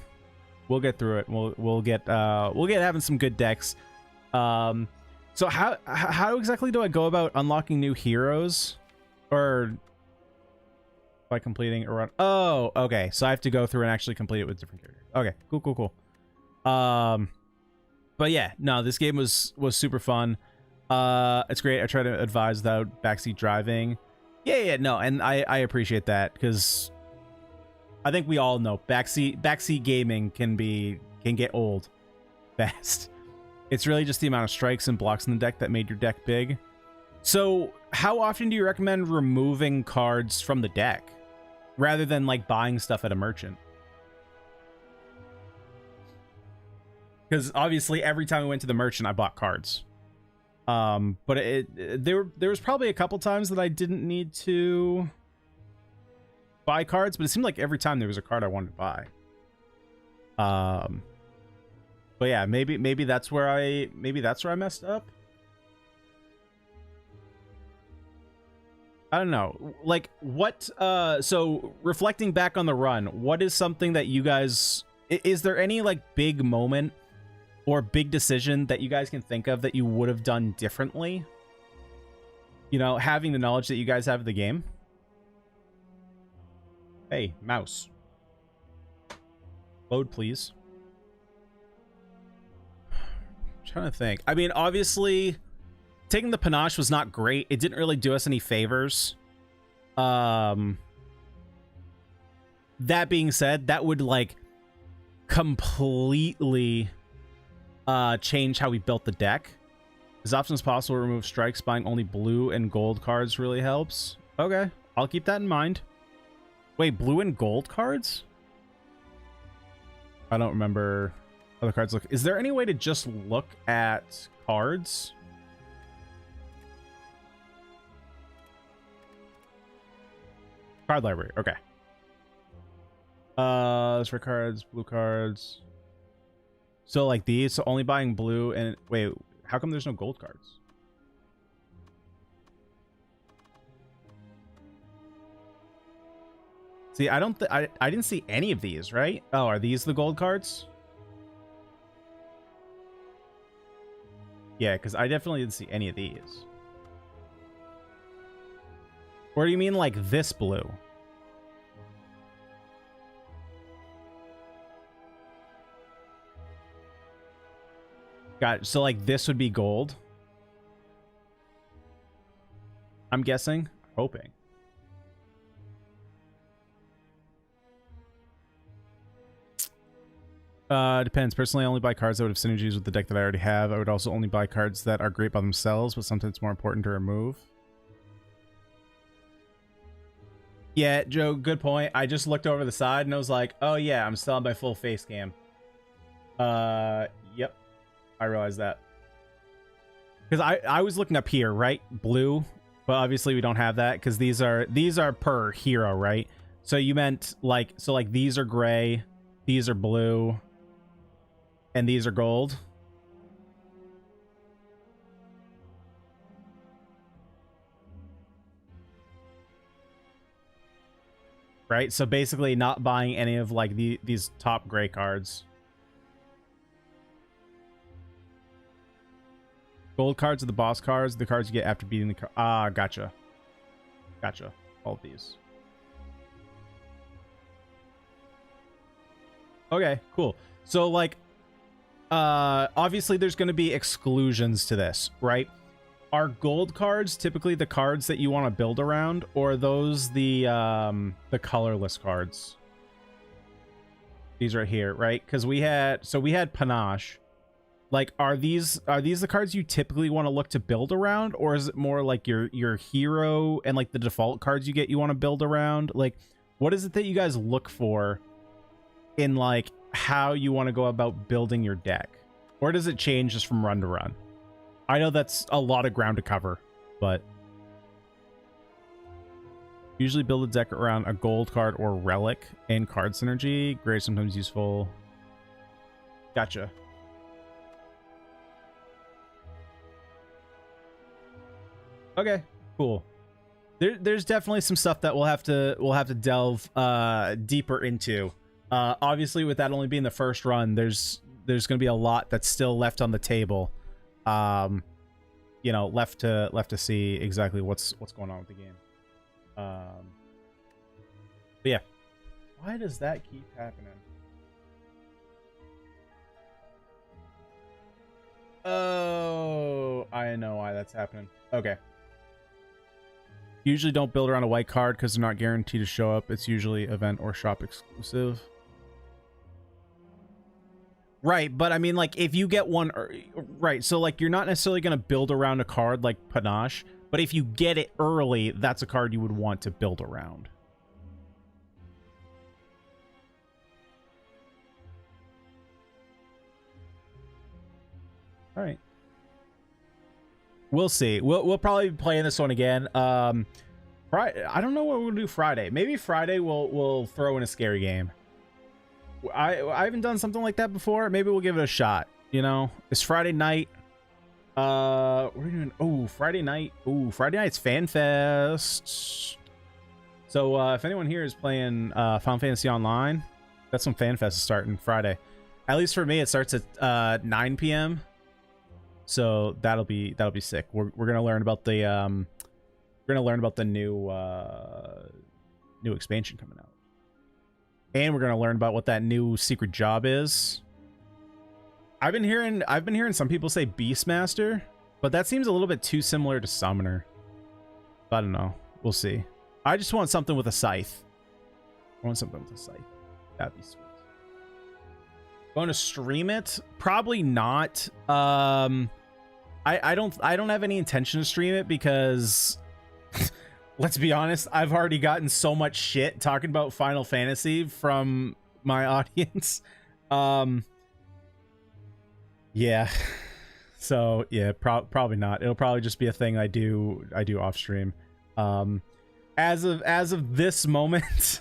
Speaker 1: we'll get through it. We'll get having some good decks. So how exactly do I go about unlocking new heroes? Or by completing a run? Oh, okay. So I have to go through and actually complete it with different characters. Okay, cool. But yeah, no, this game was super fun. It's great. I try to advise without backseat driving. Yeah, no, and I appreciate that, because I think we all know backseat gaming can get old fast. It's really just the amount of strikes and blocks in the deck that made your deck big. So how often do you recommend removing cards from the deck rather than, like, buying stuff at a merchant? Because obviously every time I went to the merchant, I bought cards. But there was probably a couple times that I didn't need to buy cards, but it seemed like every time there was a card I wanted to buy. But yeah, maybe that's where I messed up. I don't know. Like, what so reflecting back on the run, what is something that you guys, is there any, like, big moment or big decision that you guys can think of that you would have done differently? You know, having the knowledge that you guys have of the game. Hey, mouse. Load, please. trying to think. I mean, obviously, taking the panache was not great. It didn't really do us any favors. That being said, that would like completely change how we built the deck. As often as possible, remove strikes. Buying only blue and gold cards really helps. Okay, I'll keep that in mind. Wait, blue and gold cards? I don't remember how the cards look. Is there any way to just look at cards? Card library, okay. That's for cards, blue cards. So like these, so only buying blue and wait, how come there's no gold cards? See, I didn't see any of these, right? Oh, are these the gold cards? Yeah, because I definitely didn't see any of these. Or do you mean like this blue? Got it. So like this would be gold. I'm guessing, hoping. Depends. Personally, I only buy cards that would have synergies with the deck that I already have. I would also only buy cards that are great by themselves, but sometimes more important to remove. Yeah, Joe, good point. I just looked over the side and I was like, oh yeah, I'm still on my full face cam. Yep. I realized that. Because I was looking up here, right? Blue. But obviously we don't have that because these are per hero, right? So you meant like, so like these are gray, these are blue, and these are gold. Right? So basically not buying any of like these top gray cards. Gold cards are the boss cards, the cards you get after beating the card. Ah, gotcha. Gotcha. All of these. Okay, cool. So like obviously there's going to be exclusions to this, right? Are gold cards typically the cards that you want to build around, or are those the colorless cards? These right here, right? Because we had panache. Like, are these the cards you typically want to look to build around, or is it more like your hero and like the default cards you get you want to build around? Like, what is it that you guys look for in like how you want to go about building your deck? Or does it change just from run to run? I know that's a lot of ground to cover, but usually build a deck around a gold card or relic and card synergy. Gray sometimes useful. Gotcha. Okay, cool. There's definitely some stuff that we'll have to delve deeper into. Obviously, with that only being the first run, there's going to be a lot that's still left on the table. You know, left to see exactly what's going on with the game. But yeah, why does that keep happening? Oh, I know why that's happening. Okay. Usually don't build around a white card because they're not guaranteed to show up. It's usually event or shop exclusive. Right, but I mean, like, if you get one... Right, so, like, you're not necessarily going to build around a card like Panache, but if you get it early, that's a card you would want to build around. All right. We'll see. We'll probably be playing this one again. Friday, I don't know what we'll do Friday. Maybe Friday we'll throw in a scary game. I haven't done something like that before. Maybe we'll give it a shot. You know, it's Friday night. What are we doing? Oh, Friday night. Oh, Friday night's Fan Fest. So if anyone here is playing Final Fantasy Online, that's when Fan Fest is starting Friday. At least for me, it starts at 9 p.m. So that'll be sick. We're gonna learn about the new expansion coming out, and we're gonna learn about what that new secret job is. I've been hearing some people say Beastmaster, but that seems a little bit too similar to Summoner. I don't know. We'll see. I just want something with a scythe. I want something with a scythe. That'd be sweet. Going to stream it? Probably not. I don't have any intention to stream it because let's be honest, I've already gotten so much shit talking about Final Fantasy from my audience. Yeah. So yeah, probably not. It'll probably just be a thing I do off stream. As of this moment,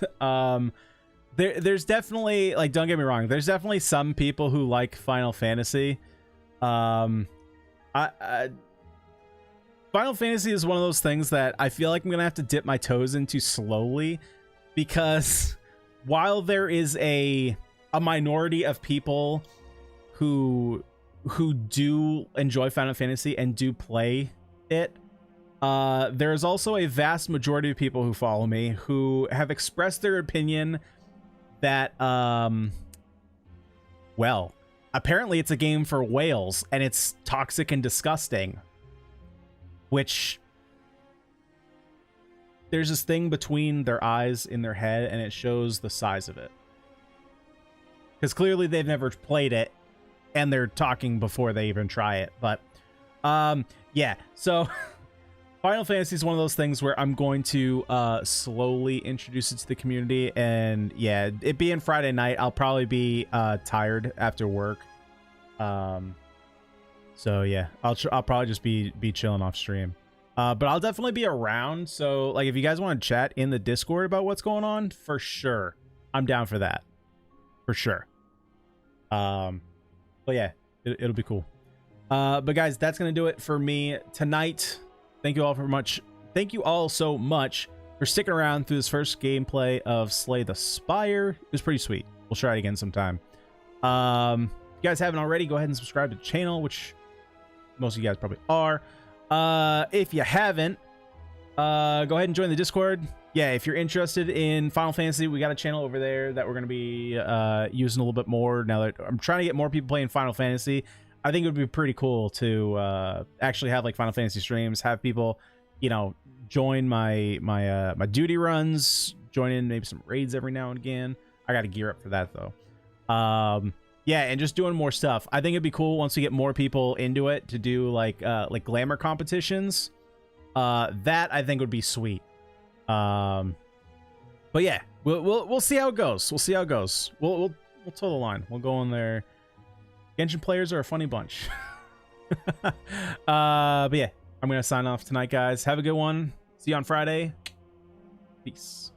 Speaker 1: there's definitely, like, don't get me wrong, there's definitely some people who like Final Fantasy. Final Fantasy is one of those things that I feel like I'm gonna have to dip my toes into slowly, because while there is a minority of people who do enjoy Final Fantasy and do play it, there's also a vast majority of people who follow me who have expressed their opinion that, well, apparently it's a game for whales and it's toxic and disgusting. Which, there's this thing between their eyes in their head and it shows the size of it. Because clearly they've never played it and they're talking before they even try it. But, yeah, so Final Fantasy is one of those things where I'm going to slowly introduce it to the community. And yeah, it being Friday night, I'll probably be tired after work. So yeah, I'll probably just be chilling off stream. But I'll definitely be around. So like, if you guys want to chat in the Discord about what's going on, for sure, I'm down for that. For sure. But yeah, it'll be cool. But guys, that's gonna do it for me tonight. Thank you all Thank you all so much for sticking around through this first gameplay of Slay the Spire. It was pretty sweet. We'll try it again sometime. If you guys haven't already, go ahead and subscribe to the channel, which most of you guys probably are. If you haven't, go ahead and join the Discord. Yeah, if you're interested in Final Fantasy, we got a channel over there that we're going to be using a little bit more now that I'm trying to get more people playing Final Fantasy. I think it would be pretty cool to actually have like Final Fantasy streams, have people, you know, join my duty runs, join in maybe some raids every now and again. I got to gear up for that though. Yeah, and just doing more stuff. I think it'd be cool once we get more people into it to do like glamour competitions. That I think would be sweet. But yeah, we'll see how it goes. We'll see how it goes. We'll toe the line. We'll go in there. Genshin players are a funny bunch. But yeah, I'm gonna sign off tonight, guys. Have a good one. See you on Friday. Peace.